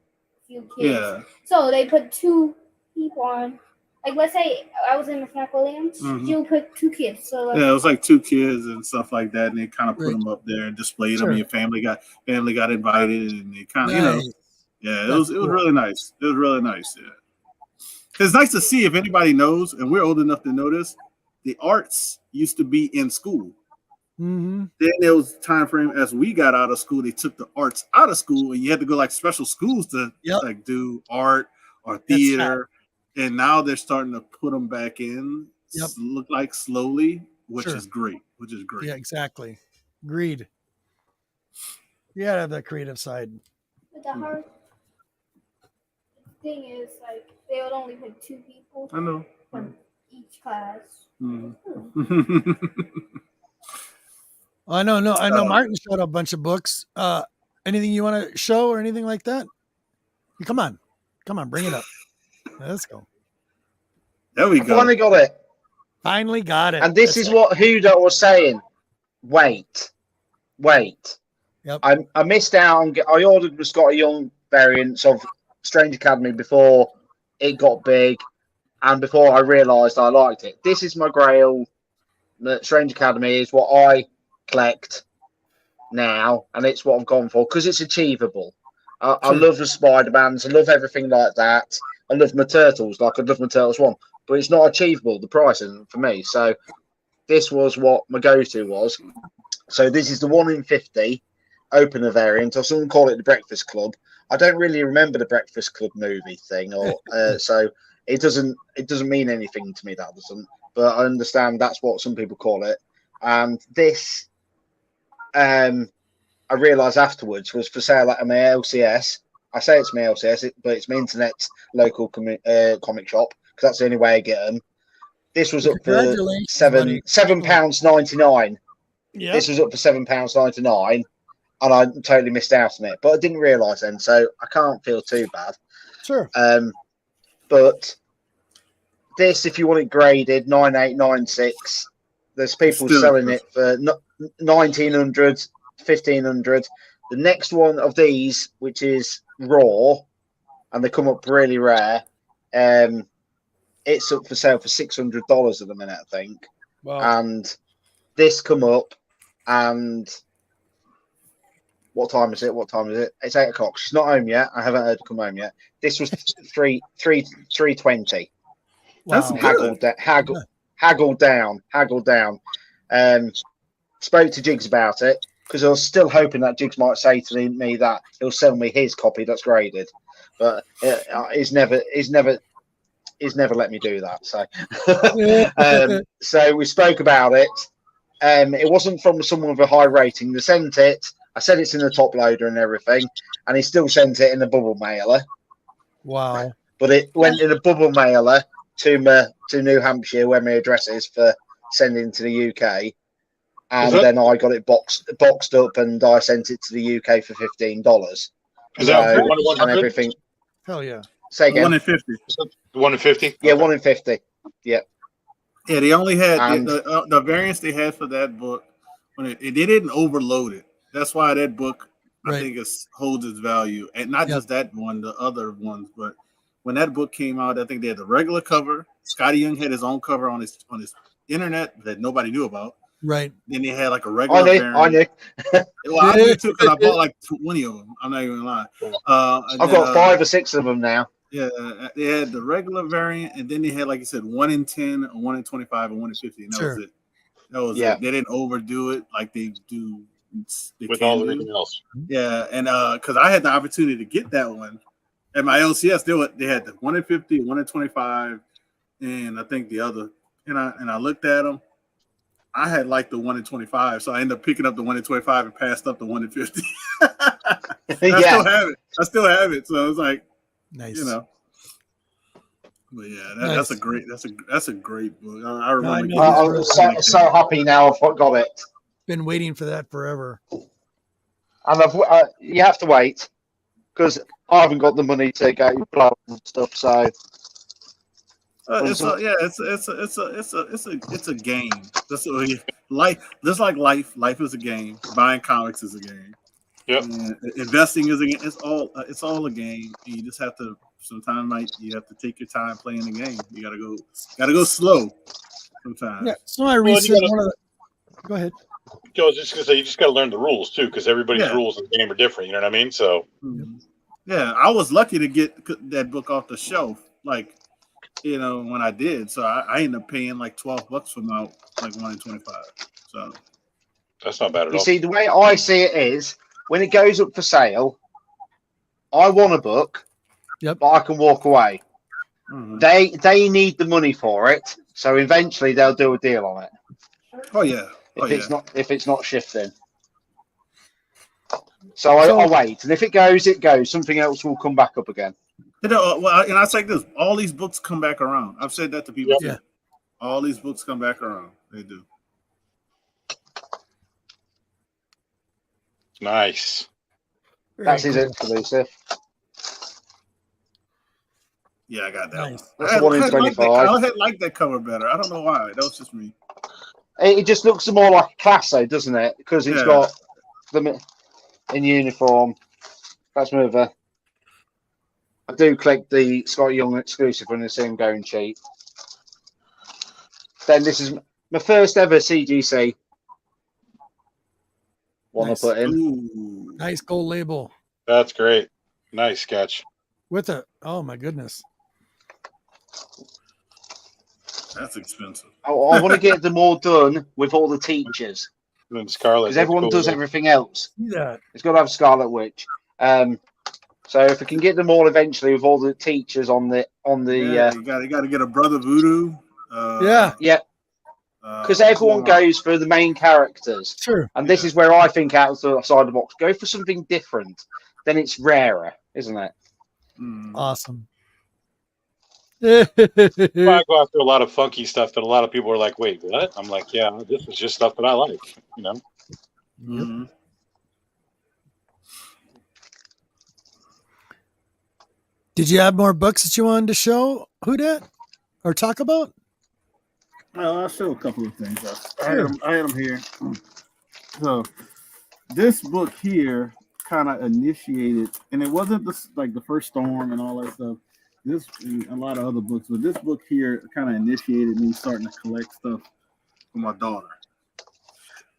Speaker 6: few kids.
Speaker 2: Yeah.
Speaker 6: So they put 2 people on. Like let's say I was in the Frank Williams, you would put 2 kids. So
Speaker 2: yeah, it was like 2 kids and stuff like that, and they kind of put
Speaker 1: Right.
Speaker 2: them up there and displayed
Speaker 1: Sure.
Speaker 2: them. Your family got invited, and they kind of
Speaker 1: Nice.
Speaker 2: yeah, it
Speaker 1: That's
Speaker 2: was
Speaker 1: cool.
Speaker 2: really nice. It was really nice. Yeah, it's nice to see if anybody knows, and we're old enough to know this. The arts used to be in school. Then there was a time frame as we got out of school, they took the arts out of school, and you had to go like special schools to like do art or theater. And now they're starting to put them back in. Look like slowly, which is great.
Speaker 1: Yeah, exactly. Agreed. You gotta have that creative side.
Speaker 6: But the hard thing is, like, they would only pick 2 people.
Speaker 2: I know.
Speaker 6: From each class.
Speaker 1: I know. Martin showed a bunch of books. Anything you want to show or anything like that? Come on, bring it up. Let's go.
Speaker 2: There we go.
Speaker 3: Finally got it.
Speaker 1: Finally got it.
Speaker 3: And this is what WhoDat was saying. Wait.
Speaker 1: Yep.
Speaker 3: I missed out on. I ordered the Scott Young variants of Strange Academy before it got big, and before I realised I liked it. This is my Grail. The Strange Academy is what I collect now, and it's what I've gone for because it's achievable. I love the Spider-Mans. I love everything like that. I love my Turtles. Like I love my Turtles 1, but it's not achievable. The price isn't for me. So this was what my go-to was. So this is the 1 in 50 opener variant, or some call it the Breakfast Club. I don't really remember the Breakfast Club movie thing, or so it doesn't mean anything to me. That doesn't, but I understand that's what some people call it. And this, I realised afterwards, was for sale at my LCS. I say it's my LCS, but it's my internet local comic shop because that's the only way I get them. This was up for £7.99.
Speaker 1: Yeah.
Speaker 3: This was up for £7.99, and I totally missed out on it. But I didn't realise then, so I can't feel too bad.
Speaker 1: Sure.
Speaker 3: But this, if you want it graded, 9896. There's people selling it for 1900, 1500. The next one of these, which is raw, and they come up really rare, it's up for sale for $600 at the minute, I think.
Speaker 1: Wow.
Speaker 3: And this come up, and what time is it? It's 8 o'clock. She's not home yet. I haven't heard her come home yet. This was $320.
Speaker 1: Wow.
Speaker 3: Haggled down. Spoke to Jiggs about it because I was still hoping that Jiggs might say to me that he'll sell me his copy that's graded, but he's never let me do that. So, so we spoke about it. It wasn't from someone with a high rating. They sent it. I said it's in the top loader and everything, and he still sent it in a bubble mailer.
Speaker 1: Wow!
Speaker 3: But it went in a bubble mailer to New Hampshire, where my address is for sending to the UK. And then I got it boxed up, and I sent it to the UK for $15.
Speaker 4: Is that 1
Speaker 3: and everything?
Speaker 1: Hell yeah!
Speaker 3: Say again.
Speaker 2: 1 in 50.
Speaker 4: 1 in 50.
Speaker 3: Yeah, 1 in 50. Yeah.
Speaker 2: Yeah, they only had the variants they had for that book. When they didn't overload it. That's why that book I think holds its value, and not just that one, the other ones. But when that book came out, I think they had the regular cover. Scotty Young had his own cover on his internet that nobody knew about.
Speaker 1: Right.
Speaker 2: Then they had like a regular variant.
Speaker 3: I knew.
Speaker 2: Well, I knew too because I bought like 20 of them. I'm not even lying.
Speaker 3: I've got 5 or 6 of them now.
Speaker 2: Yeah, they had the regular variant, and then they had, like you said, 1 in 10, 1 in 25, and 1 in 50. And that was it. That was it. They didn't overdo it like they do
Speaker 4: with all everything else.
Speaker 2: Yeah, and because I had the opportunity to get that one at my LCS, they had the 1 in 50, 1 in 25, and I think the other. And I looked at them. I had like the 1 in 25, so I ended up picking up the 1 in 25 and passed up the 1 in 50. I still have it. So it was like,
Speaker 1: nice.
Speaker 2: You know. But yeah,
Speaker 1: Nice.
Speaker 2: that's a great book. I remember.
Speaker 1: know.
Speaker 3: I'm so happy now I've got it.
Speaker 1: Been waiting for that forever.
Speaker 3: And you have to wait because I haven't got the money to go blow and stuff. So
Speaker 2: it's a game. That's what life. Just like life is a game. Buying comics is a game.
Speaker 4: Yep.
Speaker 2: And investing is a game. It's all a game. And you just have to. Sometimes you have to take your time playing the game. You gotta go slow. Sometimes.
Speaker 1: Yeah. So I researched one of the. Go ahead.
Speaker 4: I was just gonna say you just got to learn the rules too, because everybody's rules in the game are different. You know what I mean? So.
Speaker 2: Yeah, I was lucky to get that book off the shelf. Like, when I did, so I ended up paying like $12 for my like 125. So
Speaker 4: that's not bad at all.
Speaker 3: You see, the way I see it is, when it goes up for sale, I want a book, but I can walk away. Mm-hmm. They need the money for it, so eventually they'll do a deal on it.
Speaker 2: Oh yeah.
Speaker 3: If it's not shifting. So I wait, and if it goes, it goes. Something else will come back up again.
Speaker 2: And I say this: all these books come back around. I've said that to people. Yeah. Too. All these books come back around. They do.
Speaker 4: Nice.
Speaker 3: That's his exclusive.
Speaker 2: Yeah, I got that.
Speaker 1: Nice.
Speaker 3: That's the one in 25.
Speaker 2: I like that cover better. I don't know why. That was just me.
Speaker 3: It just looks more like a class, though, doesn't it? Because it's got them in uniform. Let's move over. I do click the Scott Young exclusive when I see him going cheap. Then this is my first ever CGC. One
Speaker 1: Nice.
Speaker 3: I put in.
Speaker 2: Ooh.
Speaker 1: Nice gold label.
Speaker 4: That's great. Nice sketch.
Speaker 1: With it. Oh my goodness.
Speaker 2: That's expensive.
Speaker 3: I want to get them all done with all the teachers.
Speaker 4: And Scarlet.
Speaker 3: Because everyone does everything else.
Speaker 1: Yeah.
Speaker 3: It's got to have Scarlet Witch. So if we can get them all eventually with all the teachers on the
Speaker 2: you got to get a Brother Voodoo.
Speaker 3: Yeah. Because everyone goes for the main characters.
Speaker 1: Sure.
Speaker 3: And this is where I think outside the box. Go for something different. Then it's rarer, isn't it?
Speaker 1: Awesome.
Speaker 4: I go after a lot of funky stuff that a lot of people are like, wait, what? I'm like, yeah, this is just stuff that I like,
Speaker 2: Mm-hmm.
Speaker 1: Did you have more books that you wanted to show, WhoDat, or talk about?
Speaker 2: Well, I'll show a couple of things. I had them here. So this book here kind of initiated, and it wasn't the first storm and all that stuff. This and a lot of other books, but this book here kind of initiated me starting to collect stuff for my daughter.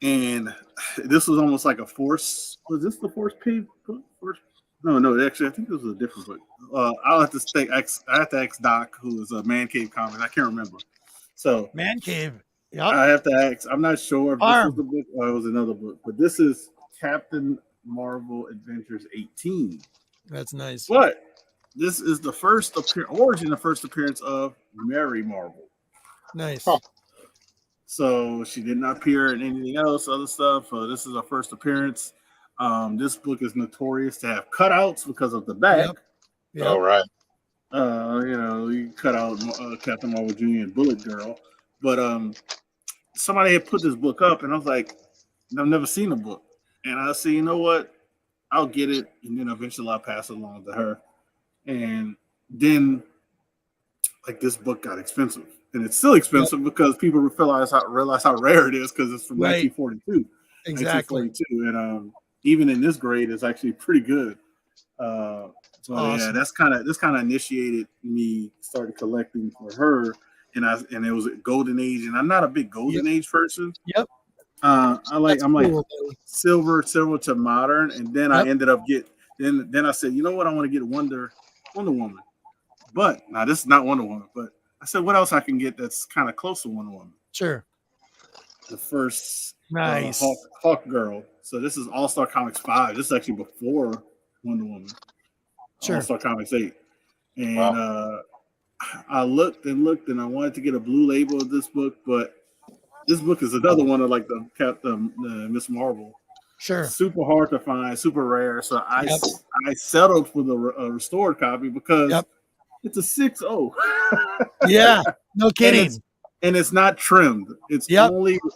Speaker 2: And this was almost like a force. Was this the force page book? No, actually, I think this was a different book. I'll have to I have to ask Doc, who is a Man Cave Comics. I can't remember. So
Speaker 1: Man Cave. Yep.
Speaker 2: I have to ask. I'm not sure if this was the book or it was another book, but this is Captain Marvel Adventures 18.
Speaker 1: That's nice.
Speaker 2: But this is the first appearance of Mary Marvel.
Speaker 1: Nice.
Speaker 2: Huh. So she did not appear in anything else, other stuff. This is her first appearance. This book is notorious to have cutouts because of the back.
Speaker 1: Yep.
Speaker 4: All right.
Speaker 2: You cut out Captain Marvel Jr. and Bullet Girl, but somebody had put this book up, and I was like, I've never seen the book, and I said, you know what, I'll get it, and then eventually I'll pass it along to her, and then this book got expensive, and it's still expensive because people realize how rare it is because it's from 1942.
Speaker 1: Exactly.
Speaker 2: 1942, and even in this grade, it's actually pretty good. So awesome. Yeah, this kind of initiated me started collecting for her, and it was a golden age, and I'm not a big golden age person.
Speaker 1: Yep.
Speaker 2: I'm like silver to modern, and then I ended up then I said, you know what, I want to get Wonder Woman, but now this is not Wonder Woman, but I said, what else I can get that's kind of close to Wonder Woman?
Speaker 1: Sure.
Speaker 2: The first
Speaker 1: nice
Speaker 2: Hawk Girl. So this is All Star Comics 5. This is actually before Wonder Woman.
Speaker 1: Sure.
Speaker 2: All Star Comics 8. And I looked and I wanted to get a blue label of this book, but this book is another one of the Miss Marvel.
Speaker 1: Sure.
Speaker 2: Super hard to find, super rare. So I settled for the restored copy because It's a 6.0.
Speaker 1: Yeah, no kidding.
Speaker 2: And it's not trimmed. It's
Speaker 1: Yep.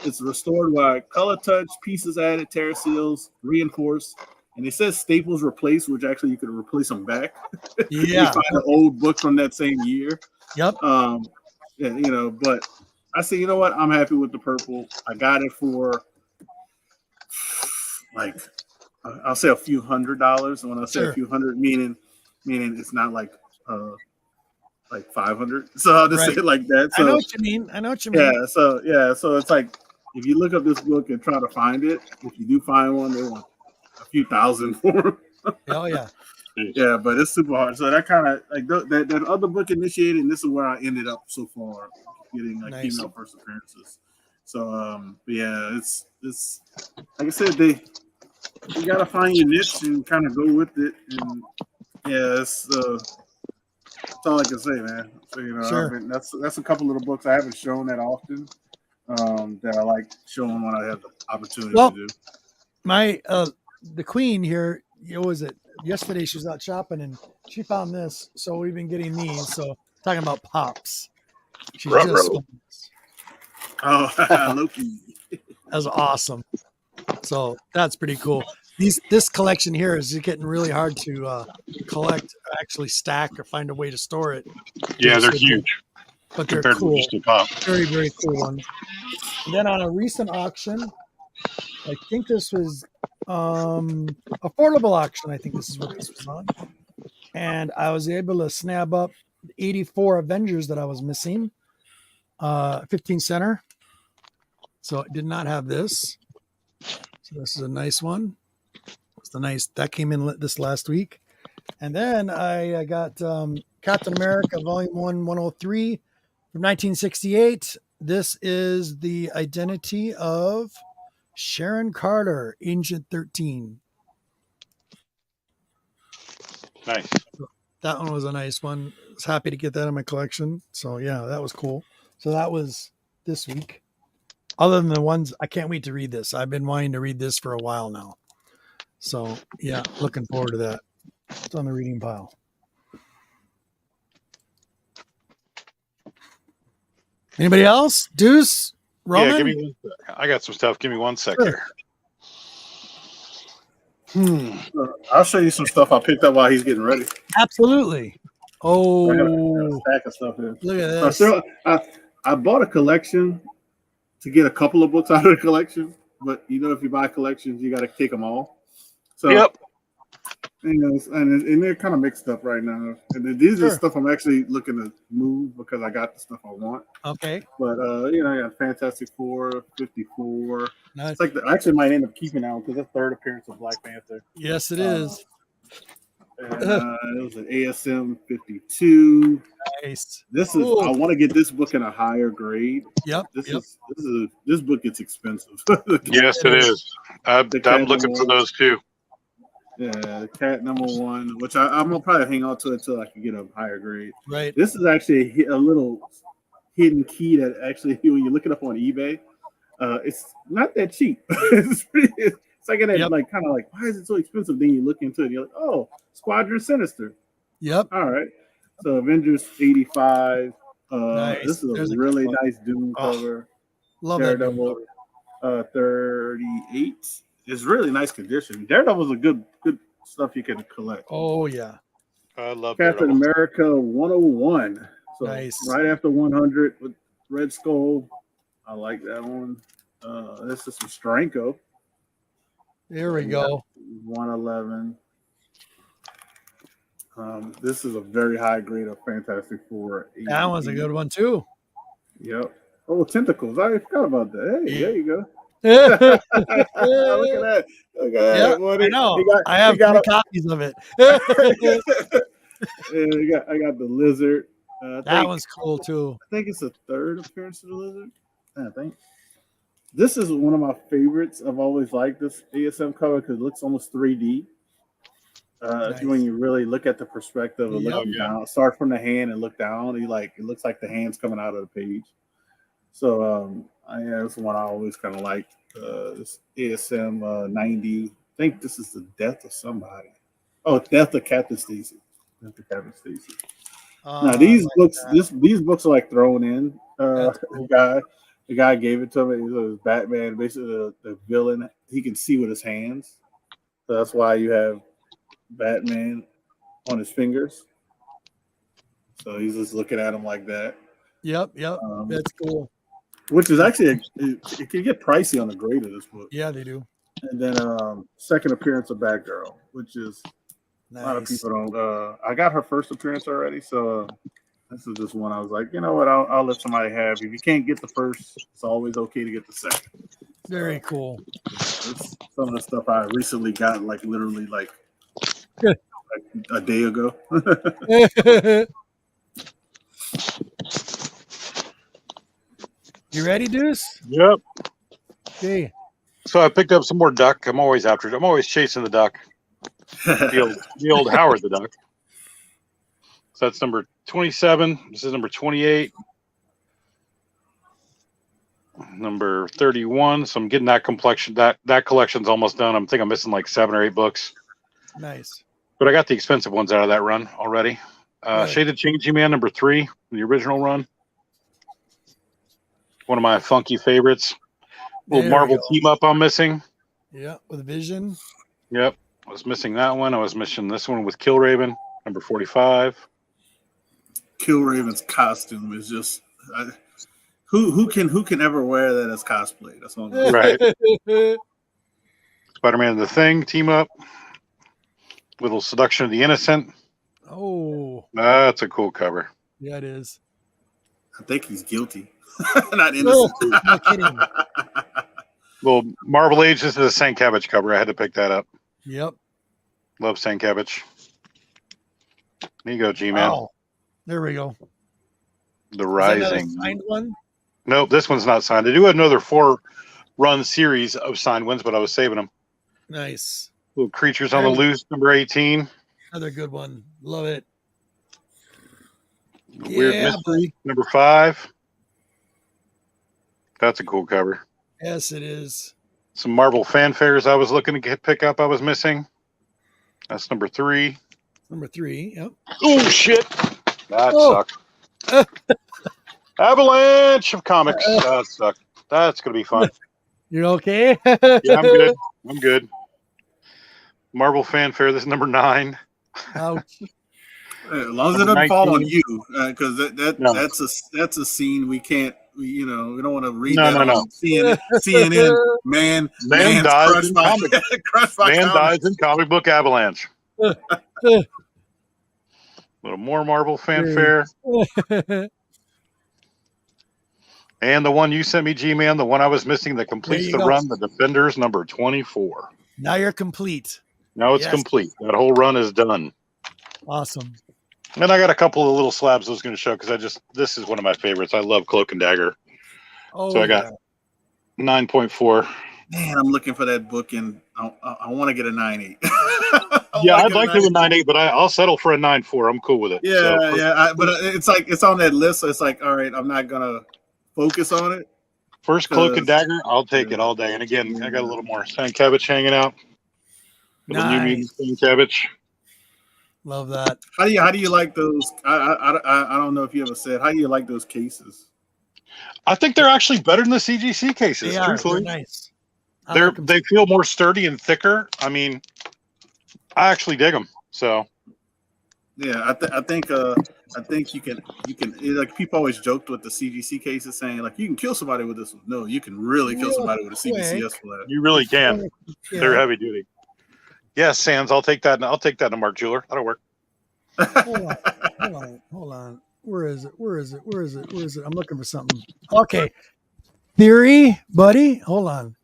Speaker 2: it's restored by color touch, pieces added, tear seals, reinforced. And it says staples replaced, which actually you could replace them back. You
Speaker 1: Yeah.
Speaker 2: find an old book from that same year.
Speaker 1: Yep.
Speaker 2: Yeah, you know, but I say, you know what? I'm happy with the purple. I got it for like I'll say a few $100s. And when I say
Speaker 1: Sure.
Speaker 2: a few hundred, meaning it's not like 500. So I'll just say it like that. So
Speaker 1: I know what you mean.
Speaker 2: yeah, so it's like if you look up this book and try to find it, if you do find one, they want a few thousand for them.
Speaker 1: Oh yeah.
Speaker 2: Yeah, but it's super hard. So that kind of like that other book initiated, and this is where I ended up so far, getting like
Speaker 1: Nice.
Speaker 2: female first appearances. So but yeah, it's like I said, you gotta find your niche and kind of go with it. And yeah, that's all I can say, man. So you know,
Speaker 1: Sure.
Speaker 2: I mean, that's a couple of the books I haven't shown that often. That I like showing when I have the opportunity to do.
Speaker 1: My the queen here, what was it? Yesterday she was out shopping and she found this, so we've been getting these. So talking about pops, she just found this.
Speaker 2: Oh, Loki.
Speaker 1: That's awesome. So that's pretty cool. This collection here is getting really hard to collect, actually stack, or find a way to store it.
Speaker 4: Yeah, they're huge.
Speaker 1: But they're
Speaker 4: Compared
Speaker 1: cool.
Speaker 4: to just a pop.
Speaker 1: Very, very cool ones. And then on a recent auction, I think this was affordable auction. I think this is what this was on. And I was able to snab up 84 Avengers that I was missing. 15 center. So it did not have this. So this is a nice one. That came in this last week. And then I got Captain America Volume 1 103 from 1968. This is the identity of Sharon Carter, Agent 13.
Speaker 4: Nice.
Speaker 1: That one was a nice one. I was happy to get that in my collection. So yeah, that was cool. So that was this week. Other than the ones, I can't wait to read this. I've been wanting to read this for a while now. So yeah, looking forward to that. It's on the reading pile. Anybody else? Deuce? Roman?
Speaker 4: Yeah, give me 1 sec. I got some stuff. Give me 1 sec
Speaker 1: Sure.
Speaker 4: here.
Speaker 2: I'll show you some stuff I picked up while he's getting ready.
Speaker 1: Absolutely. Oh,
Speaker 2: I got a stack of stuff here.
Speaker 1: look at
Speaker 2: So
Speaker 1: this.
Speaker 2: I bought a collection to get a couple of books out of the collection, but you know, if you buy collections, you got to take them all. So
Speaker 4: Yep.
Speaker 2: You know, and they're kind of mixed up right now. And then these are
Speaker 1: Sure.
Speaker 2: stuff I'm actually looking to move because I got the stuff I want.
Speaker 1: Okay.
Speaker 2: But you know, I got Fantastic Four, 54.
Speaker 1: Nice.
Speaker 2: It's like I actually might end up keeping that one because the third appearance of Black Panther.
Speaker 1: Yes, it is.
Speaker 2: And it was an ASM 52.
Speaker 1: Nice.
Speaker 2: This is
Speaker 1: Cool.
Speaker 2: I want to get this book in a higher grade.
Speaker 1: Yep.
Speaker 2: This book gets expensive.
Speaker 4: Yes, it is. I'm looking for those too.
Speaker 2: Yeah, Cat number 1, which I'm gonna probably hang on to until I can get a higher grade.
Speaker 1: Right.
Speaker 2: This is actually a little hidden key that actually, when you look it up on eBay, it's not that cheap. It's like like kind of like, why is it so expensive? Then you look into it, and you're like, oh, Squadron Sinister.
Speaker 1: Yep.
Speaker 2: All right. So Avengers 85.
Speaker 1: Nice.
Speaker 2: This is
Speaker 1: There's
Speaker 2: a
Speaker 1: a
Speaker 2: really
Speaker 1: good
Speaker 2: nice Doom cover.
Speaker 1: Love that.
Speaker 2: Daredevil 38. It's really nice condition. Daredevil's a good stuff you can collect.
Speaker 1: Oh yeah.
Speaker 4: I love
Speaker 2: Captain
Speaker 4: Daredevil.
Speaker 2: America 101. So
Speaker 1: Nice.
Speaker 2: right after 100 with Red Skull. I like that one. This is some Stranko.
Speaker 1: There we go.
Speaker 2: 111. This is a very high grade of Fantastic Four.
Speaker 1: That one's a good one too.
Speaker 2: Yep. Oh, Tentacles. I forgot about that. Hey, there you go.
Speaker 1: Look
Speaker 2: Look at that. Look at that.
Speaker 1: I know. I have 3 copies of it.
Speaker 2: I got the Lizard.
Speaker 1: That one's cool too.
Speaker 2: I think it's the third appearance of the Lizard. I think. This is one of my favorites. I've always liked this ASM cover because it looks almost 3D.
Speaker 1: Nice.
Speaker 2: When you really look at the perspective of looking down, start from the hand and look down, it looks like the hand's coming out of the page. So that's one I always kind of like. This ASM 90. I think this is the death of somebody. Oh, death of Captain Stacy. Now these
Speaker 1: like
Speaker 2: books,
Speaker 1: that.
Speaker 2: these books are like thrown in.
Speaker 1: That's cool.
Speaker 2: The guy gave it to me. It was Batman, basically the villain. He can see with his hands, so that's why you have Batman on his fingers. So he's just looking at him like that.
Speaker 1: Yep. That's cool.
Speaker 2: Which is actually it can get pricey on the grade of this book.
Speaker 1: Yeah, they do.
Speaker 2: And then second appearance of Batgirl, which is
Speaker 1: Nice.
Speaker 2: a lot of people don't. I got her first appearance already, so this is just one I was like, you know what, I'll let somebody have. If you can't get the first, it's always okay to get the second.
Speaker 1: Very cool.
Speaker 2: It's some of the stuff I recently got, like literally like a day ago.
Speaker 1: You ready, Deuce?
Speaker 4: Yep.
Speaker 1: Okay.
Speaker 4: So I picked up some more duck. I'm always chasing the duck. The old Howard the Duck. So that's number 27. This is number 28. Number 31. So I'm getting that complexion. That collection's almost done. I'm missing like 7 or 8 books.
Speaker 1: Nice.
Speaker 4: But I got the expensive ones out of that run already.
Speaker 1: Right.
Speaker 4: Shaded Changing Man number 3, the original run. One of my funky favorites. Little Marvel team up I'm missing.
Speaker 1: Yeah, with Vision.
Speaker 4: Yep. I was missing that one. I was missing this one with Killraven, number 45.
Speaker 2: Killraven's costume is just who can ever wear that as cosplay? That's one.
Speaker 4: Right. Spider-Man and the Thing team up. Little Seduction of the Innocent.
Speaker 1: Oh,
Speaker 4: That's a cool cover.
Speaker 1: yeah, it is.
Speaker 2: I think he's guilty, not innocent.
Speaker 1: No kidding.
Speaker 4: Little Marvel Age. This is a St. Cabbage cover. I had to pick that up.
Speaker 1: Yep.
Speaker 4: Love St. Cabbage. There you go, G-Man.
Speaker 1: Wow. There we go.
Speaker 4: The
Speaker 1: Is that
Speaker 4: Rising.
Speaker 1: another signed one?
Speaker 4: Nope, this one's not signed. I do have another 4-run series of signed ones, but I was saving them.
Speaker 1: Nice.
Speaker 4: Little Creatures on the Loose, number 18.
Speaker 1: Another good one. Love it.
Speaker 4: Weird
Speaker 1: Yeah,
Speaker 4: Mystery, number 5. That's a cool cover.
Speaker 1: Yes, it is.
Speaker 4: Some Marvel fanfares I was looking to pick up. I was missing. That's number 3.
Speaker 1: Number 3. Yep.
Speaker 4: Oh shit! That sucked. Avalanche of comics. That sucked. That's gonna be fun.
Speaker 1: You okay?
Speaker 4: Yeah, I'm good. I'm good. Marvel fanfare. This is number 9.
Speaker 1: Ouch.
Speaker 2: As long as it doesn't fall on you, because that's a scene we can't. We don't want to read that on CNN. Man
Speaker 4: dies in
Speaker 2: comic.
Speaker 4: Man dies in comic book avalanche. A little more Marvel fanfare. And the one you sent me, G-Man, the one I was missing that completes the run, the Defenders, number 24.
Speaker 1: Now you're complete.
Speaker 4: Now it's complete. That whole run is done.
Speaker 1: Awesome.
Speaker 4: And I got a couple of little slabs I was going to show because this is one of my favorites. I love Cloak and Dagger.
Speaker 1: Oh,
Speaker 4: so I got 9.4.
Speaker 2: Man, I'm looking for that book, and I want to get a 9.8.
Speaker 4: Yeah, I'd like to do a 9.8, but I'll settle for a 9.4. I'm cool with it.
Speaker 2: Yeah, but it's on that list, so it's like, all right, I'm not gonna focus on it.
Speaker 4: First Cloak and Dagger, I'll take it all day. And again, I got a little more St. Cabbage hanging out. Little New Mutant St. Cabbage.
Speaker 1: Love that.
Speaker 2: How do you like those? I don't know if you ever said, how do you like those cases?
Speaker 4: I think they're actually better than the CGC cases. Truthfully,
Speaker 1: they're nice.
Speaker 4: They feel more sturdy and thicker. I mean, I actually dig them. So,
Speaker 2: yeah, I think you can like, people always joked with the CGC cases saying like you can kill somebody with this one. No, you can really kill somebody with a CGCS flag.
Speaker 4: You really can. Yeah. They're heavy duty. Yes, Sands. I'll take that. I'll take that to Mark Jeweler. That'll work.
Speaker 1: Hold on. Where is it? I'm looking for something. Okay. Theory, buddy. Hold on.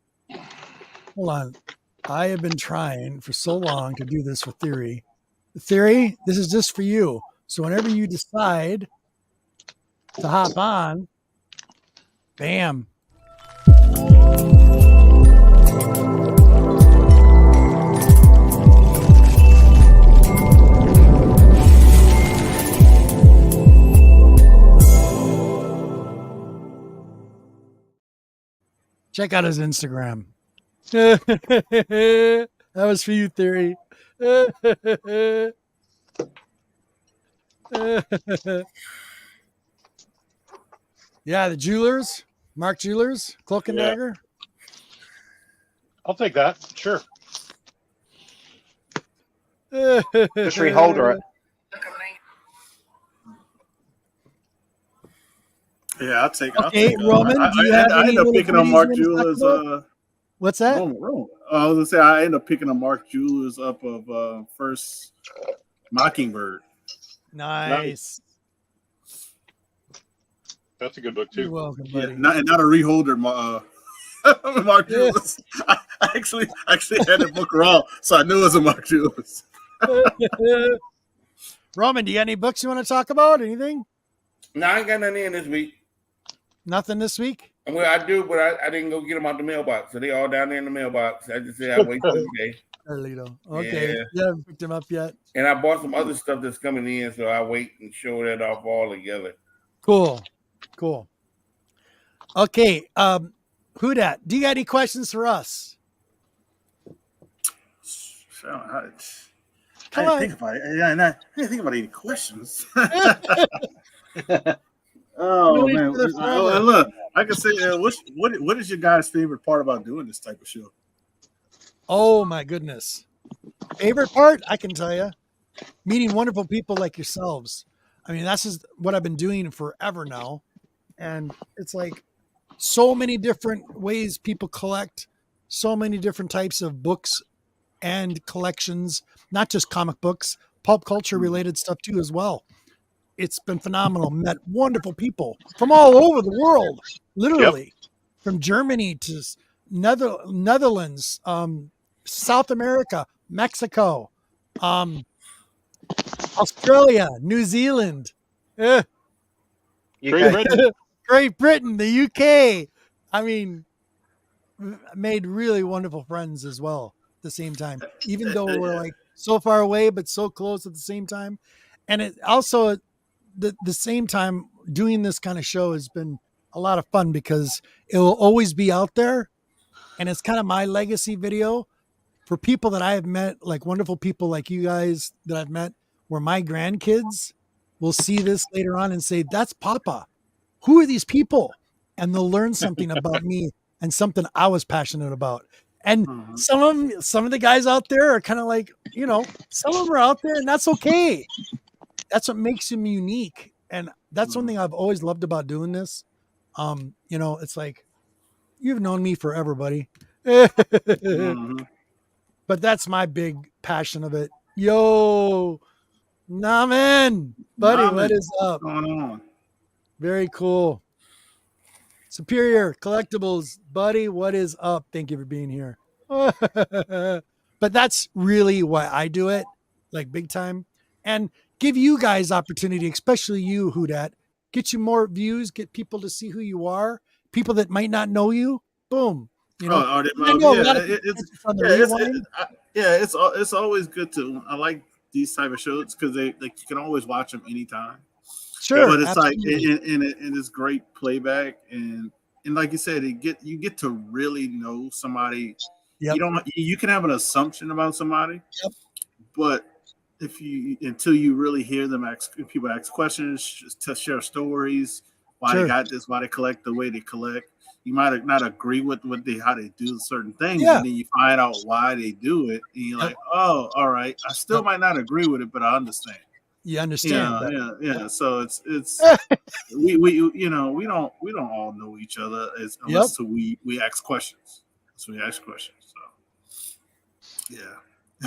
Speaker 1: I have been trying for so long to do this with Theory. Theory, this is just for you. So whenever you decide to hop on, bam. Check out his Instagram. That was for you, Theory. Yeah, the Jewelers, Mark Jewelers, Cloak and
Speaker 4: Yeah.
Speaker 1: Dagger.
Speaker 4: I'll take that. Sure.
Speaker 3: Just reholder it.
Speaker 2: Yeah, I'll take.
Speaker 1: Okay, Roman, do you have
Speaker 2: I
Speaker 1: any
Speaker 2: end up
Speaker 1: little
Speaker 2: picking up
Speaker 1: goodies
Speaker 2: Mark
Speaker 1: you wanna talk
Speaker 2: Jewelers.
Speaker 1: about? What's that?
Speaker 2: Roman. I was gonna say I end up picking up Mark Jewelers up of first Mockingbird.
Speaker 1: Nice.
Speaker 4: That's a good book
Speaker 1: You're
Speaker 4: too.
Speaker 1: welcome,
Speaker 2: Yeah,
Speaker 1: buddy.
Speaker 2: not a reholder. Mark
Speaker 1: Yeah.
Speaker 2: Jewelers. I actually had the book raw, so I knew it was a Mark Jewelers.
Speaker 1: Roman, do you got any books you want to talk about? Anything?
Speaker 5: No, I ain't got nothing in this week.
Speaker 1: Nothing this week?
Speaker 5: Well, I do, but I didn't go get them out the mailbox. So they all down there in the mailbox. I just said I wait till today.
Speaker 1: Carlito. Okay.
Speaker 5: Yeah.
Speaker 1: You haven't picked them up yet.
Speaker 5: And I bought some other stuff that's coming in, so I wait and show that off all together.
Speaker 1: Cool. Okay. WhoDat, do you got any questions for us?
Speaker 2: I
Speaker 1: Come
Speaker 2: didn't
Speaker 1: on.
Speaker 2: think about it. I didn't think about any questions. Oh
Speaker 1: Really
Speaker 2: man!
Speaker 1: for the forever.
Speaker 2: Look, I can say, what is your guys' favorite part about doing this type of show?
Speaker 1: Oh my goodness. Favorite part? I can tell you. Meeting wonderful people like yourselves. I mean, that's just what I've been doing forever now. And it's like so many different ways people collect, so many different types of books and collections, not just comic books, pulp culture related stuff too as well. It's been phenomenal. Met wonderful people from all over the world, literally, from Germany to Netherlands, South America, Mexico, Australia, New Zealand,
Speaker 3: UK.
Speaker 4: Great Britain.
Speaker 1: Great Britain, the UK. I mean, made really wonderful friends as well at the same time, even though we're like so far away, but so close at the same time. And it also, the same time, doing this kind of show has been a lot of fun because it will always be out there. And it's kind of my legacy video for people that I have met, like wonderful people like you guys that I've met, where my grandkids will see this later on and say, that's Papa. Who are these people? And they'll learn something about me and something I was passionate about. And some of the guys out there are kind of like, some of them are out there and that's okay. That's what makes them unique. And that's one thing I've always loved about doing this. It's like, you've known me forever, buddy. But that's my big passion of it. Yo, Naman, buddy, what is up?
Speaker 2: What's going on?
Speaker 1: Very cool. Superior Collectibles, buddy, what is up? Thank you for being here. But that's really why I do it, like big time, and give you guys opportunity, especially you, WhoDat, get you more views, get people to see who you are, people that might not know you. Boom.
Speaker 2: It's always good to. I like these type of shows because you can always watch them anytime.
Speaker 1: Sure,
Speaker 2: but it's
Speaker 1: absolutely.
Speaker 2: like and it's great playback and like you said, you get to really know somebody.
Speaker 1: Yep.
Speaker 2: You can have an assumption about somebody,
Speaker 1: but
Speaker 2: until you really hear them people ask questions, to share stories, why they got this, why they collect the way they collect. You might not agree with how they do certain things, and then you find out why they do it, and you're like, oh, all right. I still might not agree with it, but I understand.
Speaker 1: You understand?
Speaker 2: Yeah. So it's we don't all know each other unless we ask questions. So we ask questions. So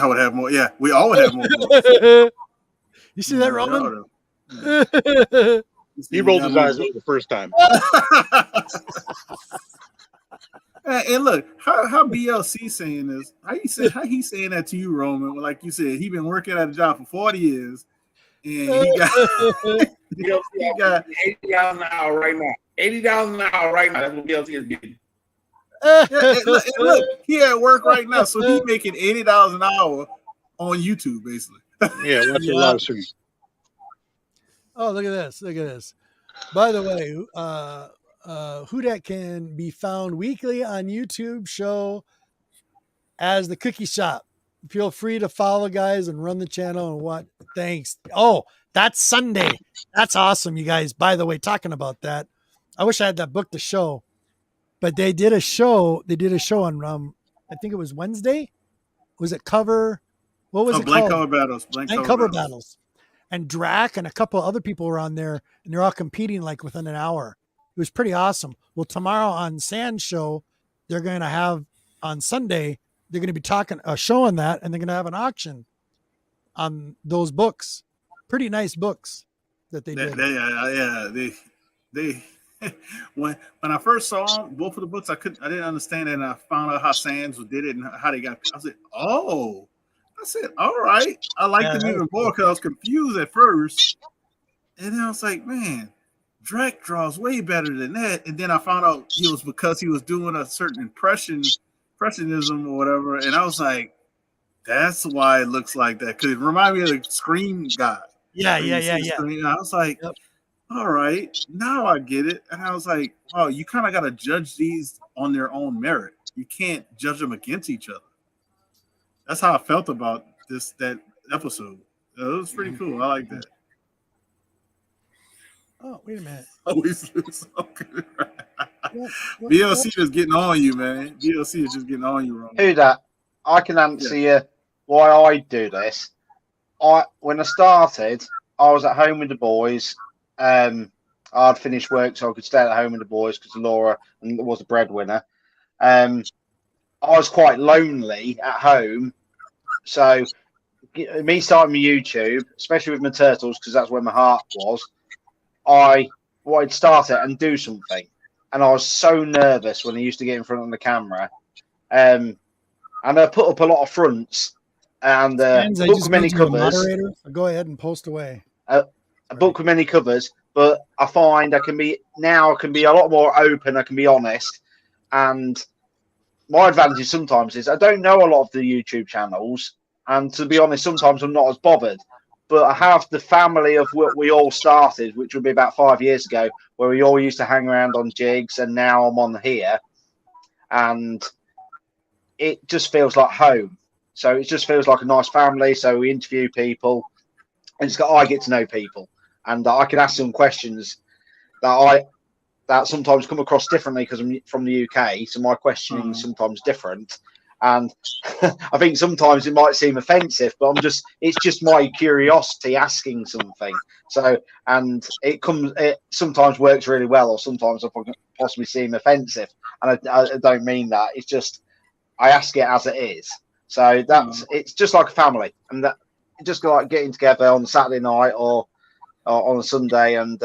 Speaker 2: I would have more. Yeah, we all would have more.
Speaker 1: You see that, Roman?
Speaker 4: He rolled his eyes the first time.
Speaker 2: And look, how BLC saying this? How he saying that to you, Roman? Like you said, he been working at a job for 40 years, and he got
Speaker 5: $80 an hour right now. $80 an hour right now. That's what BLC is getting.
Speaker 2: And look, he at work right now, so he making $80 an hour on YouTube, basically.
Speaker 4: Yeah, that's a lot of streams.
Speaker 1: Oh, look at this. By the way, WhoDat can be found weekly on YouTube show as the Cookie Shop. feel free to follow guys and run the channel and what. Thanks. Oh, that's Sunday. That's awesome, you guys. By the way, talking about that, I wish I had that book to show, but they did a show. They did a show on I think it was Wednesday. Was it cover? What was it
Speaker 2: Blank
Speaker 1: called?
Speaker 2: Cover Battles.
Speaker 1: Blank cover battles. And Drac and a couple of other people were on there, and they're all competing like within an hour. It was pretty awesome. Well, tomorrow on Sand Show, they're going to have on Sunday. They're going to be showing that, and they're going to have an auction on those books. Pretty nice books that they did.
Speaker 2: They when I first saw both of the books, I didn't understand it, and I found out how Sands did it and how they got. I said, oh. I said, all right. I liked them even more because I was confused at first. And then I was like, man, Drac draws way better than that. And then I found out it was because he was doing a certain impressionism or whatever. And I was like, that's why it looks like that. Because it reminded me of the Scream guy.
Speaker 1: Yeah.
Speaker 2: And I was like, all right, now I get it. And I was like, wow, you kind of got to judge these on their own merit. You can't judge them against each other. That's how I felt about that episode. It was pretty cool. I like that.
Speaker 1: Oh, wait a minute.
Speaker 2: BLC is getting on you, man. BLC is just getting on you, Roman.
Speaker 3: WhoDat, I can answer you why I do this. When I started, I was at home with the boys. I'd finished work, so I could stay at home with the boys because Laura was a breadwinner. I was quite lonely at home, so me starting my YouTube, especially with my turtles, because that's where my heart was, I wanted to start it and do something, and I was so nervous when I used to get in front of the camera, and I put up a lot of fronts and a book with many covers.
Speaker 1: Go ahead and post away.
Speaker 3: A book with many covers, but I find I can be a lot more open. I can be honest, and my advantage sometimes is I don't know a lot of the YouTube channels, and to be honest, sometimes I'm not as bothered. But I have the family of what we all started, which would be about 5 years ago, where we all used to hang around on Jiggs, and now I'm on here, and it just feels like home. So it just feels like a nice family. So we interview people, and I get to know people, and I can ask them questions that sometimes come across differently because I'm from the UK, so my questioning is sometimes different, and I think sometimes it might seem offensive, but it's just my curiosity asking something. So, and it sometimes works really well, or sometimes I possibly seem offensive, and I don't mean that. It's just I ask it as it is. So it's just like a family, and that just like getting together on a Saturday night or on a Sunday and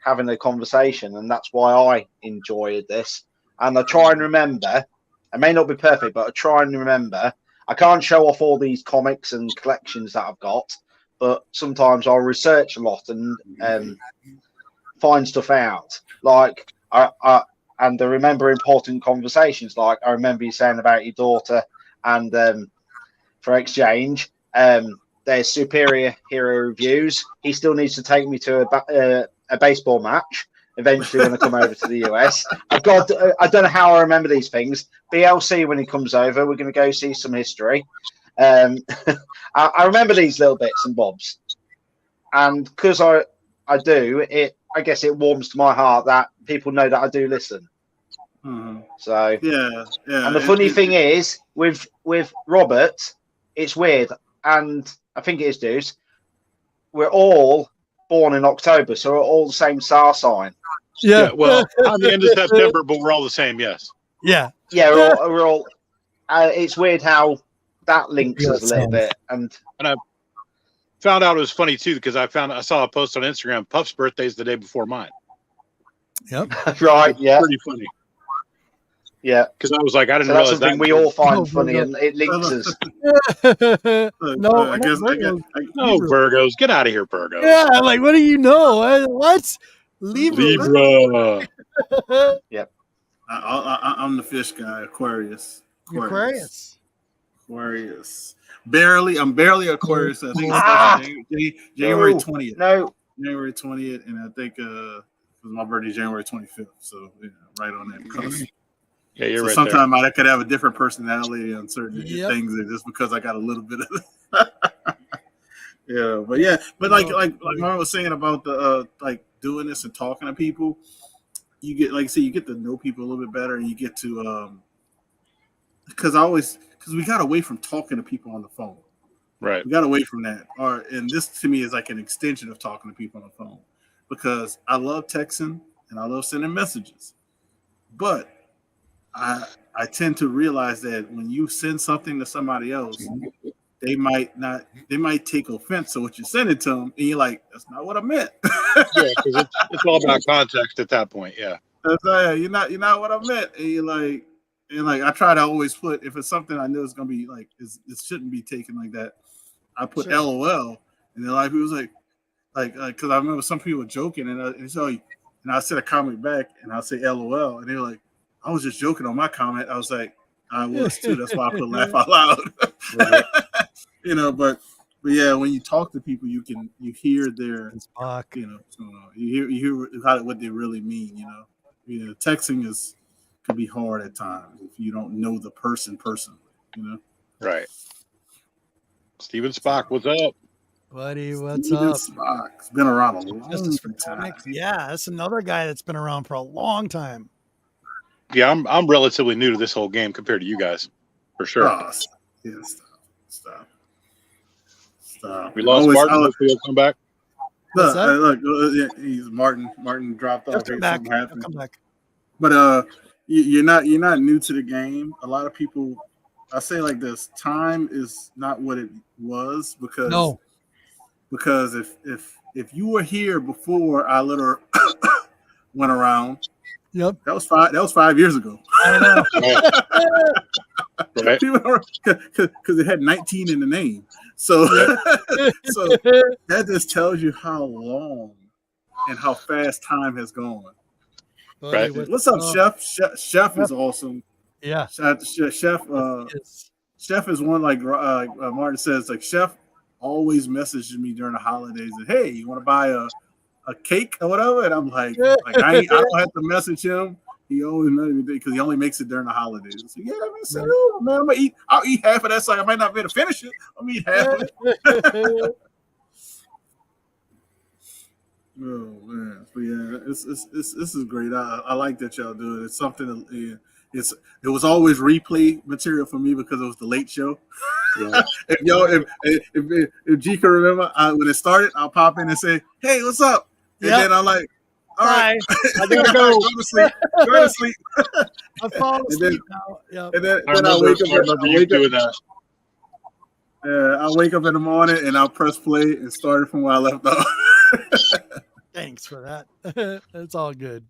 Speaker 3: having a conversation, and that's why I enjoyed this. And I try and remember, it may not be perfect, but I try and remember. I can't show off all these comics and collections that I've got, but sometimes I'll research a lot and find stuff out. Like I remember important conversations. Like I remember you saying about your daughter, and for exchange, there's superior hero reviews. He still needs to take me to a baseball match eventually when I come over to the US. I don't know how I remember these things. BLC, when he comes over, we're going to go see some history. I remember these little bits and bobs, and because I do it, I guess it warms to my heart that people know that I do listen. So
Speaker 2: yeah.
Speaker 3: And the funny thing is with Robert, it's weird, and I think it is, Deuce. We're all born in October, so we're all the same star sign.
Speaker 4: Yeah, well, on the end of September, but we're all the same. Yes.
Speaker 1: Yeah.
Speaker 3: We're all. It's weird how that links us a little bit, and
Speaker 4: I found out it was funny too because I saw a post on Instagram. Puff's birthday is the day before mine.
Speaker 1: Yep.
Speaker 3: Right. Yeah.
Speaker 4: Pretty funny.
Speaker 3: Yeah,
Speaker 4: because I was like, I didn't
Speaker 3: so that's
Speaker 4: realize
Speaker 3: something
Speaker 4: that.
Speaker 3: we all find funny, and it links us.
Speaker 1: No,
Speaker 2: I guess
Speaker 4: No, Virgos, get out of here, Virgos.
Speaker 1: Yeah, like what do you know? What? Libra.
Speaker 3: Yep.
Speaker 2: I'm the fish guy, Aquarius.
Speaker 1: Aquarius.
Speaker 2: I'm barely Aquarius. I think it's January 20th.
Speaker 3: No.
Speaker 2: January 20th, and I think it was my birthday January 25th. So right on that cusp.
Speaker 4: Yeah, you're
Speaker 2: So
Speaker 4: right
Speaker 2: sometimes I could have a different personality on certain
Speaker 1: Yep.
Speaker 2: things just because I got a little bit of yeah, but like Mark was saying about the like doing this and talking to people, you get you get to know people a little bit better, and you get to because we got away from talking to people on the phone.
Speaker 4: Right.
Speaker 2: We got away from that. And this to me is like an extension of talking to people on the phone, because I love texting and I love sending messages. But I tend to realize that when you send something to somebody else, they might take offense to what you send it to them, and you're like, that's not what I meant.
Speaker 4: Yeah, because it's all about context at that point. Yeah.
Speaker 2: You're not what I meant. And you're like, I try to always put, if it's something I know it's gonna be like it shouldn't be taken like that, I put LOL, and then a lot of people was like because I remember some people were joking, and I said a comment back, and I'll say LOL, and they were like, I was just joking on my comment. I was like, I was too. That's why I put laugh out loud.
Speaker 4: Right.
Speaker 2: But yeah, when you talk to people, you hear their you hear what they really mean. Texting can be hard at times if you don't know the person personally.
Speaker 4: Right. Steven Spock, what's up?
Speaker 1: Buddy, what's
Speaker 2: Steven
Speaker 1: up?
Speaker 2: Spock. It's been around a long time.
Speaker 1: Yeah, that's another guy that's been around for a long time.
Speaker 4: Yeah, I'm relatively new to this whole game compared to you guys, for sure.
Speaker 2: Oh, yeah, stop.
Speaker 4: We lost Martin. Hopefully he'll come back.
Speaker 2: Look, he's Martin dropped off.
Speaker 1: Come back. Come back.
Speaker 2: But you're not new to the game. A lot of people, I say like this: time is not what it was because if you were here before I little went around.
Speaker 1: Yep,
Speaker 2: that was 5 years ago.
Speaker 1: I know.
Speaker 2: Right. Because it had 19 in the name, so so that just tells you how long and how fast time has gone.
Speaker 4: Right.
Speaker 2: What's up, Chef? Chef is awesome.
Speaker 1: Yeah,
Speaker 2: Chef. Chef is one like Martin says. Like Chef always messages me during the holidays and, hey, you want to buy a cake or whatever, and I'm like I don't have to message him. He always messages me because he only makes it during the holidays. So yeah, send it over, man. I'll eat half of that. So I might not be able to finish it. I'll eat half of it. Oh man, but yeah, this is great. I like that y'all do it. It's something. It was always replay material for me because it was the late show. Yeah. if G can remember, when it started, I'll pop in and say, "Hey, what's up?" And then I'm like, "All right, I gotta go. Go to sleep.
Speaker 1: I'm falling asleep now." Yep.
Speaker 2: And then I wake up. I'll wake up in the morning and I'll press play and start it from where I left off.
Speaker 1: Thanks for that. It's all good.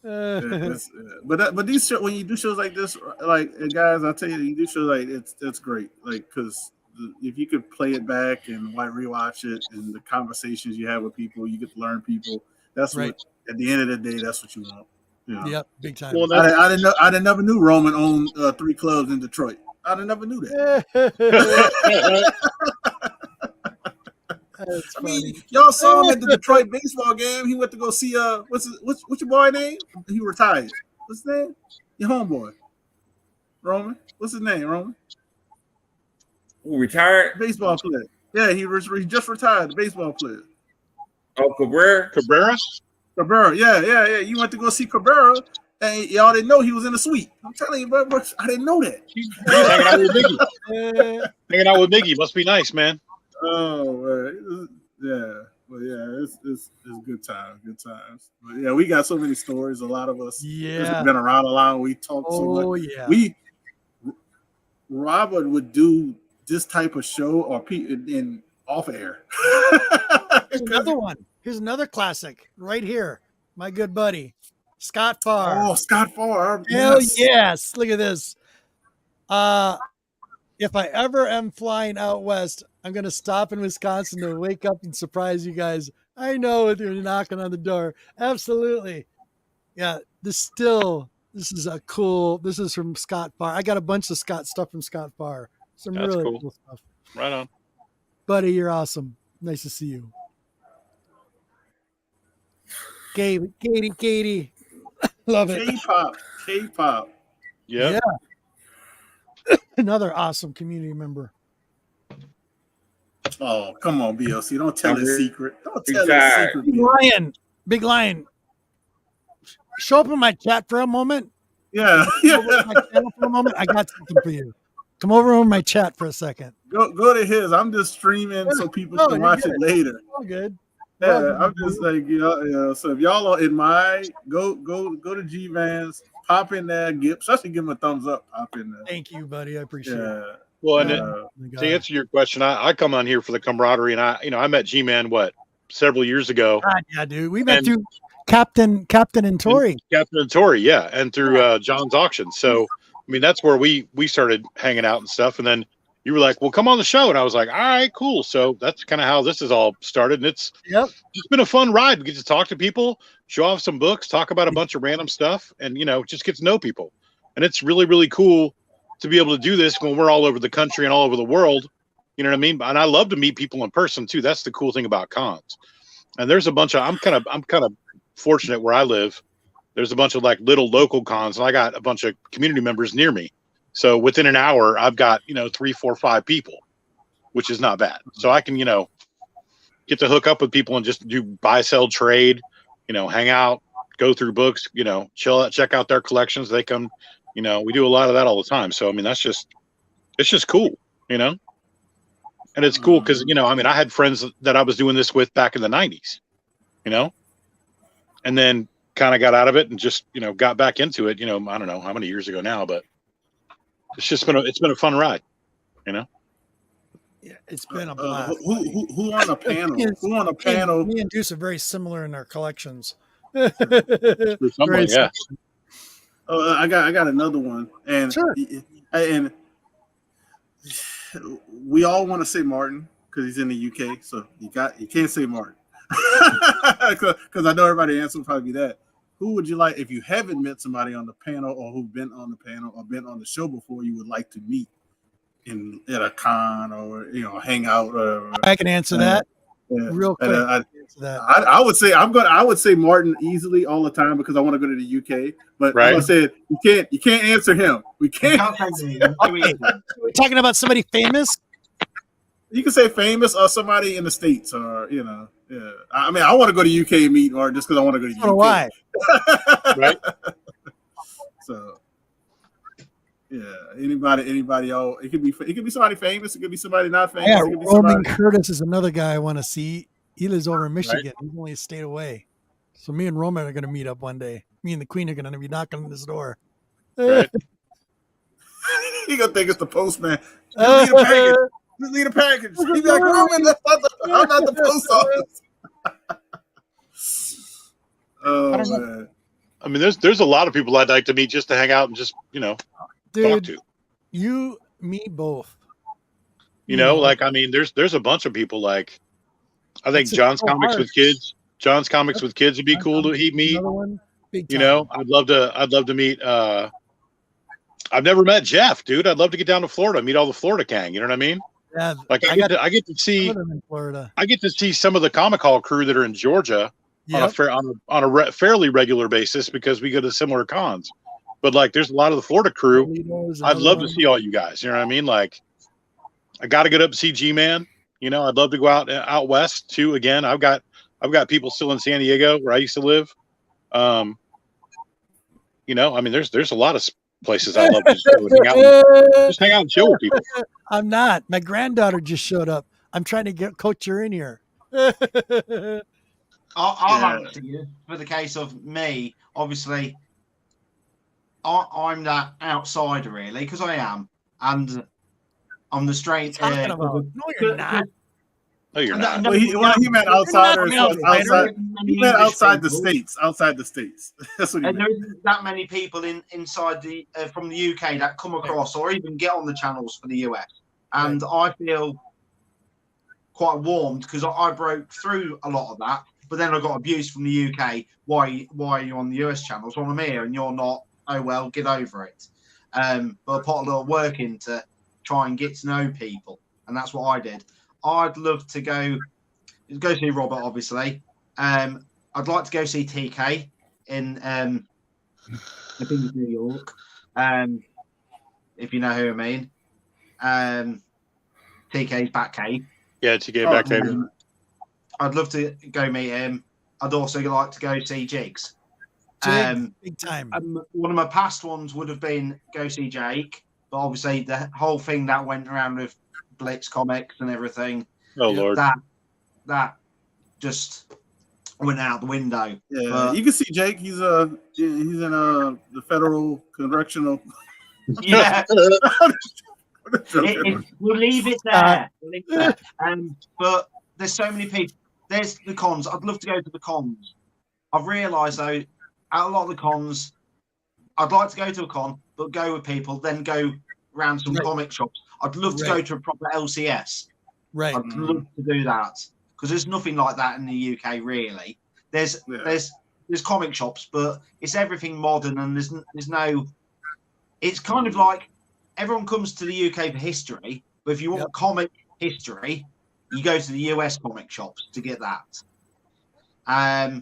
Speaker 2: But these shows, when you do shows like this, like guys, I'll tell you do shows like it's great. Like because if you could play it back and rewatch it and the conversations you have with people, you get to learn people. That's right. At the end of the day, that's what you want.
Speaker 1: Yep, big time.
Speaker 2: Well, I never knew Roman owned 3 clubs in Detroit. I never knew that. I mean, y'all saw him at the Detroit baseball game. He went to go see what's your boy name? He retired. What's his name? Your homeboy, Roman. What's his name, Roman?
Speaker 5: Who retired?
Speaker 2: Baseball player. Yeah, he just retired. The baseball player.
Speaker 5: Oh, Cabrera.
Speaker 2: Cabrera. Yeah. You went to go see Cabrera, and y'all didn't know he was in the suite. I'm telling you, bro, I didn't know that.
Speaker 4: He's hanging out with Mickey. Hanging out with Mickey must be nice, man.
Speaker 2: Oh man. Yeah, well, yeah, it's good times. But yeah, we got so many stories. A lot of us been around a lot. We talk so much. Yeah. Robert would do this type of show or in off air.
Speaker 1: Here's another one. Here's another classic right here. My good buddy, Scott Farr.
Speaker 2: Oh, Scott Farr.
Speaker 1: Hell yes. Look at this. If I ever am flying out west, I'm going to stop in Wisconsin to wake up and surprise you guys. I know if you're knocking on the door. Absolutely. Yeah, this is from Scott Farr. I got a bunch of stuff from Scott Farr. Some really cool stuff.
Speaker 4: Right on.
Speaker 1: Buddy, you're awesome. Nice to see you. Katie. Love it.
Speaker 2: K-pop.
Speaker 4: Yeah.
Speaker 1: Another awesome community member.
Speaker 2: Oh, come on, BLC. Don't tell his secret. Don't tell his
Speaker 5: Retired.
Speaker 2: secret.
Speaker 1: Big Lion. Show up in my chat for a moment.
Speaker 2: Yeah.
Speaker 1: Come over to my channel for a moment. I got something for you. Come over in my chat for a second.
Speaker 2: Go to his. I'm just streaming so people can watch it later.
Speaker 1: All good.
Speaker 2: Yeah, I'm just like, so if y'all are in my, go to G Vans, pop in there, especially give him a thumbs up, pop in there.
Speaker 1: Thank you, buddy. I appreciate it.
Speaker 4: Well, and to answer your question, I come on here for the camaraderie, and I met G-Man several years ago.
Speaker 1: God, yeah, dude. We met through Captain and Tori.
Speaker 4: Captain and Tori, yeah, and through John's auction. So, I mean, that's where we started hanging out and stuff. And then you were like, "Well, come on the show," and I was like, "All right, cool." So that's kind of how this has all started, and it's just been a fun ride. We get to talk to people, show off some books, talk about a bunch of random stuff, and just get to know people. And it's really, really cool to be able to do this when we're all over the country and all over the world. You know what I mean? And I love to meet people in person too. That's the cool thing about cons. And there's a bunch of I'm kind of fortunate where I live. There's a bunch of like little local cons, and I got a bunch of community members near me. So within an hour, I've got 3, 4, 5 people, which is not bad. So I can get to hook up with people and just do buy, sell, trade, hang out, go through books, chill out, check out their collections. They come. We do a lot of that all the time. So, I mean, it's just cool, And it's cool because, I had friends that I was doing this with back in the 90s, and then kind of got out of it and just, got back into it, I don't know how many years ago now, but it's been a fun ride,
Speaker 1: Yeah, it's been a blast.
Speaker 2: Who on a panel? Who on a panel?
Speaker 1: Me and Deuce are very similar in our collections.
Speaker 4: Very yeah.
Speaker 2: I got another one, and and we all want to say Martin because he's in the UK, so you can't say Martin because I know everybody answer will probably be that. Who would you like if you haven't met somebody on the panel or who've been on the panel or been on the show before? You would like to meet at a con or hang out.
Speaker 1: I can answer that real quick.
Speaker 2: I would say Martin easily all the time because I want to go to the UK. But like I said, you can't answer him. We can't.
Speaker 1: We're talking about somebody famous.
Speaker 2: You can say famous or somebody in the States or yeah. I mean, I want to go to UK and meet or just because I want to go to UK.
Speaker 1: Why?
Speaker 4: Right.
Speaker 2: So yeah, anybody. Oh, it could be somebody famous. It could be somebody not famous.
Speaker 1: Yeah,
Speaker 2: it could be
Speaker 1: Roman Curtis is another guy I want to see. He lives over in Michigan.
Speaker 4: Right.
Speaker 1: He's only a state away. So me and Roman are going to meet up one day. Me and the Queen are going to be knocking on this door.
Speaker 4: Right.
Speaker 2: He gonna think it's the postman. Just need a package. He'd be like, Roman, I'm not the post office. Oh man.
Speaker 4: I mean, there's a lot of people I'd like to meet just to hang out and just talk to.
Speaker 1: You, me, both.
Speaker 4: I mean, there's a bunch of people like. I think John's Comics with Kids. John's Comics with Kids would be cool to meet. I'd love to meet. I've never met Jeff, dude. I'd love to get down to Florida, meet all the Florida gang. You know what I mean?
Speaker 1: Yeah,
Speaker 4: like I get to see
Speaker 1: Florida.
Speaker 4: I get to see some of the Comic Hall crew that are in Georgia on a fairly regular basis because we go to similar cons. But like, there's a lot of the Florida crew. I'd love to see all you guys. You know what I mean? Like, I got to get up and see G-Man. I'd love to go out west too. Again, I've got people still in San Diego where I used to live. I mean, there's a lot of places I love to just go and hang out and chill with people.
Speaker 1: I'm not. My granddaughter just showed up. I'm trying to coach her in here.
Speaker 3: I'll answer you for the case of me. Obviously, I'm that outsider, really, because I am, and I'm the straight.
Speaker 1: No, you're not.
Speaker 4: No, you're not.
Speaker 2: Well, he meant outsiders. He meant outside the states. Outside the states. That's what he meant.
Speaker 3: There isn't that many people inside the from the UK that come across or even get on the channels for the US, and I feel quite warmed because I broke through a lot of that. But then I got abuse from the UK. Why are you on the US channels when I'm here and you're not? Oh well, get over it. But I put a lot of work in to try and get to know people, and that's what I did. I'd love to go see Robert, obviously. I'd like to go see TK in I think it's New York. If you know who I mean. TK's Batcave.
Speaker 4: Yeah, TK Batcave.
Speaker 3: I'd love to go meet him. I'd also like to go see Jiggs.
Speaker 1: Big time.
Speaker 3: One of my past ones would have been go see Jake, but obviously the whole thing that went around with Blitz Comics and everything.
Speaker 4: Oh Lord,
Speaker 3: that just went out the window.
Speaker 2: Yeah,
Speaker 3: but,
Speaker 2: you can see Jake. He's in the federal correctional.
Speaker 3: Yeah. We'll leave it there. But there's so many people. There's the cons. I'd love to go to the cons. I've realised though, at a lot of the cons, I'd like to go to a con, but go with people, then go around some comic shops. I'd love to go to a proper LCS.
Speaker 1: Right.
Speaker 3: I'd love to do that because there's nothing like that in the UK really. There's comic shops, but it's everything modern and there's no. It's kind of like everyone comes to the UK for history, but if you want comic history, you go to the US comic shops to get that. All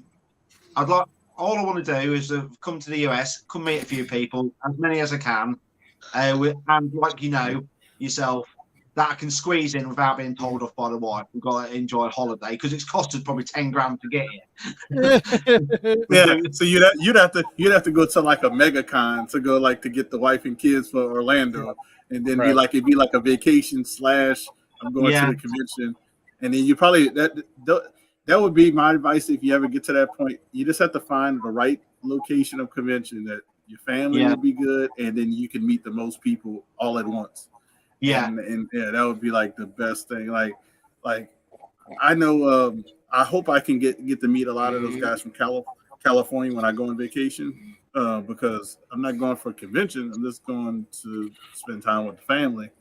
Speaker 3: I want to do is come to the US, come meet a few people, as many as I can, and like you know yourself, that I can squeeze in without being told off by the wife. We've got to enjoy a holiday because it's costed probably $10,000 to get here.
Speaker 2: Yeah, so you'd have to go to like a mega con to go like to get the wife and kids for Orlando, and then it'd be like a vacation / I'm going to the convention, and then you probably that would be my advice if you ever get to that point. You just have to find the right location of convention that your family will be good, and then you can meet the most people all at once. Yeah, and that would be like the best thing. Like I know. I hope I can get to meet a lot of those guys from California when I go on vacation, because I'm not going for a convention. I'm just going to spend time with the family.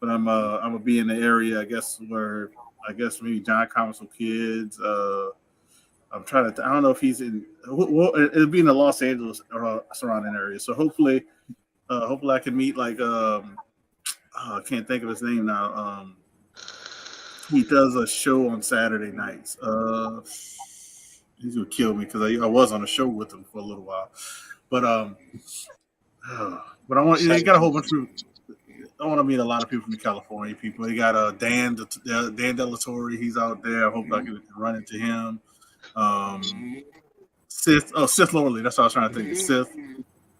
Speaker 2: But I'm gonna be in the area, I guess maybe John Comics with Kids. I'm trying to. I don't know if he's in. Well, it'll be in the Los Angeles surrounding area. So hopefully I can meet like I can't think of his name now. He does a show on Saturday nights. He's gonna kill me because I was on a show with him for a little while. But I want. They got a whole bunch of. I want to meet a lot of people from the California people. They got Dan Delatorre. He's out there. I hope I can run into him. Sith Lorley. That's what I was trying to think.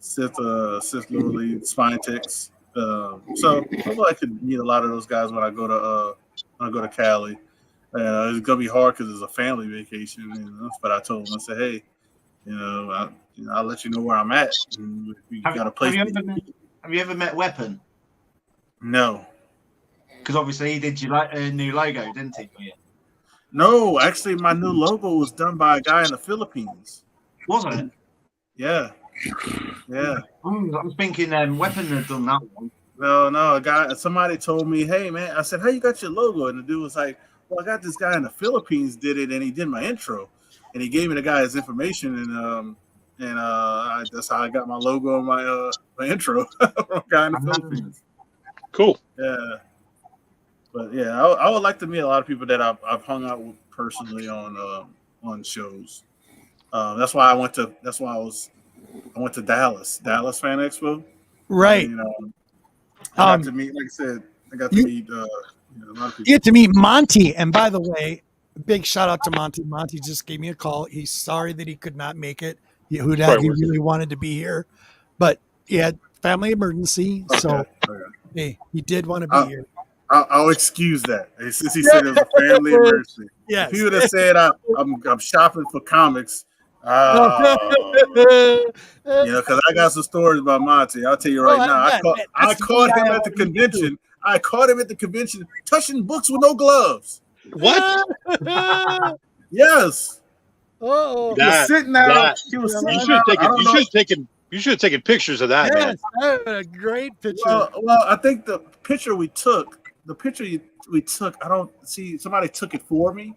Speaker 2: Sith Lorley, Spintex. So hopefully I could meet a lot of those guys when I go to Cali. It's gonna be hard because it's a family vacation. But I told him, I said, hey, I'll let you know where I'm at. We got a place.
Speaker 3: Have you ever met Weapon?
Speaker 2: No.
Speaker 3: Because obviously he did your new logo, didn't he, for you?
Speaker 2: No, actually, my new logo was done by a guy in the Philippines.
Speaker 3: Wasn't it?
Speaker 2: Yeah.
Speaker 3: I'm thinking Weapon had done that one.
Speaker 2: No, somebody told me, hey, man, I said, how you got your logo? And the dude was like, well, I got this guy in the Philippines did it, and he did my intro. And he gave me the guy's information, and that's how I got my logo on my intro from a guy in the Philippines.
Speaker 4: Cool.
Speaker 2: Yeah. But yeah, I would like to meet a lot of people that I've hung out with personally on shows. That's why I went to Dallas Fan Expo.
Speaker 1: Right.
Speaker 2: I got to meet, like I said, a lot of people.
Speaker 1: You get to meet Monty, and by the way, big shout out to Monty. Monty just gave me a call. He's sorry that he could not make it. He really wanted to be here, but he had family emergency, so hey, he did want to be here.
Speaker 2: I'll excuse that. Since he said it was a family emergency.
Speaker 1: Yes.
Speaker 2: If he would have said I'm shopping for comics, because I got some stories about Monty. I'll tell you right now. I caught him at the convention. I caught him at the convention touching books with no gloves.
Speaker 4: What?
Speaker 2: Yes.
Speaker 1: Oh,
Speaker 2: he was sitting out.
Speaker 4: You should have taken pictures of that.
Speaker 1: Yes,
Speaker 4: man.
Speaker 1: a great picture.
Speaker 2: Well, I think the picture we took, I don't see, somebody took it for me,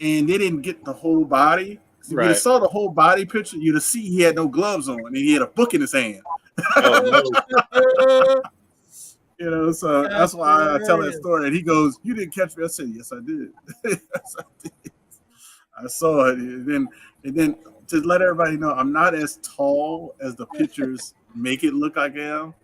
Speaker 2: and they didn't get the whole body. If you saw the whole body picture, you'd have seen he had no gloves on, and he had a book in his hand.
Speaker 4: Oh, no.
Speaker 2: So that's why I tell that story. And he goes, "You didn't catch me?" I said, "Yes, I did." Yes, I did. I saw it, and then to let everybody know, I'm not as tall as the pictures make it look like I am.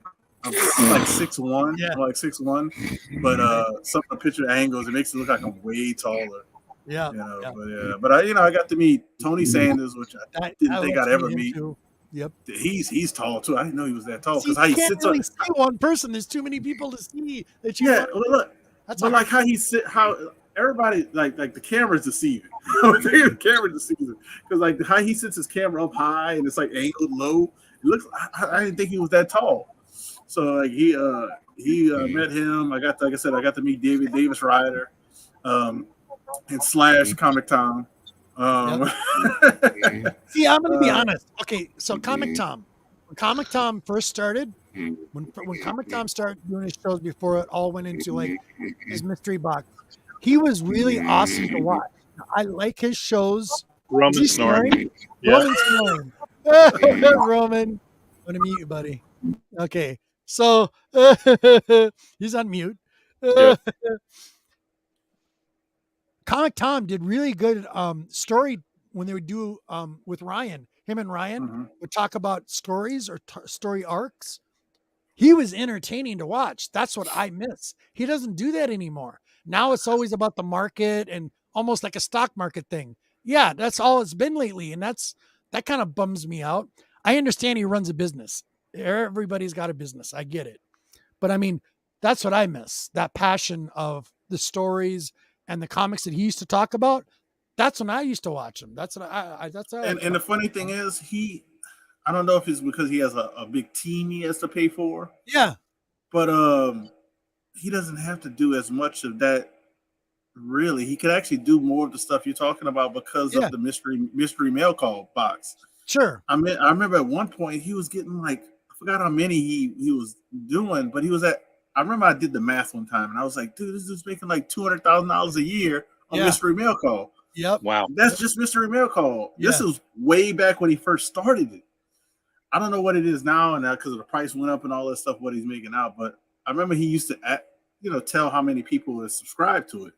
Speaker 2: I'm like 6'1",
Speaker 1: Yeah.
Speaker 2: I'm like 6'1", but some of the picture angles, it makes it look like I'm way taller.
Speaker 1: Yeah.
Speaker 2: You know,
Speaker 1: Yeah.
Speaker 2: but I got to meet Tony Sanders, which I didn't think
Speaker 1: love
Speaker 2: I'd ever
Speaker 1: him
Speaker 2: meet.
Speaker 1: too. Yep.
Speaker 2: He's tall too. I didn't know he was that tall
Speaker 1: See,
Speaker 2: because how
Speaker 1: you
Speaker 2: he
Speaker 1: can't
Speaker 2: sits
Speaker 1: really
Speaker 2: on.
Speaker 1: see one person. There's too many people to see that you.
Speaker 2: Yeah, well, look,
Speaker 1: That's
Speaker 2: but like how he sit, how everybody like the camera's deceiving. The camera's deceiving because like how he sits his camera up high and it's like angled low. It looks. I didn't think he was that tall. So like he met him. I got to, like I said, I got to meet Davis Ryder, and Slash Comic Tom.
Speaker 1: See, I'm gonna be honest. Okay, so Comic Tom, when Comic Tom first started, when Comic Tom started doing his shows before it all went into like his mystery box, he was really awesome to watch. I like his shows.
Speaker 4: Roman snoring.
Speaker 1: Roman snoring. Roman, I'm gonna mute you, buddy. Okay, so he's on mute.
Speaker 4: Yeah.
Speaker 1: Comic Tom did really good story when they would do with Ryan. Him and Ryan would talk about stories or story arcs. He was entertaining to watch. That's what I miss. He doesn't do that anymore. Now it's always about the market and almost like a stock market thing. Yeah, that's all it's been lately, and that kind of bums me out. I understand he runs a business. Everybody's got a business. I get it. But I mean, that's what I miss. That passion of the stories and the comics that he used to talk about. That's when I used to watch them. That's what
Speaker 2: and the funny thing is, I don't know if it's because he has a big team he has to pay for.
Speaker 1: Yeah.
Speaker 2: But he doesn't have to do as much of that. Really, he could actually do more of the stuff you're talking about because of the mystery mail call box.
Speaker 1: Sure.
Speaker 2: I mean, I remember at one point he was getting like, I forgot how many he was doing, but he was at. I remember I did the math one time, and I was like, dude, this is making like $200,000 a year on mystery mail call.
Speaker 1: Yep.
Speaker 4: Wow.
Speaker 2: That's just mystery mail call. Yeah. This was way back when he first started it. I don't know what it is now, and because the price went up and all that stuff, what he's making out. But I remember he used to, tell how many people are subscribed to it.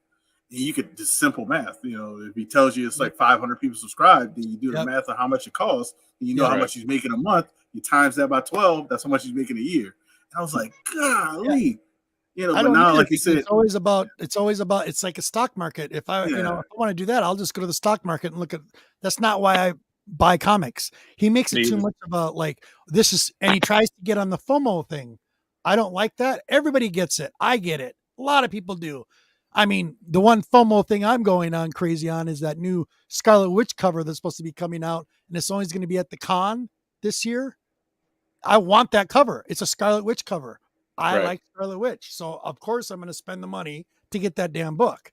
Speaker 2: And you could just simple math. If he tells you it's like 500 people subscribed, then you do the math of how much it costs, and you know how much he's making a month. You times that by 12. That's how much he's making a year. And I was like, golly. But now, like you said,
Speaker 1: it's always about it's like a stock market. If I want to do that, I'll just go to the stock market and look at. That's not why I buy comics. He makes it too much about like this is, and he tries to get on the FOMO thing. I don't like that. Everybody gets it. I get it. A lot of people do. I mean, the one FOMO thing I'm going on crazy on is that new Scarlet Witch cover that's supposed to be coming out, and it's only going to be at the con this year. I want that cover. It's a Scarlet Witch cover. I like Scarlet Witch. So of course I'm going to spend the money to get that damn book,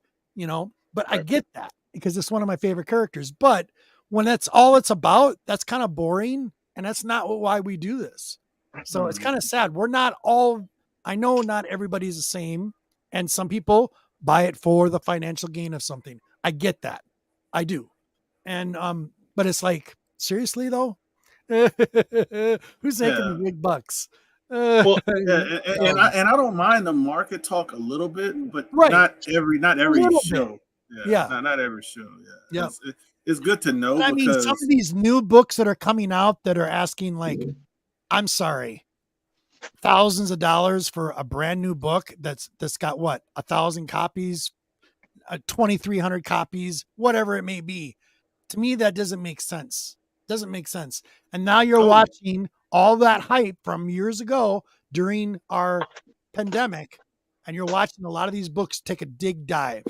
Speaker 1: but I get that because it's one of my favorite characters. But when that's all it's about, that's kind of boring. And that's not why we do this. So it's kind of sad. We're not all, I know not everybody's the same. And some people buy it for the financial gain of something. I get that. I do. And, but it's like, seriously though, who's making the big bucks?
Speaker 2: Well, and I don't mind the market talk a little bit, but not every show. Not every show. Yeah. It's good to know.
Speaker 1: But I mean, some of these new books that are coming out that are asking like, I'm sorry, thousands of dollars for a brand new book that's got what, 1,000 copies, 2,300 copies, whatever it may be. To me, that doesn't make sense. Doesn't make sense. And now you're watching all that hype from years ago during our pandemic, and you're watching a lot of these books take a dig dive.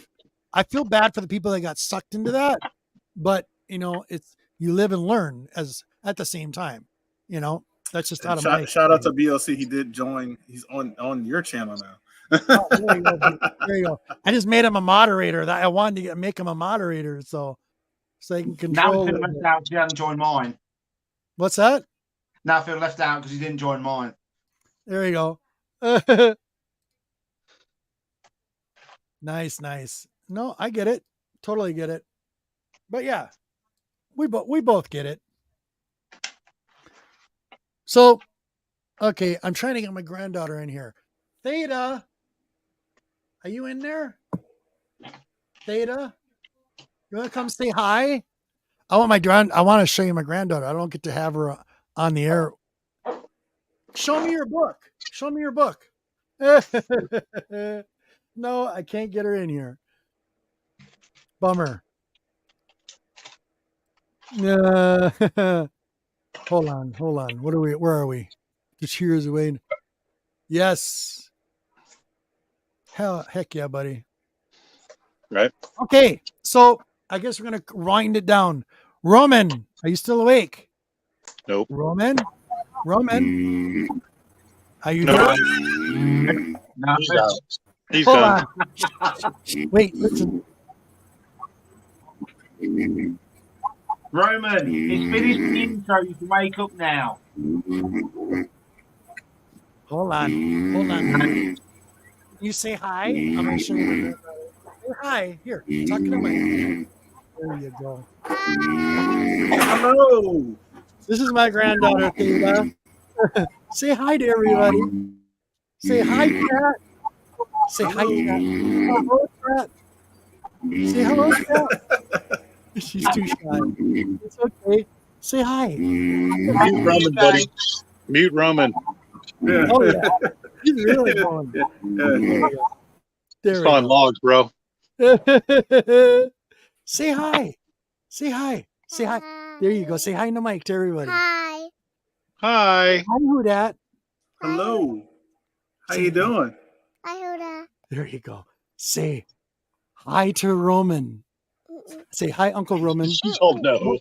Speaker 1: I feel bad for the people that got sucked into that, but it's you live and learn as at the same time. That's just out of my
Speaker 2: shout out to BLC. He did join. He's on your channel now.
Speaker 1: There you go. I just made him a moderator. That I wanted to make him a moderator so he can control.
Speaker 3: Now he left out because he hasn't joined mine.
Speaker 1: What's that?
Speaker 3: Now I feel left out because he didn't join mine.
Speaker 1: There you go. Nice. No, I get it. Totally get it. But yeah, we both get it. So, okay, I'm trying to get my granddaughter in here. Theta, are you in there? Theta, you want to come say hi? I want to show you my granddaughter. I don't get to have her on the air. Show me your book. Show me your book. No, I can't get her in here. Bummer. Hold on. What are we? Where are we? Just here's away. Yes. Heck yeah, buddy.
Speaker 4: Right.
Speaker 1: Okay, so I guess we're gonna wind it down. Roman, are you still awake?
Speaker 4: Nope.
Speaker 1: Roman, how you
Speaker 4: No.
Speaker 1: doing?
Speaker 5: No.
Speaker 4: He's out. He's
Speaker 1: Hold
Speaker 4: done.
Speaker 1: on. Wait, listen.
Speaker 5: Roman, it's finished the intro. You can wake up now.
Speaker 1: Hold on. You say hi. I'm gonna show you. Say hi. Here, talk to the mic. There you go.
Speaker 2: Hello.
Speaker 1: This is my granddaughter, Theda. Say hi to everybody. Say hi, Cat. Say hi, Cat. Hello, Cat. Say hello, Cat. She's too shy. It's okay. Say hi.
Speaker 4: Mute Roman, buddy. Mute Roman.
Speaker 2: Yeah.
Speaker 1: Oh yeah, he's really going.
Speaker 2: Yeah.
Speaker 1: There
Speaker 4: It's
Speaker 1: we
Speaker 4: on
Speaker 1: go.
Speaker 4: logs, bro.
Speaker 1: Say hi. Say hi. Say hi. There you go. Say hi in the mic to everybody.
Speaker 6: Hi.
Speaker 4: Hi.
Speaker 1: Hi, WhoDat.
Speaker 2: Hello. How you doing?
Speaker 6: Hi, Huda.
Speaker 1: There you go. Say hi to Roman. Say hi, Uncle Roman.
Speaker 4: Oh no.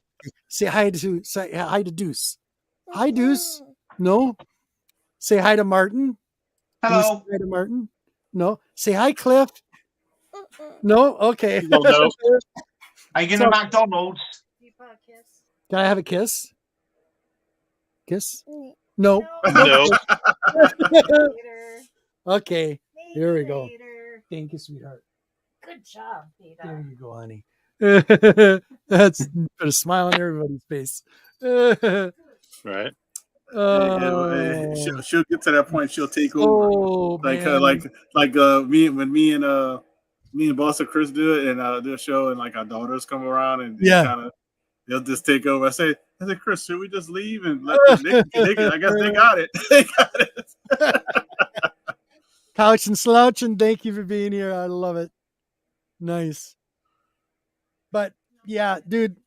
Speaker 1: Say hi to Deuce. Hi, Deuce. No. Say hi to Martin. Can you say
Speaker 5: Hello.
Speaker 1: hi to Martin. No. Say hi, Cliff. No. Okay.
Speaker 4: Oh, no.
Speaker 5: Are you going to McDonald's?
Speaker 1: Can I have a kiss? Kiss? No.
Speaker 4: No.
Speaker 1: Okay. Here we go. Thank you, sweetheart.
Speaker 7: Good job, Peter.
Speaker 1: There you go, honey. That's put a smile on everybody's face.
Speaker 4: Right.
Speaker 2: She'll get to that point. She'll take over.
Speaker 1: Oh, man.
Speaker 2: Me and Boss and Chris do it, and do a show, and like our daughters come around, and they'll just take over. I say, Chris, should we just leave and let them? I guess they got it. They got it.
Speaker 1: Couch and Slouch, and thank you for being here. I love it. Nice. But yeah, dude,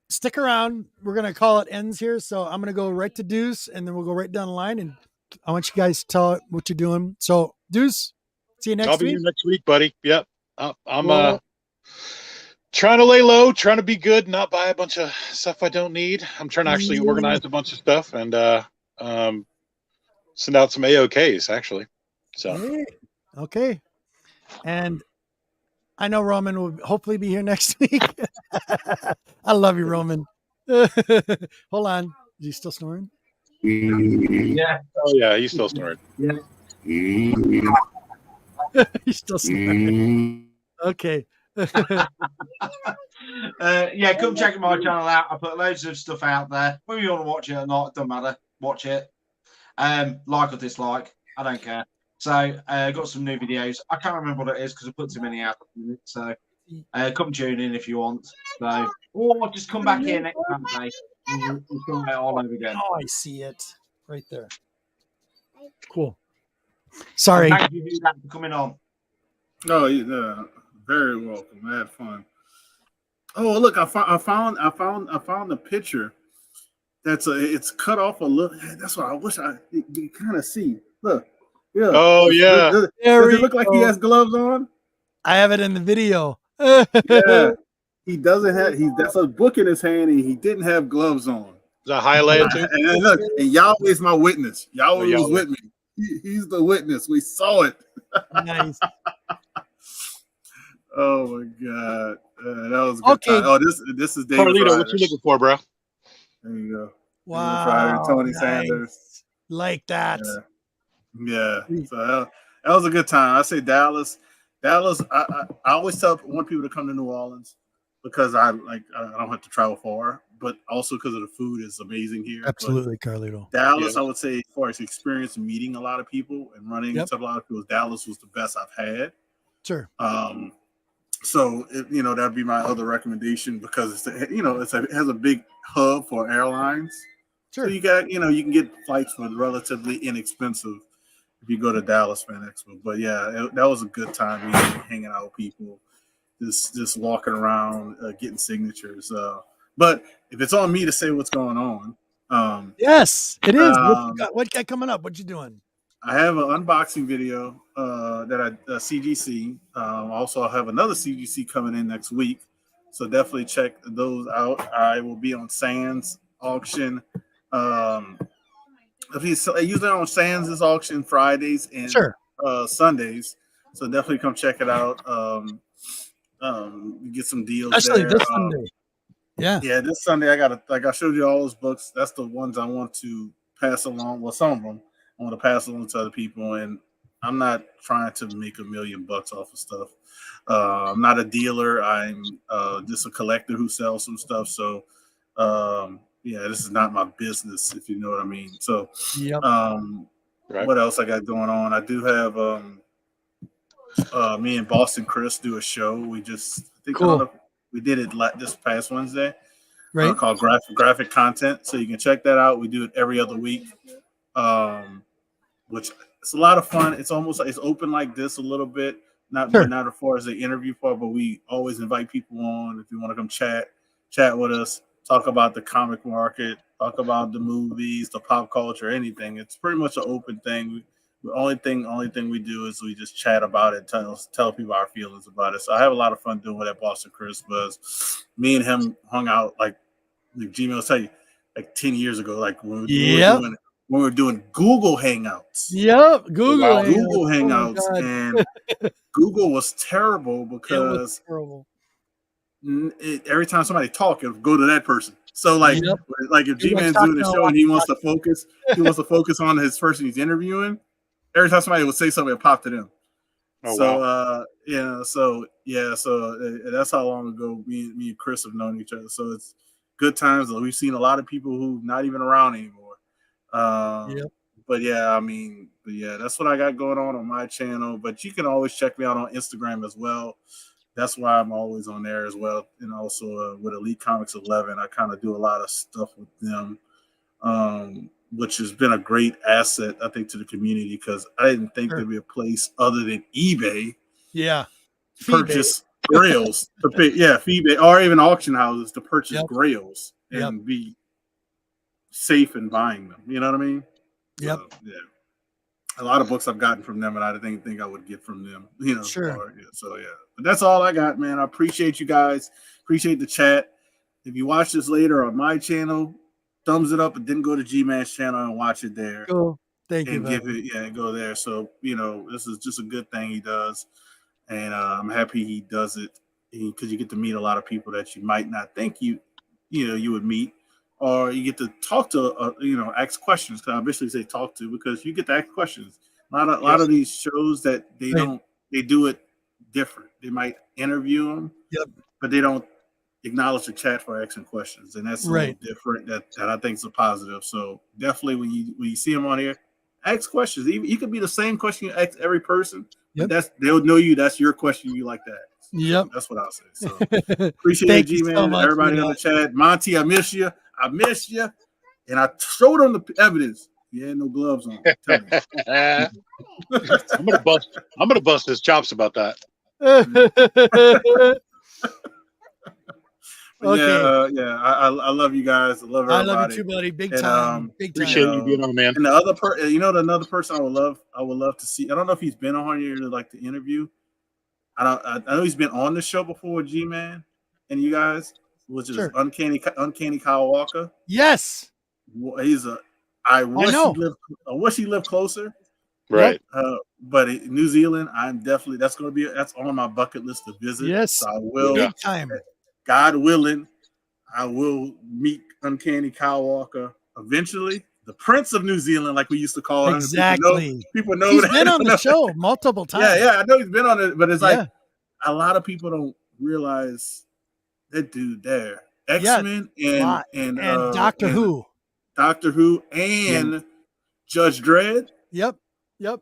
Speaker 1: stick around. We're going to call it ends here. So I'm going to go right to Deuce, and then we'll go right down the line. And I want you guys to tell what you're doing. So Deuce, see you next
Speaker 4: I'll be
Speaker 1: week.
Speaker 4: here next week, buddy. Yep. I'm trying to lay low, trying to be good, not buy a bunch of stuff I don't need. I'm trying to actually organize a bunch of stuff and send out some AOKs actually. So
Speaker 1: Hey, okay. And I know Roman will hopefully be here next week. I love you, Roman. Hold on. Is he still snoring?
Speaker 5: Yeah.
Speaker 4: oh yeah, he's still snoring.
Speaker 5: Yeah.
Speaker 1: He's still snoring. Okay.
Speaker 5: Yeah, come check my channel out. I put loads of stuff out there. Whether you want to watch it or not, it doesn't matter. Watch it. Like or dislike. I don't care. So got some new videos. I can't remember what it is because I put too many out. So come tune in if you want. So or just come back here next Saturday. We'll start it all over again.
Speaker 1: Oh, I see it right there. Cool. Sorry.
Speaker 5: Thank you for coming on.
Speaker 2: Oh, yeah, very welcome. I had fun. Oh, look, I found the picture. It's cut off a little. That's what I wish you kind of see. Look, yeah.
Speaker 4: Oh yeah.
Speaker 2: Does it look like he has gloves on?
Speaker 1: I have it in the video.
Speaker 2: Yeah. He doesn't have. That's a book in his hand, and he didn't have gloves on.
Speaker 4: Is that highlighted too?
Speaker 2: And look, and Yahweh is my witness. Yahweh was
Speaker 4: Yahweh.
Speaker 2: with me. He's the witness. We saw it.
Speaker 1: Nice.
Speaker 2: Oh my God, that was a good
Speaker 1: Okay.
Speaker 2: time. Oh, this is David
Speaker 4: Carlito,
Speaker 2: Ryder.
Speaker 4: what you looking for, bro?
Speaker 2: There you go.
Speaker 1: Wow.
Speaker 2: David Ryder, Tony
Speaker 1: nice.
Speaker 2: Sanders.
Speaker 1: Like that.
Speaker 2: Yeah. So that was a good time. I say Dallas. I always want people to come to New Orleans because I don't have to travel far, but also because of the food is amazing here.
Speaker 1: Absolutely, Carlito.
Speaker 2: But Dallas,
Speaker 4: Yeah.
Speaker 2: I would say, as far as experience meeting a lot of people and running into a lot of people, Dallas was the best I've had.
Speaker 1: Sure.
Speaker 2: So that'd be my other recommendation because it has a big hub for airlines.
Speaker 1: Sure.
Speaker 2: So you got, you can get flights for relatively inexpensive if you go to Dallas Fan Expo. But yeah, that was a good time hanging out with people, just walking around, getting signatures. But if it's on me to say what's going on,
Speaker 1: yes, it is. What got coming up? What you doing?
Speaker 2: I have an unboxing video that I CGC. Also, I have another CGC coming in next week, so definitely check those out. I will be on Sands auction. If he's usually on Sands' auction Fridays and Sundays, so definitely come check it out. Get some deals
Speaker 1: especially
Speaker 2: there.
Speaker 1: This Sunday.
Speaker 2: Yeah, this Sunday I showed you all those books. That's the ones I want to pass along. Well, some of them I want to pass along to other people, and I'm not trying to make $1 million off of stuff. I'm not a dealer. I'm just a collector who sells some stuff. So, yeah, this is not my business, if you know what I mean. So, what else I got going on? I do have me and Boston Chris do a show. We did it this past Wednesday, called graphic content. So you can check that out. We do it every other week, which it's a lot of fun. It's almost like it's open like this a little bit, not as far as the interview part, but we always invite people on if you want to come chat with us, talk about the comic market, talk about the movies, the pop culture, anything. It's pretty much an open thing. The only thing we do is we just chat about it, tell people our feelings about it. So I have a lot of fun doing what Boston Chris was. Me and him hung out like Gmail will tell you, like 10 years ago, like when we were doing Google Hangouts.
Speaker 1: Yep, Google
Speaker 2: Hangouts, and Google was terrible because every time somebody talked, it would go to that person. So like if G-Man's doing a show and he wants to focus on his person he's interviewing, every time somebody would say something, it popped to them. So that's how long ago me and Chris have known each other. So it's good times. We've seen a lot of people who not even around anymore. But that's what I got going on my channel. But you can always check me out on Instagram as well. That's why I'm always on there as well. And also with Elite Comics 11, I kind of do a lot of stuff with them, which has been a great asset, I think, to the community, because I didn't think there'd be a place other than eBay.
Speaker 1: Yeah.
Speaker 2: Purchase grails to pay, eBay, or even auction houses to purchase grails and be safe in buying them. You know what I mean?
Speaker 1: Yep.
Speaker 2: So, yeah. A lot of books I've gotten from them, and I didn't think I would get from them. You know. But that's all I got, man. I appreciate you guys. Appreciate the chat. If you watch this later on my channel, thumbs it up, and then go to G-Man's channel and watch it there.
Speaker 1: Cool. Thank you.
Speaker 2: Go there. So, this is just a good thing he does. And I'm happy he does it because you get to meet a lot of people that you might not think you would meet, or you get to talk to, ask questions. Because I basically say talk to, because you get to ask questions. A lot of these shows that they do it different. They might interview them, but they don't acknowledge the chat for asking questions, and that's a little different. That I think is a positive. So definitely when you see them on here, ask questions. You could be the same question you ask every person. But they'll know you. That's your question you like that. So that's what I'll say. So appreciate it, G-Man. So much, everybody on the chat. Monty, I miss you. And I showed him the evidence. He had no gloves on.
Speaker 4: I'm gonna bust his chops about that.
Speaker 2: I love you guys. I love everybody.
Speaker 1: I love you too, buddy. Big time.
Speaker 4: Appreciate you being on, man.
Speaker 2: And the other another person I would love to see. I don't know if he's been on here to like the interview. I know he's been on the show before with G-Man and you guys, which is Uncanny Kyle Walker.
Speaker 1: Yes.
Speaker 2: I wish he lived closer.
Speaker 4: Right.
Speaker 2: But New Zealand, that's on my bucket list to visit.
Speaker 1: Yes.
Speaker 2: So I will.
Speaker 1: Big time.
Speaker 2: God willing, I will meet Uncanny Kyle Walker eventually. The Prince of New Zealand, like we used to call him.
Speaker 1: Exactly.
Speaker 2: People know
Speaker 1: he's
Speaker 2: that.
Speaker 1: been on the show multiple times.
Speaker 2: Yeah, I know he's been on it, but it's like a lot of people don't realize that dude there. X-Men and
Speaker 1: Doctor Who.
Speaker 2: Doctor Who and Judge Dredd.
Speaker 1: Yep.
Speaker 2: Yeah.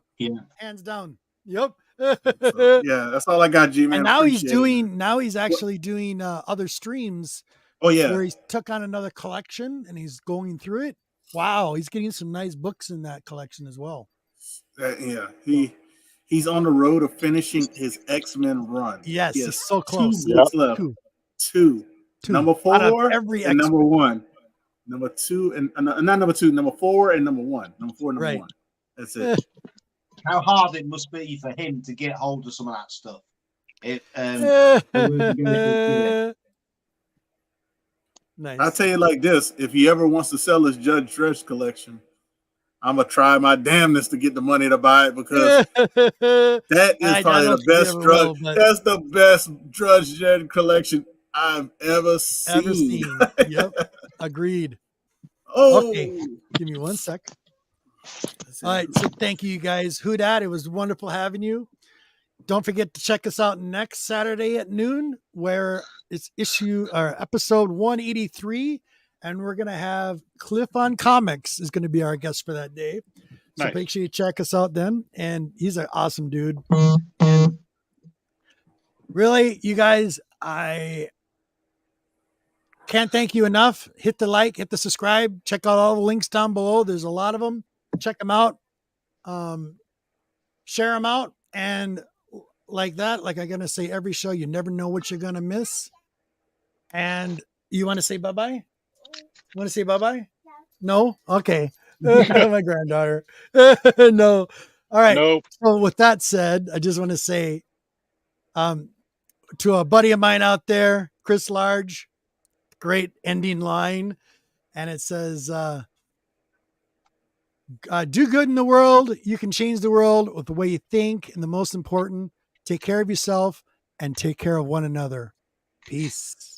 Speaker 1: Hands down. Yep.
Speaker 2: That's all I got, G-Man.
Speaker 1: And now he's actually doing other streams.
Speaker 2: Oh yeah.
Speaker 1: Where he took on another collection and he's going through it. Wow, he's getting some nice books in that collection as well.
Speaker 2: Yeah, he's on the road of finishing his X-Men run.
Speaker 1: Yes,
Speaker 2: He
Speaker 1: he's
Speaker 2: has
Speaker 1: so close.
Speaker 2: 2 books left.
Speaker 1: Two.
Speaker 2: Number
Speaker 1: Out of
Speaker 2: 4
Speaker 1: every
Speaker 2: and
Speaker 1: X-Men.
Speaker 2: number 1. Number 2 and not number 2, number 4 and number 1. Number 4 and number
Speaker 1: Right.
Speaker 2: 1. That's it.
Speaker 3: How hard it must be for him to get hold of some of that stuff.
Speaker 1: Nice.
Speaker 2: I'll tell you like this: if he ever wants to sell his Judge Dredd collection, I'm gonna try my damnedest to get the money to buy it because that is probably the best drug. That's the best Judge Dredd collection I've ever seen.
Speaker 1: Yep, agreed.
Speaker 2: Oh,
Speaker 1: okay, give me 1 sec. All right, so thank you guys. WhoDat, it was wonderful having you. Don't forget to check us out next Saturday at noon, where it's episode 183, and we're gonna have Cliff on Comics is gonna be our guest for that day. So
Speaker 4: Nice.
Speaker 1: make sure you check us out then. And he's an awesome dude. Really, you guys, I can't thank you enough. Hit the like, hit the subscribe, check out all the links down below. There's a lot of them. Check them out. Share them out, and like that, like I'm gonna say every show, you never know what you're gonna miss. And you want to say bye-bye? Want to say bye-bye? No? Okay. My granddaughter. No. All right.
Speaker 4: Nope.
Speaker 1: So with that said, I just want to say to a buddy of mine out there, Chris Large, great ending line. And it says, do good in the world. You can change the world with the way you think. And the most important, take care of yourself and take care of one another. Peace.